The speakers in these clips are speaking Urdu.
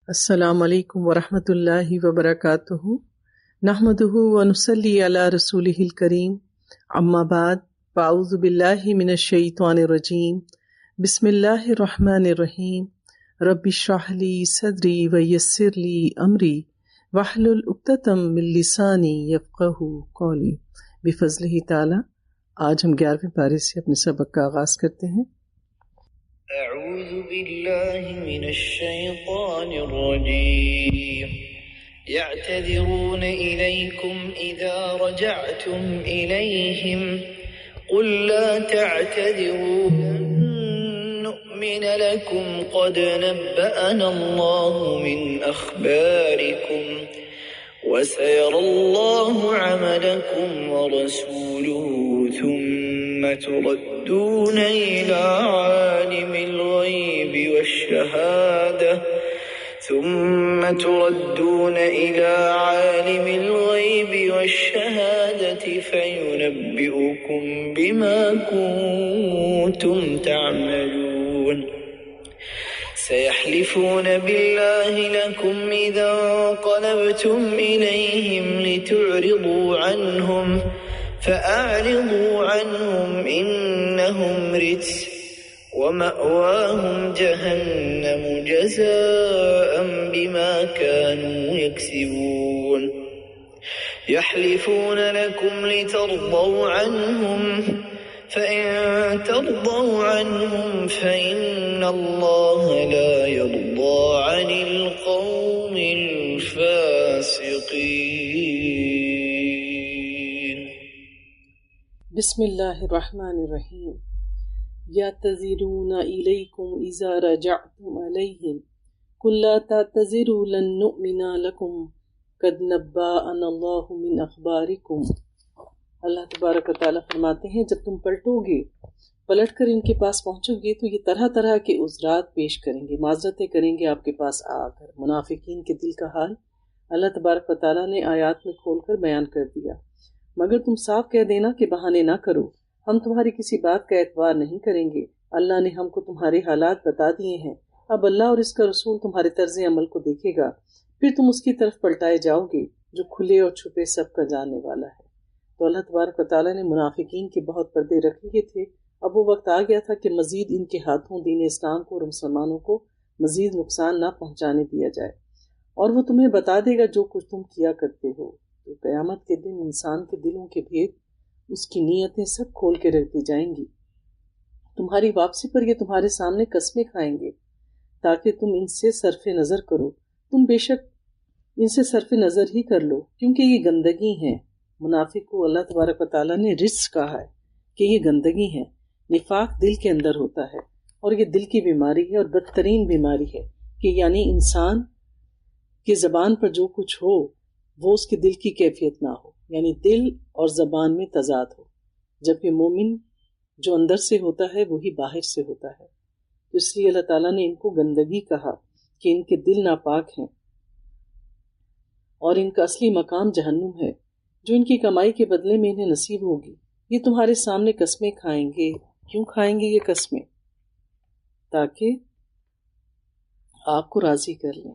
السلام علیکم ورحمۃ اللہ وبرکاتہ نحمدہ ونصلی علی رسولہ الکریم اما بعد فاعوذ باللہ من الشیطان الرجیم بسم اللہ الرحمن الرحیم رب اشرح لی صدری ویسر لی امری واحلل عقدۃ من لسانی یفقہوا قولی بفضلہ تعالی۔ آج ہم 11ویں پارے سے اپنے سبق کا آغاز کرتے ہیں۔ أعوذ بالله من الشيطان الرجيم يعتذرون إليكم إذا رجعتم إليهم قل لا تعتذروا لن نؤمن لكم قد نبأنا الله من أخباركم وسيرى الله عملكم ورسوله ثم تردون إلى عالم الغيب والشهادة فينبئكم بما كنتم تعملون سيحلفون بالله لكم إذا انقلبتم إليهم لتعرضوا عنهم فأعرضوا عنهم إنهم رجس ومأواهم جهنم جزاء بما كانوا يكسبون يحلفون لكم لترضوا عنهم فإن ترضوا عنهم فإن الله لا يرضى عن القوم الفاسقين۔ بسم اللہ الرحمن الرحیم۔ یعتذرون الیکم اذا رجعتم علیہم قل لا تعتذروا لن نؤمن لکم قد نبأنا اللہ من اخبارکم۔ اللہ تبارک و تعالیٰ فرماتے ہیں جب تم پلٹ کر ان کے پاس پہنچو گے تو یہ طرح طرح کے عذرات پیش کریں گے، معذرتیں کریں گے آپ کے پاس آ کر۔ منافقین کے دل کا حال اللہ تبارک و تعالیٰ نے آیات میں کھول کر بیان کر دیا۔ مگر تم صاف کہہ دینا کہ بہانے نہ کرو، ہم تمہاری کسی بات کا اعتبار نہیں کریں گے، اللہ نے ہم کو تمہارے حالات بتا دیے ہیں، اب اللہ اور اس کا رسول تمہارے طرز عمل کو دیکھے گا، پھر تم اس کی طرف پلٹائے جاؤ گے جو کھلے اور چھپے سب کا جاننے والا ہے۔ تو اللہ تبارک و تعالیٰ نے منافقین کے بہت پردے رکھ لیے تھے، اب وہ وقت آ گیا تھا کہ مزید ان کے ہاتھوں دین اسلام کو اور مسلمانوں کو مزید نقصان نہ پہنچانے دیا جائے، اور وہ تمہیں بتا دے گا جو کچھ تم کیا کرتے ہو۔ تو قیامت کے دن انسان کے دلوں کے بھید، اس کی نیتیں سب کھول کے رکھ دی جائیں گی۔ تمہاری واپسی پر یہ تمہارے سامنے قسمیں کھائیں گے تاکہ تم ان سے صرف نظر کرو، تم بے شک ان سے صرف نظر ہی کر لو کیونکہ یہ گندگی ہیں۔ منافق کو اللہ تبارک و تعالیٰ نے رجس کہا ہے کہ یہ گندگی ہے۔ نفاق دل کے اندر ہوتا ہے اور یہ دل کی بیماری ہے اور بدترین بیماری ہے کہ یعنی انسان کی زبان پر جو کچھ ہو وہ اس کے دل کی کیفیت نہ ہو، یعنی دل اور زبان میں تضاد ہو، جبکہ مومن جو اندر سے ہوتا ہے وہی باہر سے ہوتا ہے۔ تو اس لیے اللہ تعالیٰ نے ان کو گندگی کہا کہ ان کے دل ناپاک ہیں اور ان کا اصلی مقام جہنم ہے جو ان کی کمائی کے بدلے میں انہیں نصیب ہوگی۔ یہ تمہارے سامنے قسمیں کھائیں گے۔ کیوں کھائیں گے یہ قسمیں؟ تاکہ آپ کو راضی کر لیں۔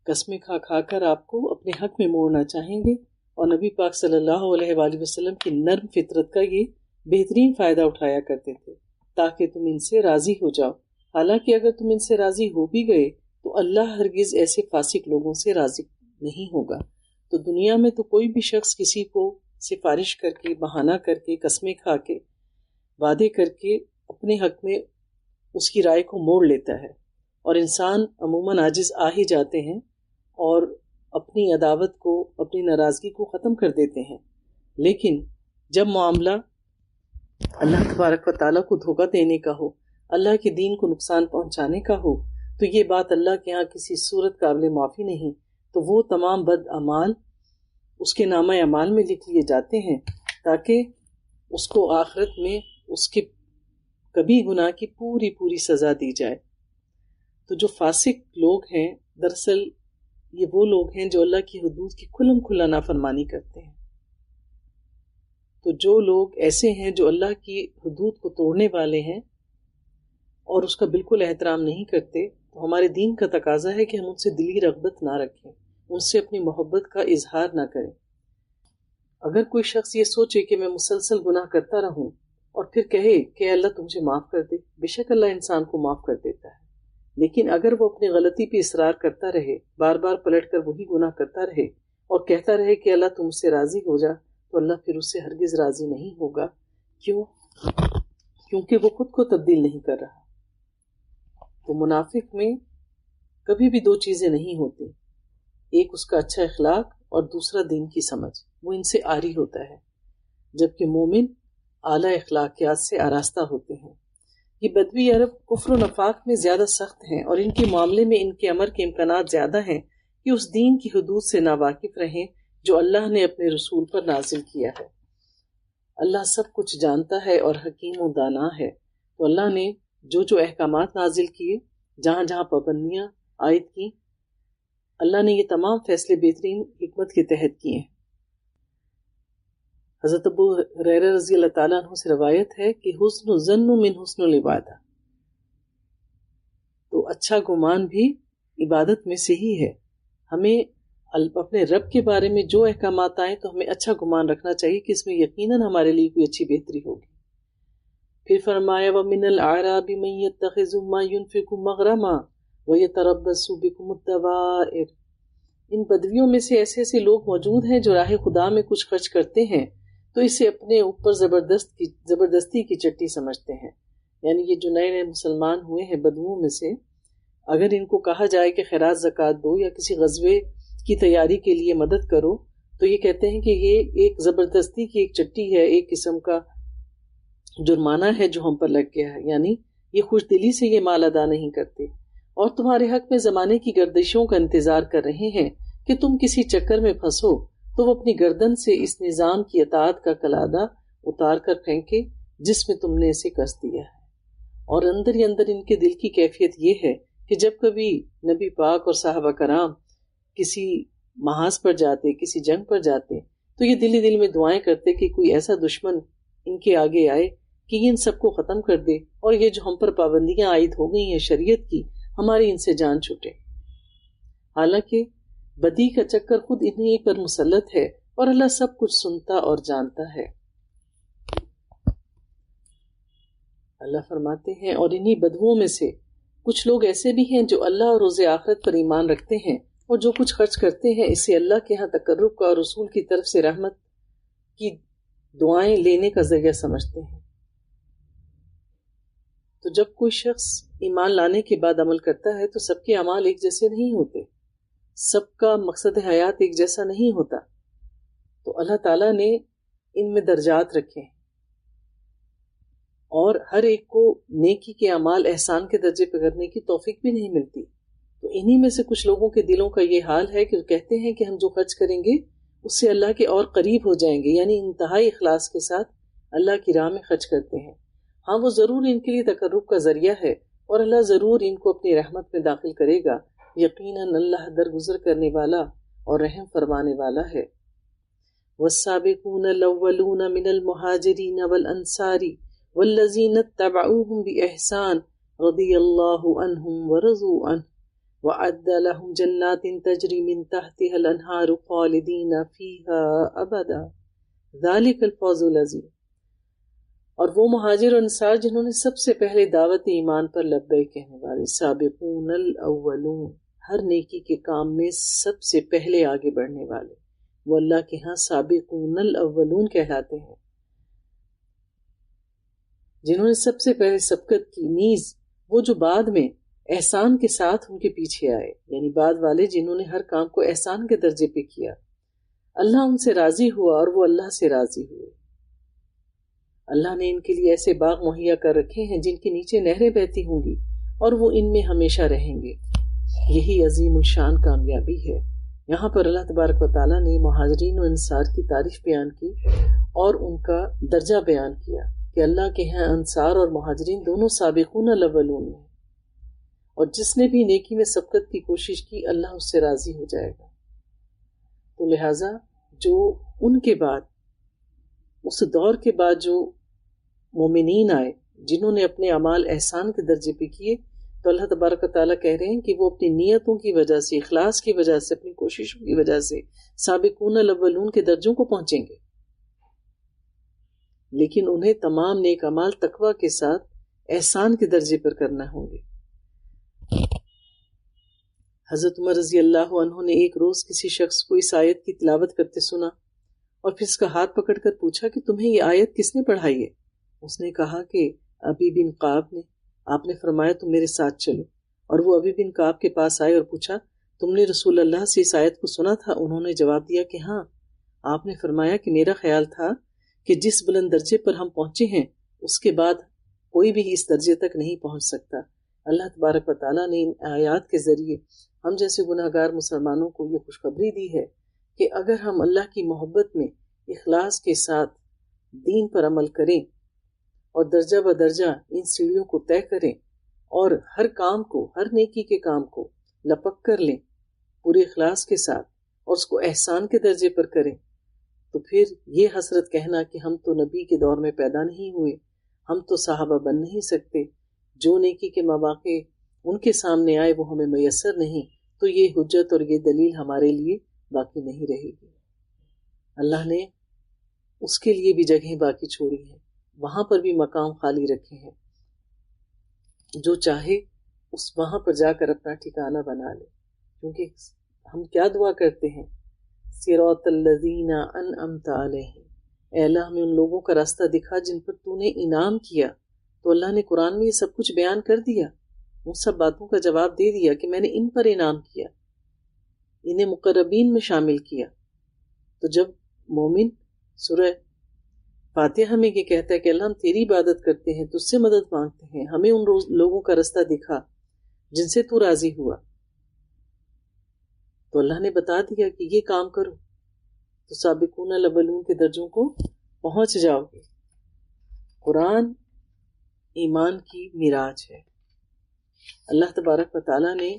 قسمیں کھا کھا کر آپ کو اپنے حق میں موڑنا چاہیں گے، اور نبی پاک صلی اللہ علیہ وآلہ وسلم کی نرم فطرت کا یہ بہترین فائدہ اٹھایا کرتے تھے تاکہ تم ان سے راضی ہو جاؤ۔ حالانکہ اگر تم ان سے راضی ہو بھی گئے تو اللہ ہرگز ایسے فاسق لوگوں سے راضی نہیں ہوگا۔ تو دنیا میں تو کوئی بھی شخص کسی کو سفارش کر کے، بہانہ کر کے، قسمیں کھا کے، وعدے کر کے اپنے حق میں اس کی رائے کو موڑ لیتا ہے، اور انسان عموماً عاجز آ ہی جاتے ہیں اور اپنی عداوت کو، اپنی ناراضگی کو ختم کر دیتے ہیں۔ لیکن جب معاملہ اللہ تبارک و تعالیٰ کو دھوکہ دینے کا ہو، اللہ کے دین کو نقصان پہنچانے کا ہو، تو یہ بات اللہ کے ہاں کسی صورت قابل معافی نہیں۔ تو وہ تمام بد اعمال اس کے نامہ اعمال میں لکھ لیے جاتے ہیں تاکہ اس کو آخرت میں اس کے کبھی گناہ کی پوری پوری سزا دی جائے۔ تو جو فاسق لوگ ہیں دراصل یہ وہ لوگ ہیں جو اللہ کی حدود کی کھلم کھلا نافرمانی کرتے ہیں۔ تو جو لوگ ایسے ہیں جو اللہ کی حدود کو توڑنے والے ہیں اور اس کا بالکل احترام نہیں کرتے، تو ہمارے دین کا تقاضا ہے کہ ہم ان سے دلی رغبت نہ رکھیں، ان سے اپنی محبت کا اظہار نہ کریں۔ اگر کوئی شخص یہ سوچے کہ میں مسلسل گناہ کرتا رہوں اور پھر کہے کہ اللہ تم مجھے معاف کر دے، بے شک اللہ انسان کو معاف کر دیتا ہے، لیکن اگر وہ اپنی غلطی پہ اصرار کرتا رہے، بار بار پلٹ کر وہی گناہ کرتا رہے اور کہتا رہے کہ اللہ تم سے راضی ہو جا، تو اللہ پھر اس سے ہرگز راضی نہیں ہوگا۔ کیوں؟ کیونکہ وہ خود کو تبدیل نہیں کر رہا۔ تو منافق میں کبھی بھی دو چیزیں نہیں ہوتی، ایک اس کا اچھا اخلاق اور دوسرا دین کی سمجھ، وہ ان سے عاری ہوتا ہے، جبکہ مومن اعلیٰ اخلاقیات سے آراستہ ہوتے ہیں۔ یہ بدوی عرب کفر و نفاق میں زیادہ سخت ہیں اور ان کے معاملے میں ان کے امر کے امکانات زیادہ ہیں کہ اس دین کی حدود سے ناواقف رہیں جو اللہ نے اپنے رسول پر نازل کیا ہے۔ اللہ سب کچھ جانتا ہے اور حکیم و دانا ہے، تو اللہ نے جو احکامات نازل کیے، جہاں جہاں پابندیاں عائد کی، اللہ نے یہ تمام فیصلے بہترین حکمت کے تحت کیے ہیں۔ حضرت ابو ہریرہ رضی اللہ تعالیٰ عنہ سے روایت ہے کہ حسن الظن من حسن العبادہ، تو اچھا گمان بھی عبادت میں سے ہی ہے۔ ہمیں اپنے رب کے بارے میں جو احکامات آئیں تو ہمیں اچھا گمان رکھنا چاہیے کہ اس میں یقیناً ہمارے لیے کوئی اچھی بہتری ہوگی۔ پھر فرمایا وَمِنَ الْأَعْرَابِ مَن يَتَّخِذُ مَا يُنْفِقُ مَغْرَمًا وَيَتَرَبَّصُ بِكُمُ الدَّوَائِرَ، ان بدویوں میں سے ایسے لوگ موجود ہیں جو راہ خدا میں کچھ خرچ کرتے ہیں تو اسے اپنے اوپر زبردستی کی چٹی سمجھتے ہیں۔ یعنی یہ جو نئے مسلمان ہوئے ہیں بدوؤں میں سے، اگر ان کو کہا جائے کہ خیرات زکوٰۃ دو یا کسی غزوے کی تیاری کے لیے مدد کرو تو یہ کہتے ہیں کہ یہ ایک زبردستی کی ایک چٹی ہے، ایک قسم کا جرمانہ ہے جو ہم پر لگ گیا ہے، یعنی یہ خوش دلی سے یہ مال ادا نہیں کرتے اور تمہارے حق میں زمانے کی گردشوں کا انتظار کر رہے ہیں کہ تم کسی چکر میں پھنسو تو وہ اپنی گردن سے اس نظام کی اطاعت کا کلادہ اتار کر پھینکے جس میں تم نے اسے کس دیا ہے۔ اور اندر ہی اندر ان کے دل کی کیفیت یہ ہے کہ جب کبھی نبی پاک اور صحابہ کرام کسی محاذ پر جاتے، کسی جنگ پر جاتے، تو یہ دل ہی دل میں دعائیں کرتے کہ کوئی ایسا دشمن ان کے آگے آئے کہ یہ ان سب کو ختم کر دے اور یہ جو ہم پر پابندیاں عائد ہو گئی ہیں شریعت کی، ہماری ان سے جان چھوٹے۔ حالانکہ بدی کا چکر خود انہی پر مسلط ہے اور اللہ سب کچھ سنتا اور جانتا ہے۔ اللہ فرماتے ہیں اور انہی بدوؤں میں سے کچھ لوگ ایسے بھی ہیں جو اللہ اور روز آخرت پر ایمان رکھتے ہیں اور جو کچھ خرچ کرتے ہیں اسے اللہ کے ہاں تقرب کا اور رسول کی طرف سے رحمت کی دعائیں لینے کا ذریعہ سمجھتے ہیں۔ تو جب کوئی شخص ایمان لانے کے بعد عمل کرتا ہے تو سب کے اعمال ایک جیسے نہیں ہوتے، سب کا مقصد حیات ایک جیسا نہیں ہوتا، تو اللہ تعالیٰ نے ان میں درجات رکھے اور ہر ایک کو نیکی کے اعمال احسان کے درجے پہ کرنے کی توفیق بھی نہیں ملتی۔ تو انہی میں سے کچھ لوگوں کے دلوں کا یہ حال ہے کہ وہ کہتے ہیں کہ ہم جو خرچ کریں گے اس سے اللہ کے اور قریب ہو جائیں گے، یعنی انتہائی اخلاص کے ساتھ اللہ کی راہ میں خرچ کرتے ہیں۔ ہاں وہ ضرور ان کے لیے تقرب کا ذریعہ ہے اور اللہ ضرور ان کو اپنی رحمت میں داخل کرے گا، یقیناً اللہ درگزر کرنے والا اور رحم فرمانے والا ہے۔ والسابقون الاولون من المہاجرین والانصار والذین اتبعوهم بإحسان رضی اللہ عنہم ورضوا عنہ وأعد لهم جنات تجری من تحتها الانہار خالدین فیہا ابدا ذلک الفوز العظیم۔ اور وہ مہاجر و انصار جنہوں نے سب سے پہلے دعوت ایمان پر لبیک کہنے والے، سابقون الاولون، ہر نیکی کے کام میں سب سے پہلے آگے بڑھنے والے، وہ اللہ کے ہاں سابقون الاولون کہلاتے ہیں، جنہوں نے سب سے پہلے سبقت کی، نیز وہ جو بعد میں احسان کے ساتھ ان کے پیچھے آئے، یعنی بعد والے جنہوں نے ہر کام کو احسان کے درجے پہ کیا، اللہ ان سے راضی ہوا اور وہ اللہ سے راضی ہوئے۔ اللہ نے ان کے لیے ایسے باغ مہیا کر رکھے ہیں جن کے نیچے نہریں بہتی ہوں گی اور وہ ان میں ہمیشہ رہیں گے، یہی عظیم الشان کامیابی ہے۔ یہاں پر اللہ تبارک و تعالیٰ نے مہاجرین و انصار کی تعریف بیان کی اور ان کا درجہ بیان کیا کہ اللہ کے ہاں انصار اور مہاجرین دونوں سابقون الاولون ہیں، اور جس نے بھی نیکی میں سبقت کی کوشش کی اللہ اس سے راضی ہو جائے گا۔ تو لہٰذا جو ان کے بعد، اس دور کے بعد جو مومنین آئے جنہوں نے اپنے اعمال احسان کے درجے پہ کیے، تو اللہ تبارک و تعالیٰ کہہ رہے ہیں کہ وہ اپنی نیتوں کی وجہ سے، اخلاص کی وجہ سے، اپنی کوششوں کی وجہ سے سابقون الاولون کے درجوں کو پہنچیں گے، لیکن انہیں تمام نیک اعمال تقوی کے ساتھ احسان کے درجے پر کرنا ہوں گے۔ حضرت عمر رضی اللہ عنہ نے ایک روز کسی شخص کو اس آیت کی تلاوت کرتے سنا اور پھر اس کا ہاتھ پکڑ کر پوچھا کہ تمہیں یہ آیت کس نے پڑھائی ہے؟ اس نے کہا کہ ابی بن کعب نے۔ آپ نے فرمایا تم میرے ساتھ چلو، اور وہ ابی بن کعب کے پاس آئے اور پوچھا تم نے رسول اللہ سے اس آیت کو سنا تھا؟ انہوں نے جواب دیا کہ ہاں۔ آپ نے فرمایا کہ میرا خیال تھا کہ جس بلند درجے پر ہم پہنچے ہیں اس کے بعد کوئی بھی اس درجے تک نہیں پہنچ سکتا۔ اللہ تبارک و تعالیٰ نے ان آیات کے ذریعے ہم جیسے گناہ گار مسلمانوں کو یہ خوشخبری دی ہے کہ اگر ہم اللہ کی محبت میں اخلاص کے ساتھ دین پر عمل کریں اور درجہ بدرجہ ان سیڑھیوں کو طے کریں اور ہر کام کو، ہر نیکی کے کام کو لپک کر لیں پورے اخلاص کے ساتھ اور اس کو احسان کے درجے پر کریں، تو پھر یہ حسرت کہنا کہ ہم تو نبی کے دور میں پیدا نہیں ہوئے، ہم تو صحابہ بن نہیں سکتے، جو نیکی کے مواقع ان کے سامنے آئے وہ ہمیں میسر نہیں، تو یہ حجت اور یہ دلیل ہمارے لیے باقی نہیں رہے گی۔ اللہ نے اس کے لیے بھی جگہیں باقی چھوڑی ہیں، وہاں پر بھی مقام خالی رکھے ہیں، جو چاہے اس وہاں پر جا کر اپنا ٹھکانہ بنا لے، کیونکہ ہم کیا دعا کرتے ہیں، صراط الذین انعمت علیہم، اے اللہ ہمیں ان لوگوں کا راستہ دکھا جن پر تو نے انعام کیا۔ تو اللہ نے قرآن میں یہ سب کچھ بیان کر دیا، ان سب باتوں کا جواب دے دیا کہ میں نے ان پر انعام کیا، انہیں مقربین میں شامل کیا۔ تو جب مومن سورہ فاتحہ میں یہ کہتا ہے کہ اللہ ہم تیری عبادت کرتے ہیں، تجھ سے مدد مانگتے ہیں، ہمیں ان لوگوں کا راستہ دکھا جن سے تو راضی ہوا، تو اللہ نے بتا دیا کہ یہ کام کرو تو سابقون الاولون کے درجوں کو پہنچ جاؤ گے۔ قرآن ایمان کی معراج ہے۔ اللہ تبارک و تعالیٰ نے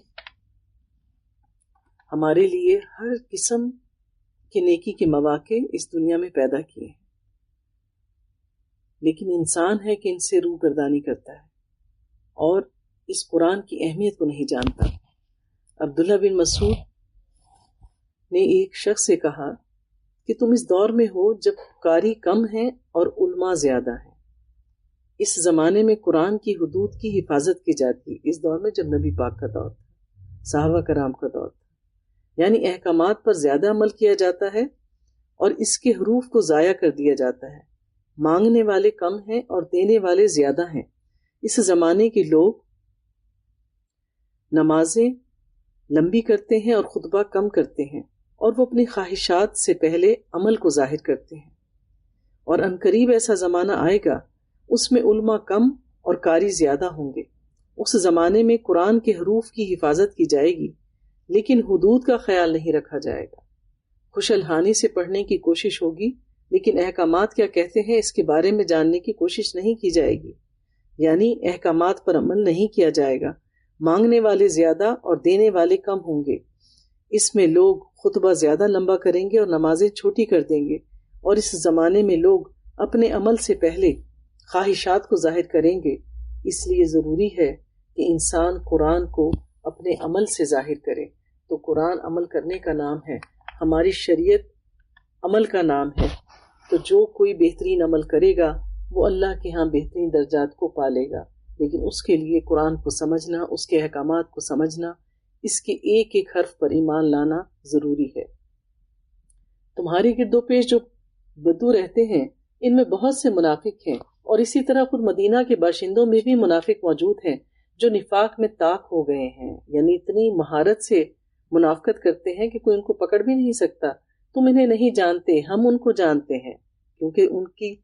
ہمارے لیے ہر قسم کے نیکی کے مواقع اس دنیا میں پیدا کیے ہیں، لیکن انسان ہے کہ ان سے روگردانی کرتا ہے اور اس قرآن کی اہمیت کو نہیں جانتا۔ عبداللہ بن مسعود نے ایک شخص سے کہا کہ تم اس دور میں ہو جب قاری کم ہیں اور علماء زیادہ ہیں، اس زمانے میں قرآن کی حدود کی حفاظت کی جاتی، اس دور میں جب نبی پاک کا دور تھا، صحابہ کرام کا دور تھا، یعنی احکامات پر زیادہ عمل کیا جاتا ہے اور اس کے حروف کو ضائع کر دیا جاتا ہے، مانگنے والے کم ہیں اور دینے والے زیادہ ہیں۔ اس زمانے کے لوگ نمازیں لمبی کرتے ہیں اور خطبہ کم کرتے ہیں، اور وہ اپنی خواہشات سے پہلے عمل کو ظاہر کرتے ہیں، اور عنقریب ایسا زمانہ آئے گا اس میں علماء کم اور قاری زیادہ ہوں گے۔ اس زمانے میں قرآن کے حروف کی حفاظت کی جائے گی لیکن حدود کا خیال نہیں رکھا جائے گا، خوش الحانی سے پڑھنے کی کوشش ہوگی لیکن احکامات کیا کہتے ہیں اس کے بارے میں جاننے کی کوشش نہیں کی جائے گی، یعنی احکامات پر عمل نہیں کیا جائے گا، مانگنے والے زیادہ اور دینے والے کم ہوں گے۔ اس میں لوگ خطبہ زیادہ لمبا کریں گے اور نمازیں چھوٹی کر دیں گے، اور اس زمانے میں لوگ اپنے عمل سے پہلے خواہشات کو ظاہر کریں گے۔ اس لیے ضروری ہے کہ انسان قرآن کو اپنے عمل سے ظاہر کرے۔ تو قرآن عمل کرنے کا نام ہے، ہماری شریعت عمل کا نام ہے، تو جو کوئی بہترین عمل کرے گا وہ اللہ کے ہاں بہترین درجات کو پالے گا، لیکن اس کے لیے قرآن کو سمجھنا، اس کے احکامات کو سمجھنا، اس کے ایک ایک حرف پر ایمان لانا ضروری ہے۔ تمہارے گرد و پیش جو بدو رہتے ہیں ان میں بہت سے منافق ہیں، اور اسی طرح خود مدینہ کے باشندوں میں بھی منافق موجود ہیں جو نفاق میں طاق ہو گئے ہیں، یعنی اتنی مہارت سے منافقت کرتے ہیں کہ کوئی ان کو پکڑ بھی نہیں سکتا۔ تم انہیں نہیں جانتے، ہم ان کو جانتے ہیں، کیونکہ ان کی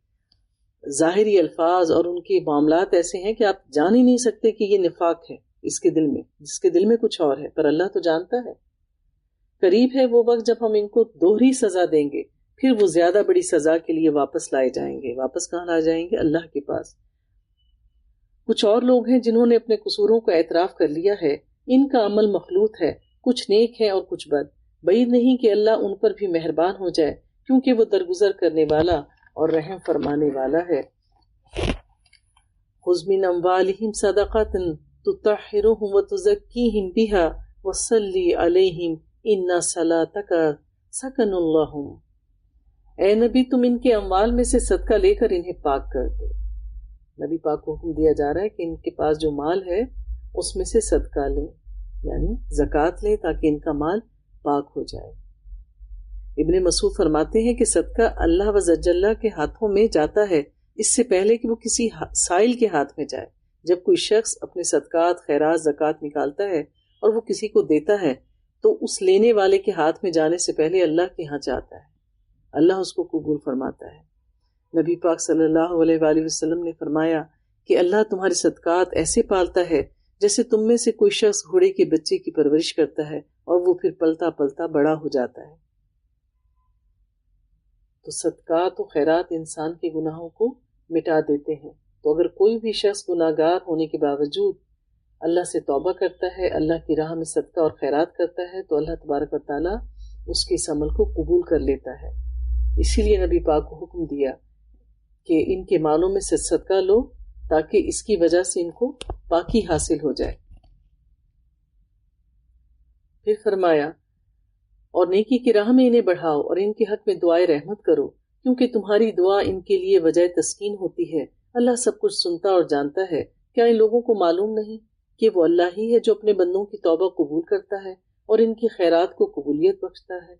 ظاہری الفاظ اور ان کے معاملات ایسے ہیں کہ آپ جان ہی نہیں سکتے کہ یہ نفاق ہے اس کے دل میں، جس کے دل میں کچھ اور ہے، پر اللہ تو جانتا ہے۔ قریب ہے وہ وقت جب ہم ان کو دوہری سزا دیں گے، پھر وہ زیادہ بڑی سزا کے لیے واپس لائے جائیں گے۔ واپس کہاں لائے جائیں گے؟ اللہ کے پاس۔ کچھ اور لوگ ہیں جنہوں نے اپنے قصوروں کا اعتراف کر لیا ہے، ان کا عمل مخلوط ہے، کچھ نیک ہے اور کچھ بد، بعید نہیں کہ اللہ ان پر بھی مہربان ہو جائے، کیونکہ وہ درگزر کرنے والا اور رحم فرمانے والا ہے۔ خذ من اموالہم صدقۃ تطہرہم وتزکیہم بہا وصلی علیہم ان صلاتک سکن لہم۔ اے نبی تم ان کے اموال میں سے صدقہ لے کر انہیں پاک کر دو۔ نبی پاک کو حکم دیا جا رہا ہے کہ ان کے پاس جو مال ہے اس میں سے صدقہ لیں، یعنی زکوٰۃ لیں تاکہ ان کا مال پاک ہو جائے۔ ابن مسعود فرماتے ہیں کہ صدقہ اللہ عز و جل کے ہاتھوں میں جاتا ہے اس سے پہلے کہ وہ کسی سائل کے ہاتھ میں جائے۔ جب کوئی شخص اپنے صدقات، خیرات، زکوٰۃ نکالتا ہے اور وہ کسی کو دیتا ہے تو اس لینے والے کے ہاتھ میں جانے سے پہلے اللہ کے ہاں جاتا ہے، اللہ اس کو قبول فرماتا ہے۔ نبی پاک صلی اللہ علیہ وآلہ وسلم نے فرمایا کہ اللہ تمہارے صدقات ایسے پالتا ہے جیسے تم میں سے کوئی شخص گھوڑے کے بچے کی پرورش کرتا ہے اور وہ پھر پلتا پلتا بڑا ہو جاتا ہے۔ تو صدقات و خیرات انسان کے گناہوں کو مٹا دیتے ہیں۔ تو اگر کوئی بھی شخص گناہگار ہونے کے باوجود اللہ سے توبہ کرتا ہے، اللہ کی راہ میں صدقہ اور خیرات کرتا ہے، تو اللہ تبارک و تعالیٰ اس کے اس عمل کو قبول کر لیتا ہے۔ اسی لیے نبی پاک کو حکم دیا کہ ان کے مالوں میں سے صدقہ لو تاکہ اس کی وجہ سے ان کو پاکی حاصل ہو جائے۔ پھر فرمایا اور نیکی کی راہ میں انہیں بڑھاؤ اور ان کے حق میں دعائے رحمت کرو، کیونکہ تمہاری دعا ان کے لیے وجہ تسکین ہوتی ہے۔ اللہ سب کچھ سنتا اور جانتا ہے۔ کیا ان لوگوں کو معلوم نہیں کہ وہ اللہ ہی ہے جو اپنے بندوں کی توبہ قبول کرتا ہے اور ان کی خیرات کو قبولیت بخشتا ہے،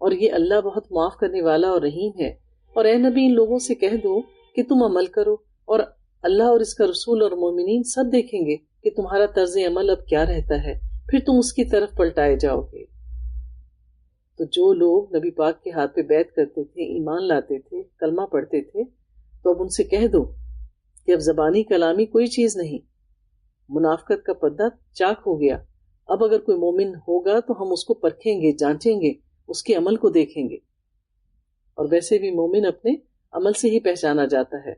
اور یہ اللہ بہت معاف کرنے والا اور رحیم ہے۔ اور اے نبی ان لوگوں سے کہہ دو کہ تم عمل کرو، اور اللہ اور اس کا رسول اور مومنین سب دیکھیں گے کہ تمہارا طرز عمل اب کیا رہتا ہے، پھر تم اس کی طرف پلٹائے جاؤ گے۔ تو جو لوگ نبی پاک کے ہاتھ پہ بیعت کرتے تھے، ایمان لاتے تھے، کلمہ پڑھتے تھے، تو اب ان سے کہہ دو کہ اب زبانی کلامی کوئی چیز نہیں، منافقت کا پردہ چاک ہو گیا۔ اب اگر کوئی مومن ہوگا تو ہم اس کو پرکھیں گے، جانچیں گے، اس کے عمل کو دیکھیں گے، اور ویسے بھی مومن اپنے عمل سے ہی پہچانا جاتا ہے۔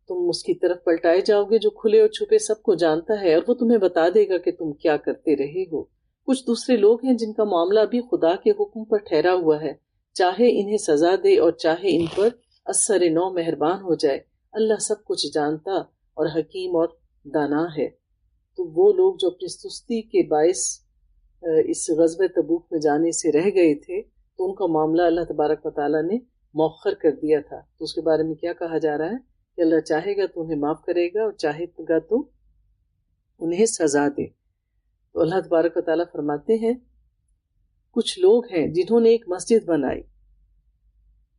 تم اس کی طرف پلٹائے جاؤ گے جو کھلے اور چھپے سب کو جانتا ہے، اور وہ تمہیں بتا دے گا کہ تم کیا کرتے رہے ہو۔ کچھ دوسرے لوگ ہیں جن کا معاملہ بھی خدا کے حکم پر ٹھہرا ہوا ہے، چاہے انہیں سزا دے اور چاہے ان پر اثر نو مہربان ہو جائے۔ اللہ سب کچھ جانتا اور حکیم اور دانا ہے۔ تو وہ لوگ جو اپنی سستی کے باعث اس غزوہ تبوک میں جانے سے رہ گئے تھے، تو ان کا معاملہ اللہ تبارک و تعالیٰ نے مؤخر کر دیا تھا۔ تو اس کے بارے میں کیا کہا جا رہا ہے کہ اللہ چاہے گا تو انہیں معاف کرے گا اور چاہے گا تو انہیں سزا دے۔ تو اللہ تبارک و تعالیٰ فرماتے ہیں کچھ لوگ ہیں جنہوں نے ایک مسجد بنائی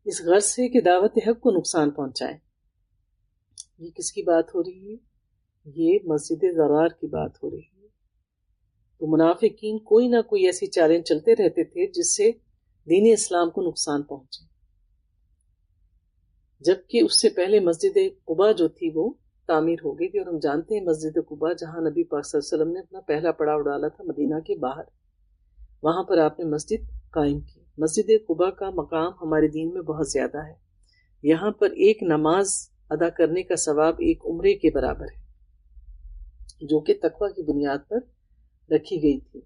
اس غرض سے کہ دعوت حق کو نقصان پہنچائیں۔ یہ کس کی بات ہو رہی ہے؟ یہ مسجد ضرار کی بات ہو رہی ہے۔ تو منافقین کوئی نہ کوئی ایسی چالیں چلتے رہتے تھے جس سے دین اسلام کو نقصان پہنچے، جبکہ اس سے پہلے مسجد قباء جو تھی وہ تعمیر ہو گئی تھی، اور ہم جانتے ہیں مسجد قباء جہاں نبی پاک صلی اللہ علیہ وسلم نے اپنا پہلا پڑاؤ ڈالا تھا مدینہ کے باہر، وہاں پر آپ نے مسجد قائم کی۔ مسجد قباء کا مقام ہمارے دین میں بہت زیادہ ہے۔ یہاں پر ایک نماز ادا کرنے کا ثواب ایک عمرے کے برابر ہے، جو کہ تقویٰ کی بنیاد پر رکھی گئی تھی۔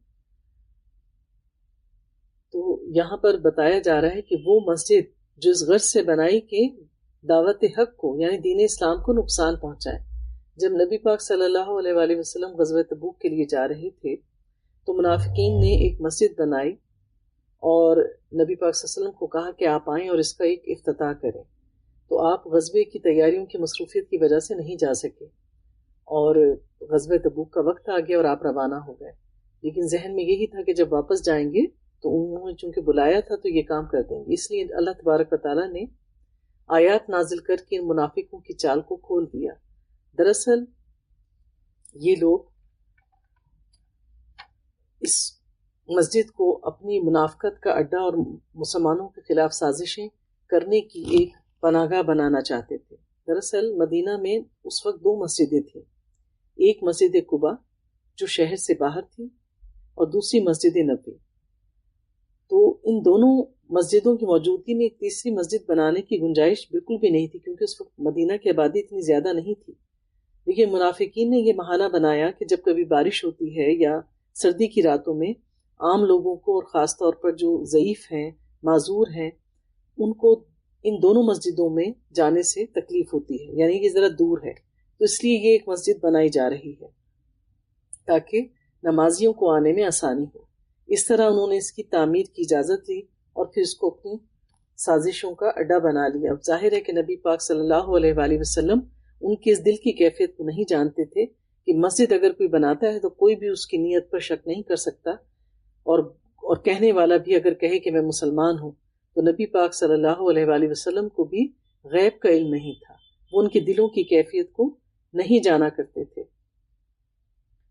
تو یہاں پر بتایا جا رہا ہے کہ وہ مسجد جو اس غرض سے بنائی کہ دعوت حق کو یعنی دین اسلام کو نقصان پہنچائے۔ جب نبی پاک صلی اللہ علیہ وآلہ وسلم غزوہ تبوک کے لیے جا رہے تھے تو منافقین نے ایک مسجد بنائی اور نبی پاک صلی اللہ علیہ وسلم کو کہا کہ آپ آئیں اور اس کا ایک افتتاح کریں۔ تو آپ غزوے کی تیاریوں کی مصروفیت کی وجہ سے نہیں جا سکے، اور غزوہ تبوک کا وقت آ گیا اور آپ روانہ ہو گئے، لیکن ذہن میں یہی تھا کہ جب واپس جائیں گے تو انہوں نے چونکہ بلایا تھا تو یہ کام کر دیں گے۔ اس لیے اللہ تبارک و تعالیٰ نے آیات نازل کر کے ان منافقوں کی چال کو کھول دیا۔ دراصل یہ لوگ اس مسجد کو اپنی منافقت کا اڈا اور مسلمانوں کے خلاف سازشیں کرنے کی ایک پناہ گاہ بنانا چاہتے تھے۔ دراصل مدینہ میں اس وقت دو مسجدیں تھیں، ایک مسجد قباء جو شہر سے باہر تھی اور دوسری مسجد نبوی۔ تو ان دونوں مسجدوں کی موجودگی میں ایک تیسری مسجد بنانے کی گنجائش بالکل بھی نہیں تھی، کیونکہ اس وقت مدینہ کی آبادی اتنی زیادہ نہیں تھی۔ لیکن منافقین نے یہ بہانہ بنایا کہ جب کبھی بارش ہوتی ہے یا سردی کی راتوں میں عام لوگوں کو اور خاص طور پر جو ضعیف ہیں، معذور ہیں، ان کو ان دونوں مسجدوں میں جانے سے تکلیف ہوتی ہے، یعنی یہ ذرا دور ہے، تو اس لیے یہ ایک مسجد بنائی جا رہی ہے تاکہ نمازیوں کو آنے میں آسانی ہو۔ اس طرح انہوں نے اس کی تعمیر کی اجازت لی اور پھر اس کو اپنی سازشوں کا اڈا بنا لیا۔ اب ظاہر ہے کہ نبی پاک صلی اللہ علیہ وآلہ وسلم ان کے اس دل کی کیفیت کو نہیں جانتے تھے کہ مسجد اگر کوئی بناتا ہے تو کوئی بھی اس کی نیت پر شک نہیں کر سکتا، اور کہنے والا بھی اگر کہے کہ میں مسلمان ہوں، تو نبی پاک صلی اللہ علیہ وآلہ وسلم کو بھی غیب کا علم نہیں تھا، وہ ان کے دلوں کی کیفیت کو نہیں جانا کرتے تھے۔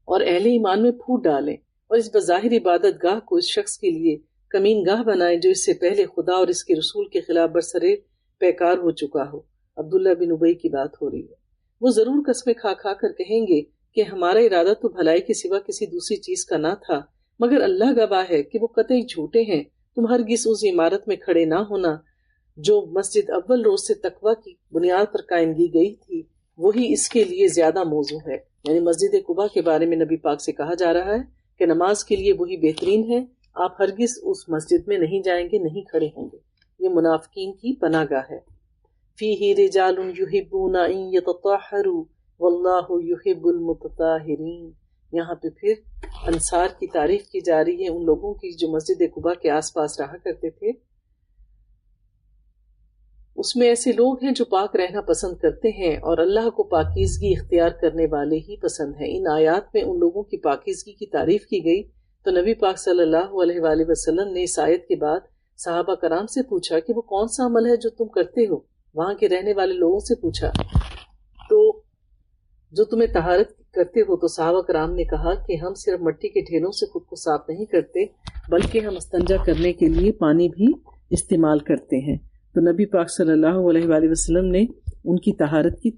اور اہل ایمان میں پھوٹ ڈالیں اور اس بظاہر عبادت گاہ کو اس شخص کے لیے کمین گاہ بنائیں جو اس سے پہلے خدا اور اس کے رسول کے خلاف برسرے پیکار ہو چکا ہو۔ عبداللہ بن ابی کی بات ہو رہی ہے۔ وہ ضرور قسمیں کھا کھا کر کہیں گے کہ ہمارا ارادہ تو بھلائی کے سوا کسی دوسری چیز کا نہ تھا، مگر اللہ گواہ ہے کہ وہ قطعی جھوٹے ہیں۔ تم ہرگز اس عمارت میں کھڑے نہ ہونا جو مسجد اول روز سے تقوی کی بنیاد پر قائم کی گئی تھی، وہی اس کے لیے زیادہ موزوں ہے۔ یعنی مسجد قباء کے بارے میں نبی پاک سے کہا جا رہا ہے کہ نماز کے لیے وہی بہترین ہے، آپ ہرگز اس مسجد میں نہیں جائیں گے، نہیں کھڑے ہوں گے۔ یہ منافقین کی پناہ گاہ ہے۔ فیہ رجال یحبون ان یتطہروا واللہ یحب المتطہرین۔ یہاں پہ پھر انصار کی تعریف کی جا رہی ہے، ان لوگوں کی جو مسجد قباء کے آس پاس رہا کرتے تھے۔ اس میں ایسے لوگ ہیں جو پاک رہنا پسند کرتے ہیں اور اللہ کو پاکیزگی اختیار کرنے والے ہی پسند ہیں۔ ان آیات میں ان لوگوں کی پاکیزگی کی تعریف کی گئی تو نبی پاک صلی اللہ علیہ وآلہ وسلم نے اس آیت کے بعد صحابہ کرام سے پوچھا کہ وہ کون سا عمل ہے جو تم کرتے ہو؟ وہاں کے رہنے والے لوگوں سے پوچھا تو جو تمہیں طہارت کرتے ہو، تو صحابہ کرام نے کہا کہ ہم صرف مٹی کے ڈھیلوں سے خود کو صاف نہیں کرتے بلکہ ہم استنجا کرنے کے لیے پانی بھی استعمال کرتے ہیں۔ تو نبی پاک صلی اللہ علیہ وآلہ وسلم نے ان کی طہارت کی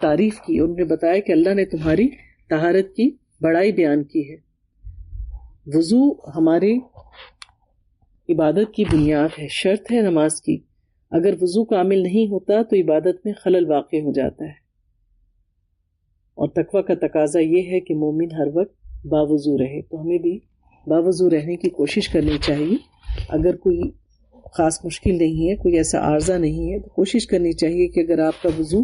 تعریف کی، اور انہیں بتایا کہ اللہ نے تمہاری طہارت کی بڑائی بیان کی ہے۔ وضو ہماری عبادت کی بنیاد ہے، شرط ہے نماز کی۔ اگر وضو کامل نہیں ہوتا تو عبادت میں خلل واقع ہو جاتا ہے، اور تقویٰ کا تقاضا یہ ہے کہ مومن ہر وقت باوضو رہے۔ تو ہمیں بھی باوضو رہنے کی کوشش کرنی چاہیے۔ اگر کوئی خاص مشکل نہیں ہے، کوئی ایسا عارضہ نہیں ہے، تو کوشش کرنی چاہیے کہ اگر آپ کا وضو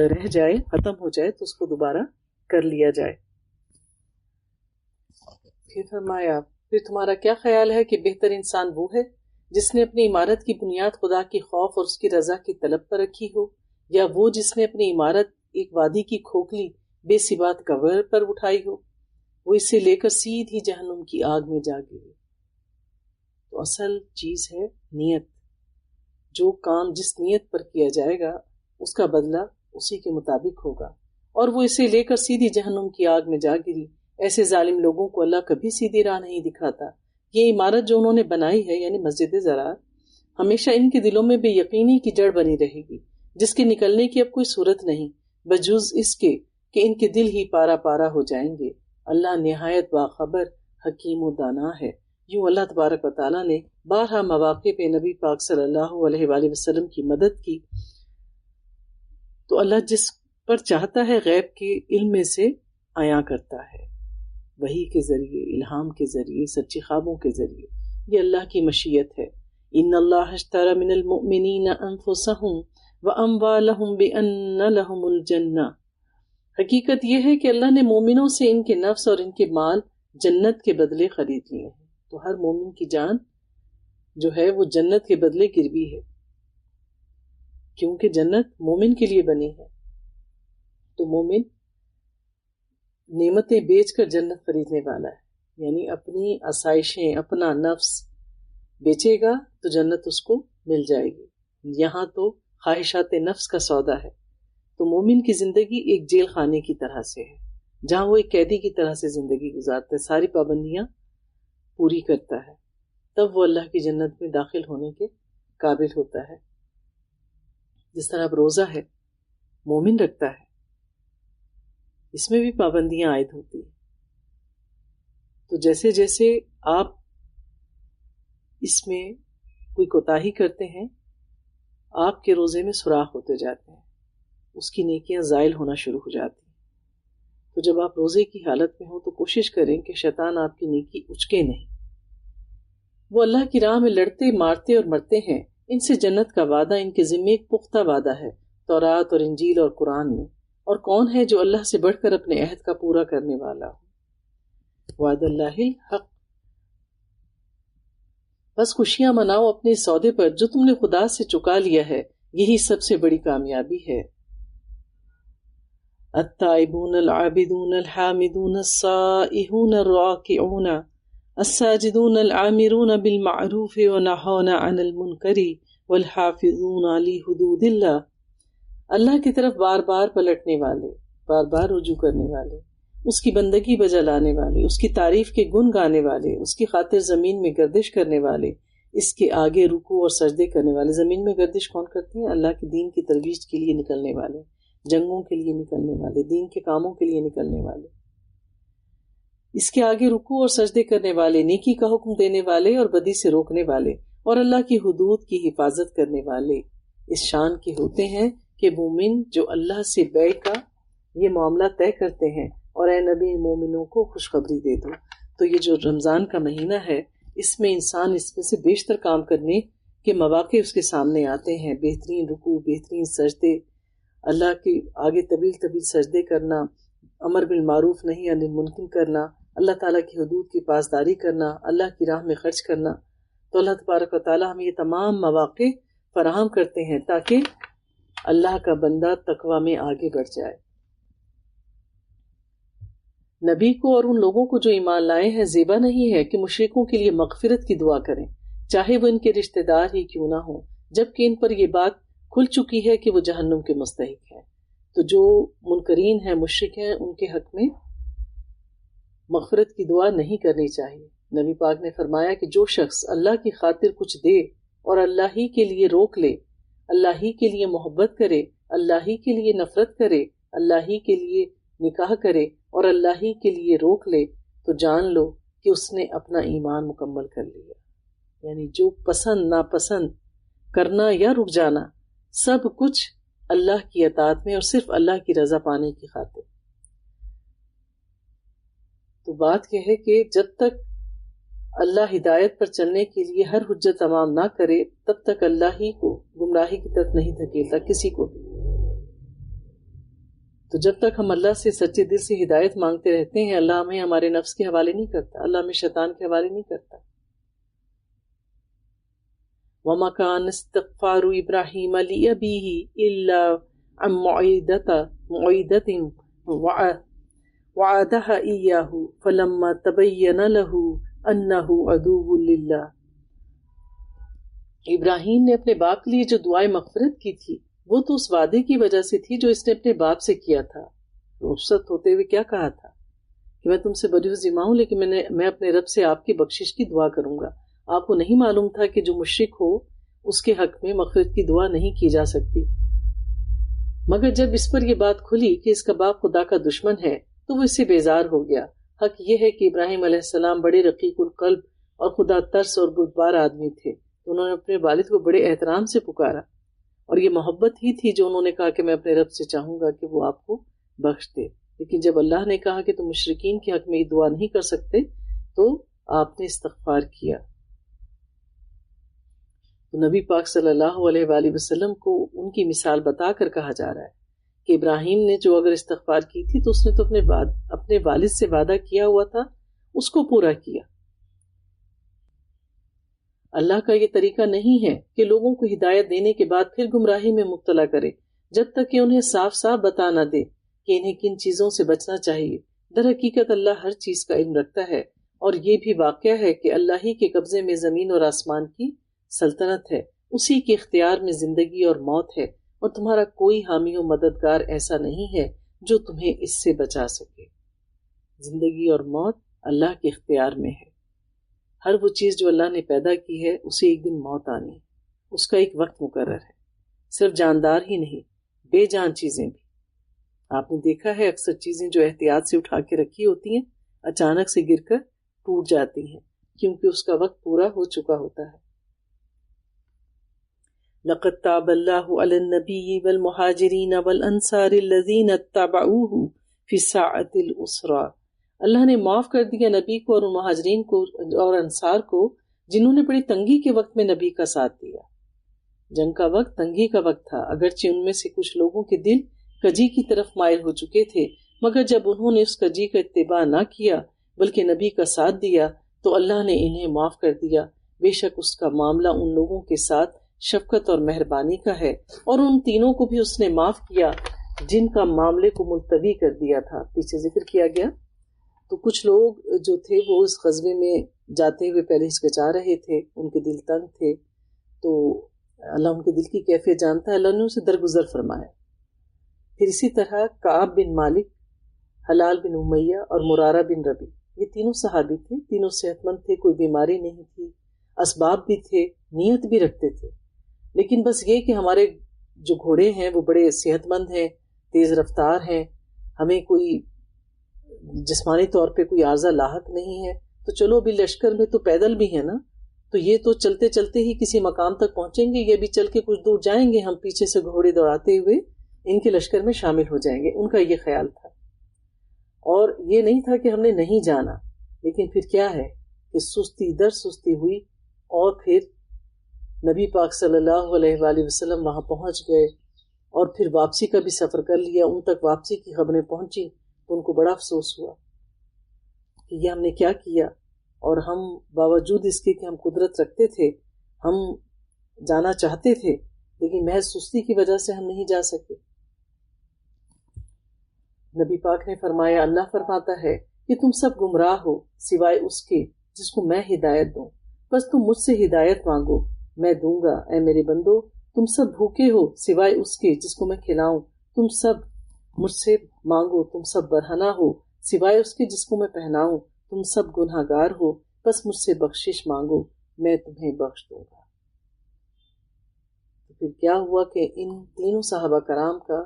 رہ جائے، ختم ہو جائے، تو اس کو دوبارہ کر لیا جائے۔ پھر فرمایا، پھر تمہارا کیا خیال ہے کہ بہتر انسان وہ ہے جس نے اپنی عمارت کی بنیاد خدا کی خوف اور اس کی رضا کی طلب پر رکھی ہو، یا وہ جس نے اپنی عمارت ایک وادی کی کھوکھلی بے ثبات قبر پر اٹھائی ہو؟ وہ اسے لے کر سیدھی جہنم کی آگ میں جا گری۔ تو اصل چیز ہے نیت۔ جو کام جس نیت پر کیا جائے گا اس کا بدلہ اسی کے مطابق ہوگا، اور وہ اسے لے کر سیدھی جہنم کی آگ میں جا گری۔ ایسے ظالم لوگوں کو اللہ کبھی سیدھی راہ نہیں دکھاتا۔ یہ عمارت جو انہوں نے بنائی ہے، یعنی مسجد ضرار، ہمیشہ ان کے دلوں میں بے یقینی کی جڑ بنی رہے گی، جس کے نکلنے کی اب کوئی صورت نہیں بجز اس کے کہ ان کے دل ہی پارا پارا ہو جائیں گے۔ اللہ نہایت باخبر، حکیم و دانا ہے۔ یوں اللہ تبارک و تعالیٰ نے بارہا مواقع پہ نبی پاک صلی اللہ علیہ وآلہ وسلم کی مدد کی۔ تو اللہ جس پر چاہتا ہے غیب کے علم میں سے عیاں کرتا ہے، وحی کے ذریعے، الہام کے ذریعے، سچے خوابوں کے ذریعے۔ یہ اللہ کی مشیت ہے۔ ان اللہ اشتری من المؤمنین انفسهم واموالهم بان لهم الجنہ۔ حقیقت یہ ہے کہ اللہ نے مومنوں سے ان کے نفس اور ان کے مال جنت کے بدلے خرید لیے ہیں۔ تو ہر مومن کی جان جو ہے وہ جنت کے بدلے گروی ہے، کیونکہ جنت مومن کے لیے بنی ہے۔ تو مومن نعمتیں بیچ کر جنت خریدنے والا ہے، یعنی اپنی آسائشیں، اپنا نفس بیچے گا تو جنت اس کو مل جائے گی۔ یہاں تو خواہشات نفس کا سودا ہے۔ تو مومن کی زندگی ایک جیل خانے کی طرح سے ہے، جہاں وہ ایک قیدی کی طرح سے زندگی گزارتا ہے، ساری پابندیاں پوری کرتا ہے، تب وہ اللہ کی جنت میں داخل ہونے کے قابل ہوتا ہے۔ جس طرح اب روزہ ہے، مومن رکھتا ہے، اس میں بھی پابندیاں عائد ہوتی ہیں۔ تو جیسے جیسے آپ اس میں کوئی کوتاہی کرتے ہیں، آپ کے روزے میں سوراخ ہوتے جاتے ہیں، اس کی نیکیاں زائل ہونا شروع ہو جاتی ہیں۔ تو جب آپ روزے کی حالت میں ہو تو کوشش کریں کہ شیطان آپ کی نیکی اچکے نہیں۔ وہ اللہ کی راہ میں لڑتے، مارتے اور مرتے ہیں، ان سے جنت کا وعدہ ان کے ذمے ایک پختہ وعدہ ہے، تورات اور انجیل اور قرآن میں۔ اور کون ہے جو اللہ سے بڑھ کر اپنے عہد کا پورا کرنے والا ہو؟ وعد اللہ الحق، بس خوشیاں مناؤ اپنے سودے پر جو تم نے خدا سے چکا لیا ہے، یہی سب سے بڑی کامیابی ہے۔ التائبون العابدون الحامدون السائحون الراکعون الساجدون العامرون بالمعروف ونہون عن المنکر والحافظون لحدود اللہ، اللہ کی طرف بار بار پلٹنے والے، بار بار رجوع کرنے والے، اس کی بندگی بجا لانے والے، اس کی تعریف کے گن گانے والے، اس کی خاطر زمین میں گردش کرنے والے، اس کے آگے رکوع اور سجدے کرنے والے۔ زمین میں گردش کون کرتے ہیں؟ اللہ کے دین کی ترویج کے لیے نکلنے والے، جنگوں کے لیے نکلنے والے، دین کے کاموں کے لیے نکلنے والے، اس کے آگے رکوع اور سجدے کرنے والے، نیکی کا حکم دینے والے اور بدی سے روکنے والے، اور اللہ کی حدود کی حفاظت کرنے والے اس شان کے ہوتے ہیں کہ مومن جو اللہ سے بیع کا یہ معاملہ طے کرتے ہیں، اور اے نبی مومنوں کو خوشخبری دے دو۔ تو یہ جو رمضان کا مہینہ ہے، اس میں انسان اس میں سے بیشتر کام کرنے کے مواقع اس کے سامنے آتے ہیں، بہترین رکوع، بہترین سجدے، اللہ کے آگے طویل طویل سجدے کرنا، امر بالمعروف نہی عن المنکر کرنا، اللہ تعالیٰ کی حدود کی پاسداری کرنا، اللہ کی راہ میں خرچ کرنا۔ تو اللہ تبارک و تعالیٰ ہمیں یہ تمام مواقع فراہم کرتے ہیں تاکہ اللہ کا بندہ تقوی میں آگے بڑھ جائے۔ نبی کو اور ان لوگوں کو جو ایمان لائے ہیں زیبا نہیں ہے کہ مشرکوں کے لیے مغفرت کی دعا کریں، چاہے وہ ان کے رشتہ دار ہی کیوں نہ ہوں، جبکہ ان پر یہ بات کھل چکی ہے کہ وہ جہنم کے مستحق ہیں۔ تو جو منکرین ہیں، مشرک ہیں، ان کے حق میں مغفرت کی دعا نہیں کرنی چاہیے۔ نبی پاک نے فرمایا کہ جو شخص اللہ کی خاطر کچھ دے اور اللہ ہی کے لیے روک لے، اللہ ہی کے لیے محبت کرے، اللہ ہی کے لیے نفرت کرے، اللہ ہی کے لیے نکاح کرے اور اللہ ہی کے لیے روک لے، تو جان لو کہ اس نے اپنا ایمان مکمل کر لیا۔ یعنی جو پسند ناپسند کرنا یا رک جانا، سب کچھ اللہ کی اطاعت میں اور صرف اللہ کی رضا پانے کی خاطر۔ تو بات یہ ہے کہ جب تک اللہ ہدایت پر چلنے کے لیے ہر حجت تمام نہ کرے، تب تک اللہ ہی کو گمراہی کی طرف نہیں دھکیلتا کسی کو بھی۔ تو جب تک ہم اللہ سے سچے دل سے ہدایت مانگتے رہتے ہیں، اللہ ہمیں ہمارے نفس کے حوالے نہیں کرتا، اللہ ہمیں شیطان کے حوالے نہیں کرتا۔ وَمَا كَانَ اسْتِغْفَارُ إِبْرَاهِيمَ لِأَبِيهِ إِلَّا عَن مَّوْعِدَةٍ وَعَدَهَا إِيَّاهُ فَلَمَّا تَبَيَّنَ لَهُ أَنَّهُ عَدُوٌّ لِلَّهِ۔ ابراہیم نے اپنے باپ کے لیے جو دعائے مغفرت کی تھی، وہ تو اس وعدے کی وجہ سے تھی جو اس نے اپنے باپ سے کیا تھا۔ رخصت ہوتے ہوئے کیا کہا تھا کہ میں تم سے بری ذمہ ہوں، لیکن میں اپنے رب سے آپ کی بخشش کی دعا کروں گا۔ آپ کو نہیں معلوم تھا کہ جو مشرک ہو اس کے حق میں مغفرت کی دعا نہیں کی جا سکتی، مگر جب اس پر یہ بات کھلی کہ اس کا باپ خدا کا دشمن ہے تو وہ اس سے بیزار ہو گیا۔ حق یہ ہے کہ ابراہیم علیہ السلام بڑے رقیق القلب اور خدا ترس اور بردبار آدمی تھے، تو انہوں نے اپنے والد کو بڑے احترام سے پکارا، اور یہ محبت ہی تھی جو انہوں نے کہا کہ میں اپنے رب سے چاہوں گا کہ وہ آپ کو بخش دے۔ لیکن جب اللہ نے کہا کہ تم مشرکین کے حق میں یہ دعا نہیں کر سکتے، تو آپ نے استغفار کیا۔ تو نبی پاک صلی اللہ علیہ وآلہ وسلم کو ان کی مثال بتا کر کہا جا رہا ہے کہ ابراہیم نے جو اگر استغفار کی تھی تو اس نے تو اپنے والد سے وعدہ کیا ہوا تھا، اس کو پورا کیا۔ اللہ کا یہ طریقہ نہیں ہے کہ لوگوں کو ہدایت دینے کے بعد پھر گمراہی میں مبتلا کرے، جب تک کہ انہیں صاف صاف بتا نہ دے کہ انہیں کن چیزوں سے بچنا چاہیے۔ در حقیقت اللہ ہر چیز کا علم رکھتا ہے، اور یہ بھی واقعہ ہے کہ اللہ ہی کے قبضے میں زمین اور آسمان کی سلطنت ہے، اسی کے اختیار میں زندگی اور موت ہے، اور تمہارا کوئی حامی و مددگار ایسا نہیں ہے جو تمہیں اس سے بچا سکے۔ زندگی اور موت اللہ کے اختیار میں ہے۔ ہر وہ چیز جو اللہ نے پیدا کی ہے اسے ایک دن موت آنی ہے، اس کا ایک وقت مقرر ہے۔ صرف جاندار ہی نہیں، بے جان چیزیں بھی۔ آپ نے دیکھا ہے اکثر چیزیں جو احتیاط سے اٹھا کے رکھی ہوتی ہیں اچانک سے گر کر ٹوٹ جاتی ہیں، کیونکہ اس کا وقت پورا ہو چکا ہوتا ہے۔ لَقَدْ تَابَ اللَّهُ عَلَى النَّبِيِّ وَالْمُهَاجِرِينَ وَالْأَنصَارِ الَّذِينَ اتَّبَعُوهُ فِي السَّاعَةِ الْعُسْرَىٰ۔ اللہ نے معاف کر دیا نبی کو اور مہاجرین کو اور انصار کو جنہوں نے بڑی تنگی کے وقت میں نبی کا ساتھ دیا۔ جنگ کا وقت تنگی کا وقت تھا، اگرچہ ان میں سے کچھ لوگوں کے دل کجی کی طرف مائل ہو چکے تھے، مگر جب انہوں نے اس کجی کا اتباع نہ کیا بلکہ نبی کا ساتھ دیا تو اللہ نے انہیں معاف کر دیا، بے شک اس کا معاملہ ان لوگوں کے ساتھ شفقت اور مہربانی کا ہے، اور ان تینوں کو بھی اس نے معاف کیا جن کا معاملے کو ملتوی کر دیا تھا، پیچھے ذکر کیا گیا۔ تو کچھ لوگ جو تھے وہ اس غزوے میں جاتے ہوئے پہلے ہچکچا رہے تھے، ان کے دل تنگ تھے، تو اللہ ان کے دل کی کیفیت جانتا ہے، اللہ نے اسے درگزر فرمایا۔ پھر اسی طرح کعب بن مالک، ہلال بن امیہ اور مرارہ بن ربی، یہ تینوں صحابی تھے، تینوں صحت مند تھے، کوئی بیماری نہیں تھی، اسباب بھی تھے، نیت بھی رکھتے تھے، لیکن بس یہ کہ ہمارے جو گھوڑے ہیں وہ بڑے صحت مند ہیں، تیز رفتار ہیں، ہمیں کوئی جسمانی طور پہ کوئی عارضہ لاحق نہیں ہے، تو چلو بھی لشکر میں تو پیدل بھی ہے نا، تو یہ تو چلتے چلتے ہی کسی مقام تک پہنچیں گے، یہ بھی چل کے کچھ دور جائیں گے، ہم پیچھے سے گھوڑے دوڑاتے ہوئے ان کے لشکر میں شامل ہو جائیں گے، ان کا یہ خیال تھا۔ اور یہ نہیں تھا کہ ہم نے نہیں جانا، لیکن پھر کیا ہے کہ سستی در سستی ہوئی، اور پھر نبی پاک صلی اللہ علیہ وآلہ وسلم وہاں پہنچ گئے، اور پھر واپسی کا بھی سفر کر لیا، ان تک واپسی کی خبریں پہنچی تو ان کو بڑا افسوس ہوا کہ یہ ہم نے کیا کیا، اور ہم باوجود اس کے کہ ہم قدرت رکھتے تھے، ہم جانا چاہتے تھے، لیکن محض سستی کی وجہ سے ہم نہیں جا سکے۔ نبی پاک نے فرمایا، اللہ فرماتا ہے کہ تم سب گمراہ ہو سوائے اس کے جس کو میں ہدایت دوں، بس تم مجھ سے ہدایت مانگو میں دوں گا۔ اے میرے بندو، تم سب بھوکے ہو سوائے اس کے جس کو میں کھلاؤں، تم سب مجھ سے مانگو۔ تم سب برہنہ ہو سوائے اس کے جس کو میں پہناؤں، تم سب گناہ گار ہو بس مجھ سے بخشش مانگو میں تمہیں بخش دوں گا۔ تو پھر کیا ہوا کہ ان تینوں صحابہ کرام کا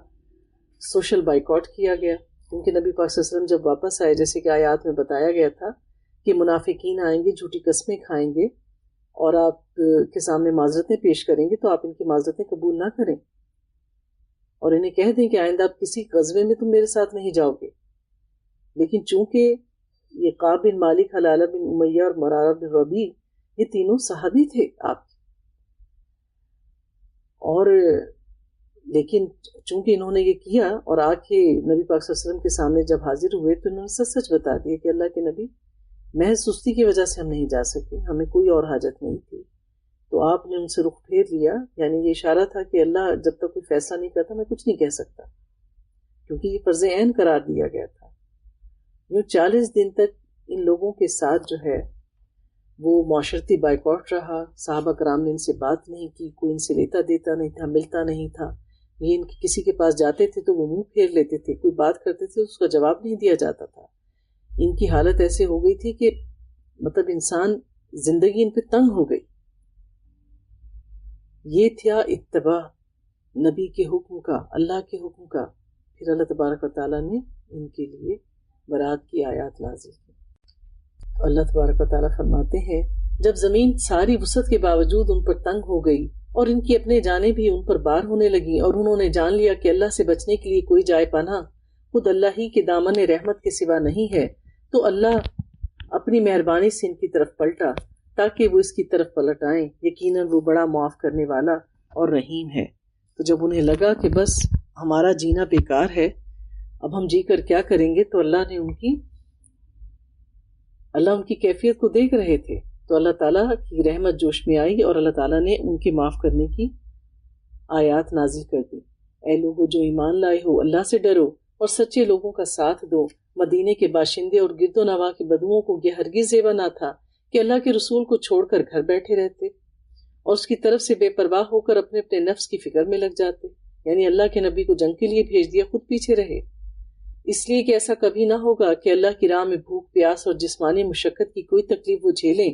سوشل بائیکاٹ کیا گیا، کیونکہ نبی پاک صلی اللہ علیہ وسلم جب واپس آئے، جیسے کہ آیات میں بتایا گیا تھا کہ منافقین آئیں گے، جھوٹی قسمیں کھائیں گے، اور آپ کے سامنے معذرتیں پیش کریں گے تو آپ ان کی معذرتیں قبول نہ کریں، اور انہیں کہہ دیں کہ آئندہ آپ کسی غزوے میں تم میرے ساتھ نہیں جاؤ گے۔ لیکن چونکہ یہ کعب بن مالک، ہلالہ بن امیہ اور مرارہ بن ربی یہ تینوں صحابی تھے آپ، اور لیکن چونکہ انہوں نے یہ کیا اور آ کے نبی پاک صلی اللہ علیہ وسلم کے سامنے جب حاضر ہوئے تو انہوں نے سچ سچ بتا دیا کہ اللہ کے نبی، محض سستی کی وجہ سے ہم نہیں جا سکے، ہمیں کوئی اور حاجت نہیں تھی۔ تو آپ نے ان سے رخ پھیر لیا، یعنی یہ اشارہ تھا کہ اللہ جب تک کوئی فیصلہ نہیں کرتا میں کچھ نہیں کہہ سکتا، کیونکہ یہ فرض عین قرار دیا گیا تھا۔ یوں 40 دن تک ان لوگوں کے ساتھ جو ہے وہ معاشرتی بائیکاٹ رہا، صحابہ کرام نے ان سے بات نہیں کی، کوئی ان سے لیتا دیتا نہیں تھا، ملتا نہیں تھا، یہ ان کسی کے پاس جاتے تھے تو وہ منہ پھیر لیتے تھے، کوئی بات کرتے تھے اس کا جواب نہیں دیا جاتا تھا۔ ان کی حالت ایسے ہو گئی تھی کہ مطلب انسان زندگی ان پہ تنگ ہو گئی۔ یہ تھا اتباع نبی کے حکم کا، اللہ کے حکم کا۔ پھر اللہ تبارک و تعالیٰ نے ان کے لیے برات کی آیات نازل کی۔ اللہ تبارک و تعالیٰ فرماتے ہیں، جب زمین ساری وسعت کے باوجود ان پر تنگ ہو گئی اور ان کی اپنے جانیں بھی ان پر بار ہونے لگیں، اور انہوں نے جان لیا کہ اللہ سے بچنے کے لیے کوئی جائے پناہ خود اللہ ہی کے دامن رحمت کے سوا نہیں ہے، تو اللہ اپنی مہربانی سے ان کی طرف پلٹا تاکہ وہ اس کی طرف پلٹ آئیں، یقیناً وہ بڑا معاف کرنے والا اور رحیم ہے۔ تو جب انہیں لگا کہ بس ہمارا جینا بیکار ہے، اب ہم جی کر کیا کریں گے، تو اللہ ان کی کیفیت کو دیکھ رہے تھے، تو اللہ تعالیٰ کی رحمت جوش میں آئی اور اللہ تعالیٰ نے ان کی معاف کرنے کی آیات نازل کر دی۔ اے لوگو جو ایمان لائے ہو، اللہ سے ڈرو اور سچے لوگوں کا ساتھ دو۔ مدینے کے باشندے اور گرد و نواح کے بدوؤں کو یہ ہرگز زیبا نہ تھا کہ اللہ کے رسول کو چھوڑ کر گھر بیٹھے رہتے اور اس کی طرف سے بے پرواہ ہو کر اپنے اپنے نفس کی فکر میں لگ جاتے، یعنی اللہ کے نبی کو جنگ کے لیے بھیج دیا، خود پیچھے رہے، اس لیے کہ ایسا کبھی نہ ہوگا کہ اللہ کی راہ میں بھوک پیاس اور جسمانی مشقت کی کوئی تکلیف وہ جھیلیں،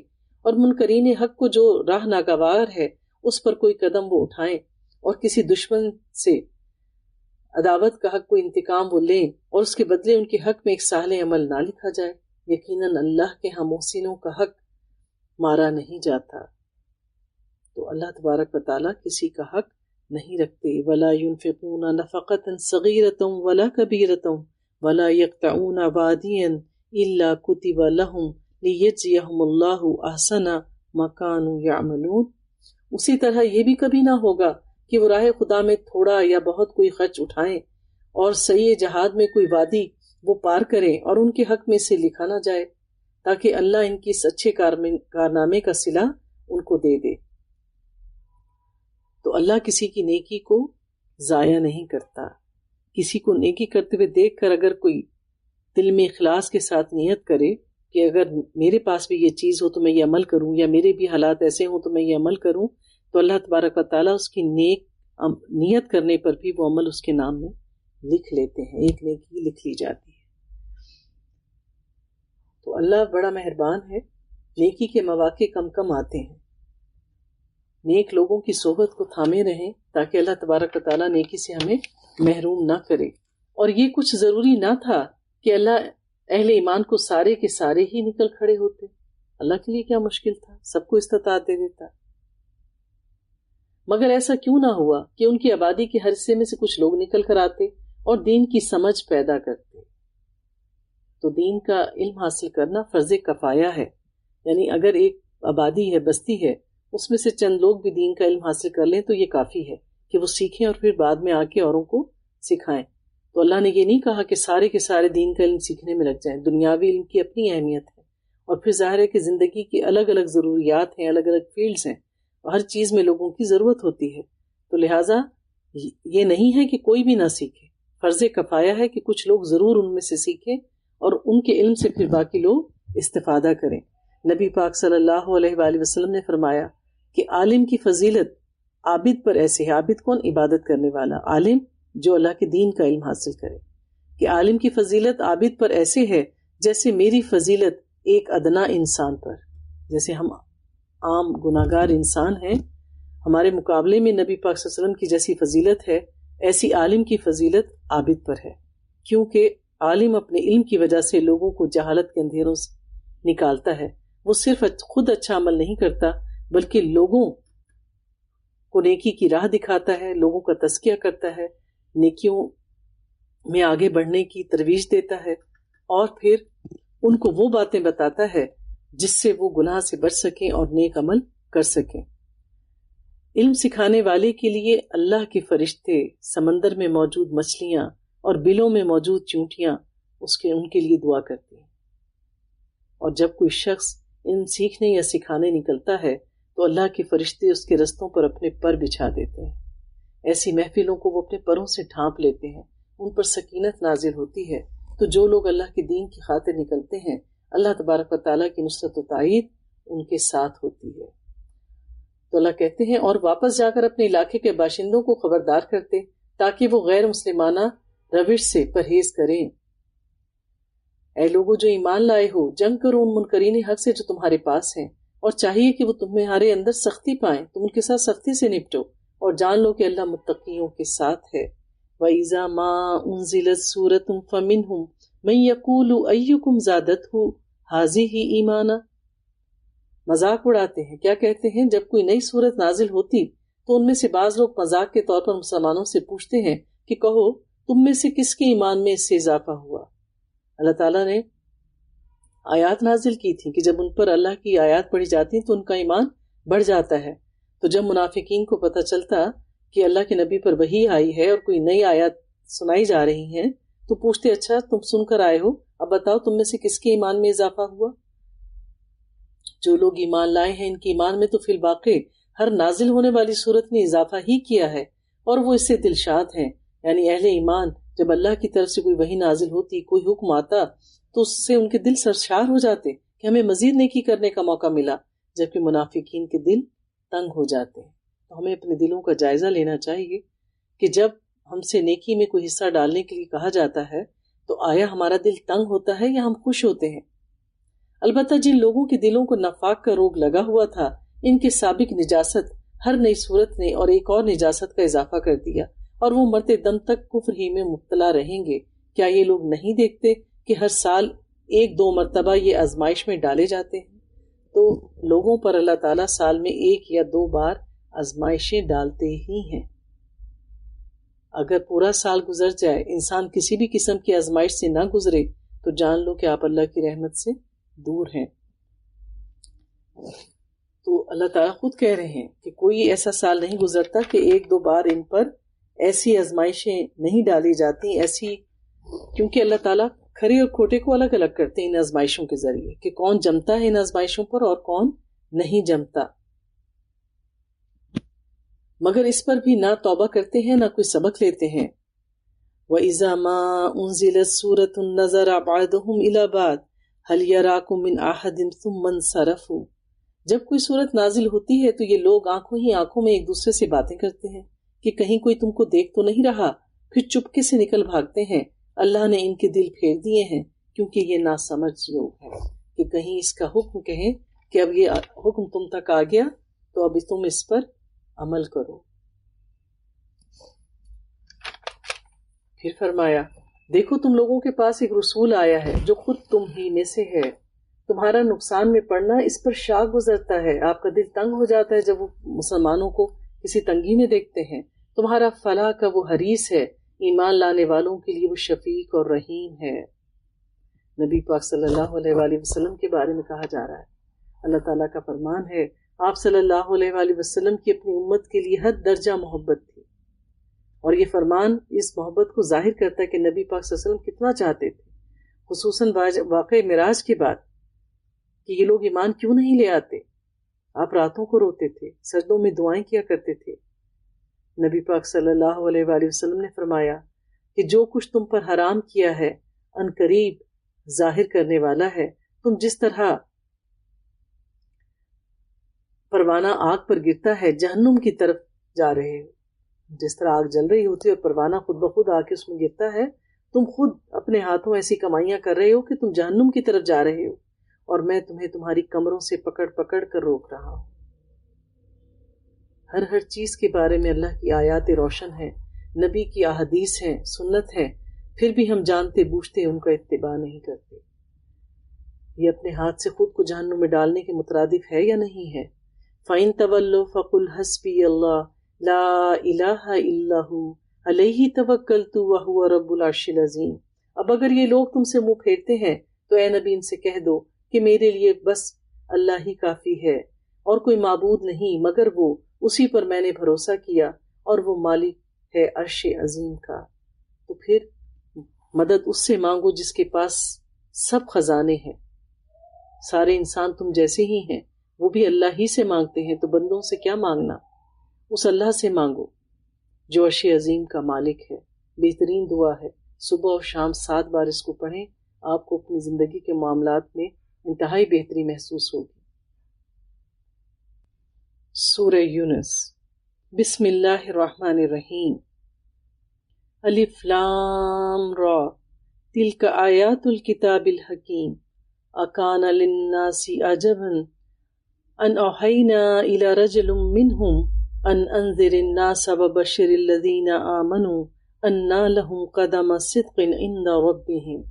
اور منکرین حق کو جو راہ ناگوار ہے اس پر کوئی قدم وہ اٹھائیں، اور کسی دشمن سے عداوت کا حق کوئی انتقام وہ لیں، اور اس کے بدلے ان کے حق میں ایک صالح عمل نہ لکھا جائے۔ یقیناً اللہ کے ہاں محسنوں کا حق مارا نہیں جاتا۔ تو اللہ تبارک و تعالیٰ کسی کا حق نہیں رکھتے۔ وَلَا يُنْفِقُونَ نَفَقَةً صَغِيرَةً وَلَا كَبِيرَةً وَلَا يَقْطَعُونَ وَادِيًا إِلَّا كُتِبَ لَهُمْ لِيَجْزِيَهُمُ اللَّهُ أَحْسَنَ مَا كَانُوا يَعْمَلُونَ۔ اسی طرح یہ بھی کبھی نہ ہوگا کہ وہ راہ خدا میں تھوڑا یا بہت کوئی خرچ اٹھائیں اور صحیح جہاد میں کوئی وادی وہ پار کریں اور ان کے حق میں سے لکھا نہ جائے، تاکہ اللہ ان کی اس اچھے کارنامے کا صلہ ان کو دے دے۔ تو اللہ کسی کی نیکی کو ضائع نہیں کرتا۔ کسی کو نیکی کرتے ہوئے دیکھ کر اگر کوئی دل میں اخلاص کے ساتھ نیت کرے کہ اگر میرے پاس بھی یہ چیز ہو تو میں یہ عمل کروں، یا میرے بھی حالات ایسے ہوں تو میں یہ عمل کروں، تو اللہ تبارک و تعالیٰ اس کی نیت کرنے پر بھی وہ عمل اس کے نام میں لکھ لیتے ہیں، ایک نیکی لکھ لی جاتی ہے۔ تو اللہ بڑا مہربان ہے، نیکی کے مواقع کم کم آتے ہیں۔ نیک لوگوں کی صحبت کو تھامے رہیں تاکہ اللہ تبارک و تعالیٰ نیکی سے ہمیں محروم نہ کرے۔ اور یہ کچھ ضروری نہ تھا کہ اللہ اہل ایمان کو سارے کے سارے ہی نکل کھڑے ہوتے، اللہ کے لیے کیا مشکل تھا، سب کو استطاعت دے دیتا۔ مگر ایسا کیوں نہ ہوا کہ ان کی آبادی کے ہر حصے میں سے کچھ لوگ نکل کر آتے اور دین کی سمجھ پیدا کرتے۔ تو دین کا علم حاصل کرنا فرض کفایہ ہے، یعنی اگر ایک آبادی ہے، بستی ہے، اس میں سے چند لوگ بھی دین کا علم حاصل کر لیں تو یہ کافی ہے کہ وہ سیکھیں اور پھر بعد میں آ کے اوروں کو سکھائیں۔ تو اللہ نے یہ نہیں کہا کہ سارے کے سارے دین کا علم سیکھنے میں لگ جائیں، دنیاوی علم کی اپنی اہمیت ہے، اور پھر ظاہر ہے کہ زندگی کی الگ الگ ضروریات ہیں، الگ الگ فیلڈز ہیں، ہر چیز میں لوگوں کی ضرورت ہوتی ہے، تو لہٰذا یہ نہیں ہے کہ کوئی بھی نہ سیکھے، فرض کفایہ ہے کہ کچھ لوگ ضرور ان میں سے سیکھیں اور ان کے علم سے پھر باقی لوگ استفادہ کریں۔ نبی پاک صلی اللہ علیہ وآلہ وسلم نے فرمایا کہ عالم کی فضیلت عابد پر ایسے ہے، عابد کون؟ عبادت کرنے والا، عالم جو اللہ کے دین کا علم حاصل کرے، کہ عالم کی فضیلت عابد پر ایسے ہے جیسے میری فضیلت ایک ادنا انسان پر، جیسے ہم عام گناہگار انسان ہیں، ہمارے مقابلے میں نبی پاک صلی اللہ علیہ وسلم کی جیسی فضیلت ہے، ایسی عالم کی فضیلت عابد پر ہے، کیونکہ عالم اپنے علم کی وجہ سے لوگوں کو جہالت کے اندھیروں سے نکالتا ہے، وہ صرف خود اچھا عمل نہیں کرتا بلکہ لوگوں کو نیکی کی راہ دکھاتا ہے، لوگوں کا تزکیہ کرتا ہے، نیکیوں میں آگے بڑھنے کی ترویج دیتا ہے، اور پھر ان کو وہ باتیں بتاتا ہے جس سے وہ گناہ سے بچ سکیں اور نیک عمل کر سکیں۔ علم سکھانے والے کے لیے اللہ کے فرشتے، سمندر میں موجود مچھلیاں اور بلوں میں موجود چونٹیاں ان کے لیے دعا کرتی ہیں۔ اور جب کوئی شخص علم سیکھنے یا سکھانے نکلتا ہے تو اللہ کے فرشتے اس کے رستوں پر اپنے پر بچھا دیتے ہیں، ایسی محفلوں کو وہ اپنے پروں سے ڈھانپ لیتے ہیں، ان پر سکینت نازل ہوتی ہے۔ تو جو لوگ اللہ کے دین کی خاطر نکلتے ہیں، اللہ تبارک و تعالیٰ کی نصرت و تائید ان کے ساتھ ہوتی ہے۔ تو اللہ کہتے ہیں اور واپس جا کر اپنے علاقے کے باشندوں کو خبردار کرتے تاکہ وہ غیر مسلمانہ روش سے پرہیز کریں۔ اے لوگو جو ایمان لائے ہو، جنگ کرو ان منکرین حق سے جو تمہارے پاس ہیں، اور چاہیے کہ وہ تمہارے اندر سختی پائیں، تم ان کے ساتھ سختی سے نپٹو، اور جان لو کہ اللہ متقیوں کے ساتھ ہے۔ وَإِذَا مَا أُنزِلَتْ سُورَةٌ فَمِنْهُمْ مَن يَقُولُ أَيُّكُمْ زَادَتْهُ هَٰذِهِ إِيمَانًا۔ مذاق اڑاتے ہیں، کیا کہتے ہیں؟ جب کوئی نئی صورت نازل ہوتی تو ان میں سے بعض لوگ مذاق کے طور پر مسلمانوں سے پوچھتے ہیں کہ کہو تم میں سے کس کے ایمان میں اس سے اضافہ ہوا؟ اللہ تعالیٰ نے آیات نازل کی تھی کہ جب ان پر اللہ کی آیات پڑھی جاتی تو ان کا ایمان بڑھ جاتا ہے۔ تو جب منافقین کو پتہ چلتا کہ اللہ کے نبی پر وحی آئی ہے اور کوئی نئی آیات سنائی جا رہی ہیں تو پوچھتے اچھا تم سن کر آئے ہو، اب بتاؤ تم میں سے کس کے ایمان میں اضافہ ہوا؟ جو لوگ ایمان لائے ہیں ان کے ایمان میں تو فی الواقع ہر نازل ہونے والی صورت نے اضافہ ہی کیا ہے، اور وہ اس سے دلشاد ہیں، یعنی اہل ایمان جب اللہ کی طرف سے کوئی وحی نازل ہوتی، کوئی حکم آتا تو اس سے ان کے دل سرشار ہو جاتے کہ ہمیں مزید نیکی کرنے کا موقع ملا، جبکہ منافقین کے دل تنگ ہو جاتے ہیں۔ تو ہمیں اپنے دلوں کا جائزہ لینا چاہیے کہ جب ہم سے نیکی میں کوئی حصہ ڈالنے کے لیے کہا جاتا ہے تو آیا ہمارا دل تنگ ہوتا ہے یا ہم خوش ہوتے ہیں؟ البتہ جن لوگوں کے دلوں کو نفاق کا روگ لگا ہوا تھا، ان کے سابق نجاست ہر نئی صورت نے اور ایک اور نجاست کا اضافہ کر دیا، اور وہ مرتے دم تک کفر ہی میں مبتلا رہیں گے۔ کیا یہ لوگ نہیں دیکھتے کہ ہر سال 1-2 مرتبہ یہ آزمائش میں ڈالے جاتے ہیں؟ تو لوگوں پر اللہ تعالیٰ سال میں 1 یا 2 بار آزمائشیں ڈالتے ہی ہیں۔ اگر پورا سال گزر جائے انسان کسی بھی قسم کی آزمائش سے نہ گزرے تو جان لو کہ آپ اللہ کی رحمت سے دور ہیں۔ تو اللہ تعالیٰ خود کہہ رہے ہیں کہ کوئی ایسا سال نہیں گزرتا کہ 1-2 بار ان پر ایسی آزمائشیں نہیں ڈالی جاتی ایسی، کیونکہ اللہ تعالیٰ کھرے اور کھوٹے کو الگ الگ کرتے ہیں ان آزمائشوں کے ذریعے کہ کون جمتا ہے ان آزمائشوں پر اور کون نہیں جمتا، مگر اس پر بھی نہ توبہ کرتے ہیں نہ کوئی سبق لیتے ہیں۔ وَإِذَا مَا أُنزِلَتْ سُورَةٌ نَظَرَ بَعْضُهُمْ إِلَى بَعْضٍ هَلْ يَرَاكُم مِّنْ أَحَدٍ ثُمَّ انصَرَفُوا، جب کوئی صورت نازل ہوتی ہے تو یہ لوگ آنکھوں ہی آنکھوں میں ایک دوسرے سے باتیں کرتے ہیں کہ کہیں کوئی تم کو دیکھ تو نہیں رہا، پھر چپکے سے نکل بھاگتے ہیں۔ اللہ نے ان کے دل پھیر دیے ہیں کیونکہ یہ ناسمجھ لوگ ہیں کہ کہیں اس کا حکم کہیں کہ اب یہ حکم تم تک آ گیا تو اب تم اس پر عمل کرو۔ پھر فرمایا دیکھو تم لوگوں کے پاس ایک رسول آیا ہے جو خود تم ہی میں سے ہے، تمہارا نقصان میں پڑنا اس پر شاق گزرتا ہے، آپ کا دل تنگ ہو جاتا ہے جب وہ مسلمانوں کو کسی تنگی میں دیکھتے ہیں، تمہارا فلاح کا وہ حریص ہے، ایمان لانے والوں کے لیے وہ شفیق اور رحیم ہے۔ نبی پاک صلی اللہ علیہ وآلہ وسلم کے بارے میں کہا جا رہا ہے، اللہ تعالیٰ کا فرمان ہے آپ صلی اللہ علیہ وآلہ وسلم کی اپنی امت کے لیے حد درجہ محبت تھی، اور یہ فرمان اس محبت کو ظاہر کرتا ہے کہ نبی پاک صلی اللہ علیہ وسلم کتنا چاہتے تھے، خصوصاً واقع معراج کے بعد کہ یہ لوگ ایمان کیوں نہیں لے آتے۔ آپ راتوں کو روتے تھے، سجدوں میں دعائیں کیا کرتے تھے۔ نبی پاک صلی اللہ علیہ وآلہ وسلم نے فرمایا کہ جو کچھ تم پر حرام کیا ہے ان قریب ظاہر کرنے والا ہے، تم جس طرح پروانہ آگ پر گرتا ہے جہنم کی طرف جا رہے ہو، جس طرح آگ جل رہی ہوتی ہے اور پروانہ خود بخود آ کے اس میں گرتا ہے، تم خود اپنے ہاتھوں ایسی کمائیاں کر رہے ہو کہ تم جہنم کی طرف جا رہے ہو، اور میں تمہیں تمہاری کمروں سے پکڑ پکڑ کر روک رہا ہوں۔ ہر چیز کے بارے میں اللہ کی آیات روشن ہیں، نبی کی احادیث ہیں، سنت ہے، پھر بھی ہم جانتے بوجھتے ان کا اتباع نہیں کرتے۔ یہ اپنے ہاتھ سے خود کو جہنم میں ڈالنے کے مترادف ہے یا نہیں ہے؟ فَإِن تَوَلَّوْا فَقُلْ حَسْبِيَ اللَّهُ لَا إِلَٰهَ إِلَّا هُوَ عَلَيْهِ تَوَكَّلْتُ وَهُوَ رَبُّ الْعَرْشِ الْعَظِيمِ۔ اب اگر یہ لوگ تم سے منہ پھیرتے ہیں تو اے نبی ان سے کہہ دو کہ میرے لیے بس اللہ ہی کافی ہے، اور کوئی معبود نہیں مگر وہ، اسی پر میں نے بھروسہ کیا، اور وہ مالک ہے عرش عظیم کا۔ تو پھر مدد اس سے مانگو جس کے پاس سب خزانے ہیں، سارے انسان تم جیسے ہی ہیں، وہ بھی اللہ ہی سے مانگتے ہیں، تو بندوں سے کیا مانگنا، اس اللہ سے مانگو جو عرش عظیم کا مالک ہے۔ بہترین دعا ہے، صبح اور شام 7 بار اس کو پڑھیں، آپ کو اپنی زندگی کے معاملات میں انتہائی بہتری محسوس ہوگی۔ سورہ یونس، بسم اللہ الرحمن الرحیم۔ الف لام را، تلک آیات الکتاب الحکیم، اکان للناس عجبا ان اوحینا الی رجل منہم ان انذر الناس وبشر الذین آمنوا انا لهم قدم صدق عند ربهم۔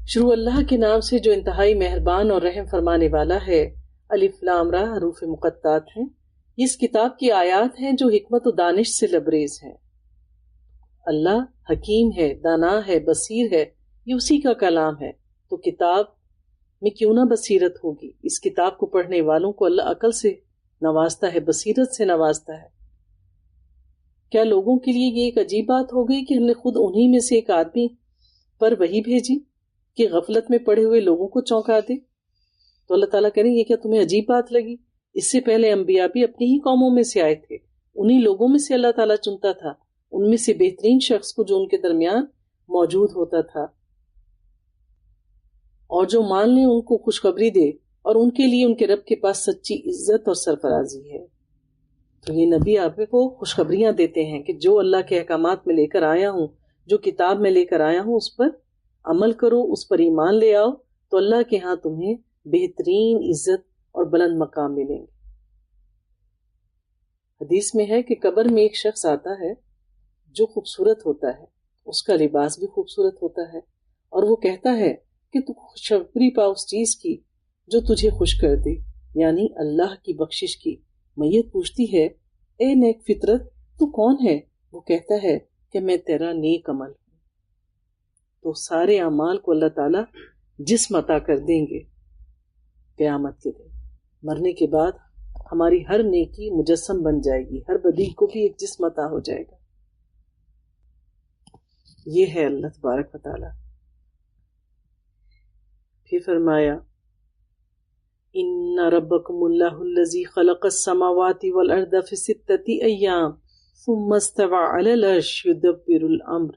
شروع اللہ کے نام سے جو انتہائی مہربان اور رحم فرمانے والا ہے۔ الف لام را حروف مقطعات ہیں، یہ اس کتاب کی آیات ہیں جو حکمت و دانش سے لبریز ہیں۔ اللہ حکیم ہے، دانا ہے، بصیر ہے، یہ اسی کا کلام ہے، تو کتاب میں کیوں نہ بصیرت ہوگی؟ اس کتاب کو پڑھنے والوں کو اللہ عقل سے نوازتا ہے، بصیرت سے نوازتا ہے۔ کیا لوگوں کے لیے یہ ایک عجیب بات ہو گئی کہ ہم نے خود انہی میں سے ایک آدمی پر وحی بھیجی کہ غفلت میں پڑے ہوئے لوگوں کو چونکا دے؟ تو اللہ تعالیٰ کہیں یہ کیا تمہیں عجیب بات لگی؟ اس سے پہلے انبیاء بھی اپنی ہی قوموں میں سے آئے تھے، انہی لوگوں میں سے اللہ تعالیٰ چنتا تھا، ان میں سے بہترین شخص کو جو ان کے درمیان موجود ہوتا تھا، اور جو مان لیں ان کو خوشخبری دے، اور ان کے لیے ان کے رب کے پاس سچی عزت اور سرفرازی ہے۔ تو یہ نبی آپ کو خوشخبریاں دیتے ہیں کہ جو اللہ کے احکامات میں لے کر آیا ہوں، جو کتاب میں لے کر آیا ہوں، اس پر عمل کرو، اس پر ایمان لے آؤ، تو اللہ کے ہاں تمہیں بہترین عزت اور بلند مقام ملیں گے۔ حدیث میں ہے کہ قبر میں ایک شخص آتا ہے جو خوبصورت ہوتا ہے، اس کا لباس بھی خوبصورت ہوتا ہے، اور وہ کہتا ہے کہ تو خوشخبری پا اس چیز کی جو تجھے خوش کر دے، یعنی اللہ کی بخشش کی۔ میت پوچھتی ہے اے نیک فطرت تو کون ہے؟ وہ کہتا ہے کہ میں تیرا نیک عمل ہوں۔ تو سارے اعمال کو اللہ تعالیٰ جسم عطا کر دیں گے قیامت کے دن۔ مرنے کے بعد ہماری ہر نیکی مجسم بن جائے گی، ہر بدی کو بھی ایک جسم عطا ہو جائے گا۔ یہ ہے اللہ تبارک و تعالی۔ پھر فرمایا ان ربکم اللہ الذی خلق السماوات والارض فی 6 ایام ثم استوى علی العرش یدبر الامر،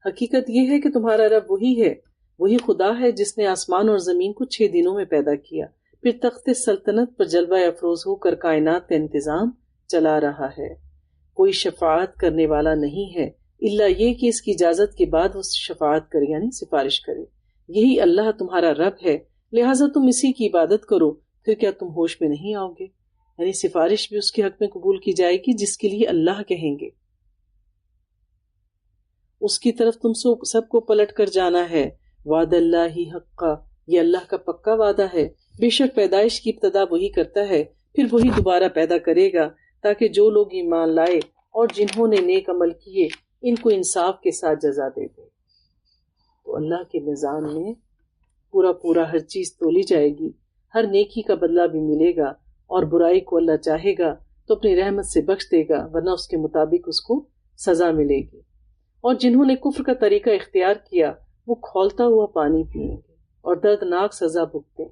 حقیقت یہ ہے کہ تمہارا رب وہی ہے، وہی خدا ہے جس نے آسمان اور زمین کو 6 دنوں میں پیدا کیا، پھر تخت سلطنت پر جلوہ افروز ہو کر کائنات کا انتظام چلا رہا ہے۔ کوئی شفاعت کرنے والا نہیں ہے الا یہ کہ اس کی اجازت کے بعد وہ شفاعت کرے، یعنی سفارش کرے۔ یہی اللہ تمہارا رب ہے، لہٰذا تم اسی کی عبادت کرو، پھر کیا تم ہوش میں نہیں آؤ گے؟ یعنی سفارش بھی اس کے حق میں قبول کی جائے گی جس کے لیے اللہ کہیں گے، اس کی طرف تم سب کو پلٹ کر جانا ہے۔ وعد اللہ حقا، یہ اللہ کا پکا وعدہ ہے، بے شک پیدائش کی ابتدا وہی کرتا ہے، پھر وہی دوبارہ پیدا کرے گا، تاکہ جو لوگ ایمان لائے اور جنہوں نے نیک عمل کیے ان کو انصاف کے ساتھ جزا دے دے۔ تو اللہ کے نظام میں پورا ہر چیز تولی جائے گی، ہر نیکی کا بدلہ بھی ملے گا، اور برائی کو اللہ چاہے گا تو اپنی رحمت سے بخش دے گا، ورنہ اس کے مطابق اس کو سزا ملے گی۔ اور جنہوں نے کفر کا طریقہ اختیار کیا وہ کھولتا ہوا پانی پئیں گے اور دردناک سزا بھگتے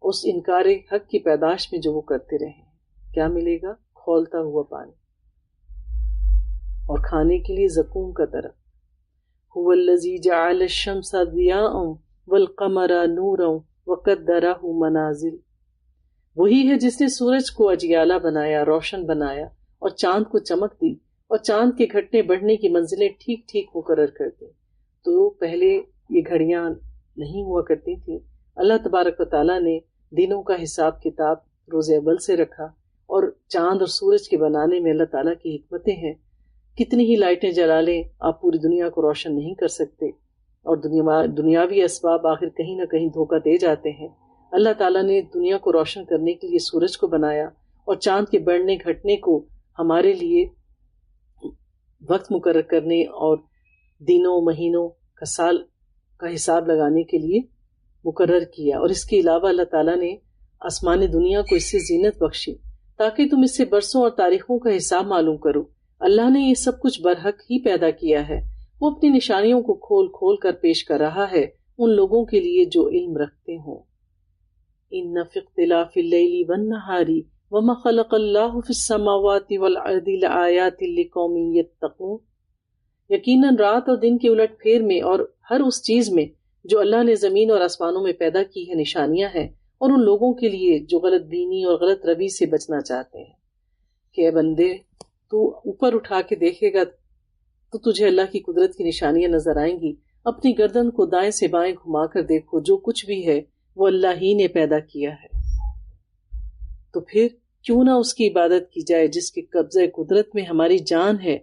اس انکار حق کی پیداش میں جو وہ کرتے رہے۔ کیا ملے گا؟ کھولتا ہوا پانی، اور کھانے کے لیے زقوم کا درخت۔ هو الذی جعل الشمس ضیاء والقمر نورا وقدرہ منازل، وہی ہے جس نے سورج کو اجیالہ بنایا، روشن بنایا، اور چاند کو چمک دی، اور چاند کے گھٹنے بڑھنے کی منزلیں ٹھیک ٹھیک مقرر کر دی۔ تو پہلے یہ گھڑیاں نہیں ہوا کرتی تھیں، اللہ تبارک و تعالیٰ نے دنوں کا حساب کتاب روز اول سے رکھا، اور چاند اور سورج کے بنانے میں اللہ تعالیٰ کی حکمتیں ہیں۔ کتنی ہی لائٹیں جلا لیں آپ پوری دنیا کو روشن نہیں کر سکتے، اور دنیاوی اسباب آخر کہیں نہ کہیں دھوکہ دے جاتے ہیں۔ اللہ تعالیٰ نے دنیا کو روشن کرنے کے لیے سورج کو بنایا، اور چاند کے بڑھنے گھٹنے کو ہمارے لیے وقت مقرر کرنے اور دنوں مہینوں کا سال کا حساب لگانے کے لیے مقرر کیا۔ اور اس کے علاوہ اللہ تعالیٰ نے آسمان دنیا کو اس سے زینت بخشی تاکہ تم اس سے برسوں اور تاریخوں کا حساب معلوم کرو۔ اللہ نے یہ سب کچھ برحق ہی پیدا کیا ہے، وہ اپنی نشانیوں کو کھول کھول کر پیش کر رہا ہے ان لوگوں کے لیے جو علم رکھتے ہوں۔ ان فی اختلاف اللیل والنہار وما خلق اللہ فی السماوات والارض لآیات لقوم یتقون، یقیناً رات اور دن کے الٹ پھیر میں اور ہر اس چیز میں جو اللہ نے زمین اور آسمانوں میں پیدا کی ہے نشانیاں ہیں، اور ان لوگوں کے لیے جو غلط بینی اور غلط روی سے بچنا چاہتے ہیں۔ کہ اے بندے، تو اوپر اٹھا کے دیکھے گا تو تجھے اللہ کی قدرت کی نشانیاں نظر آئیں گی۔ اپنی گردن کو دائیں سے بائیں گھما کر دیکھو، جو کچھ بھی ہے وہ اللہ ہی نے پیدا کیا ہے، تو پھر کیوں نہ اس کی عبادت کی جائے جس کے قبضہ قدرت میں ہماری جان ہے،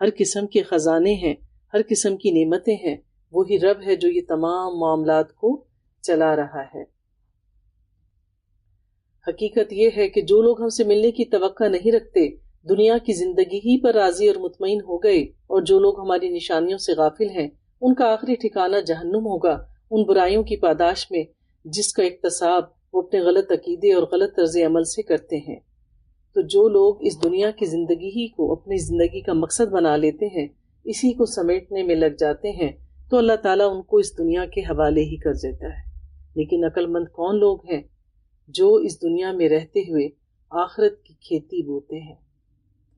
ہر قسم کے خزانے ہیں، ہر قسم کی نعمتیں ہیں۔ وہی رب ہے جو یہ تمام معاملات کو چلا رہا ہے۔ حقیقت یہ ہے کہ جو لوگ ہم سے ملنے کی توقع نہیں رکھتے دنیا کی زندگی ہی پر راضی اور مطمئن ہو گئے، اور جو لوگ ہماری نشانیوں سے غافل ہیں ان کا آخری ٹھکانہ جہنم ہوگا، ان برائیوں کی پاداش میں جس کا اکتساب وہ اپنے غلط عقیدے اور غلط طرز عمل سے کرتے ہیں۔ تو جو لوگ اس دنیا کی زندگی ہی کو اپنی زندگی کا مقصد بنا لیتے ہیں، اسی کو سمیٹنے میں لگ جاتے ہیں، تو اللہ تعالیٰ ان کو اس دنیا کے حوالے ہی کر دیتا ہے۔ لیکن عقل مند کون لوگ ہیں جو اس دنیا میں رہتے ہوئے آخرت کی کھیتی بوتے ہیں؟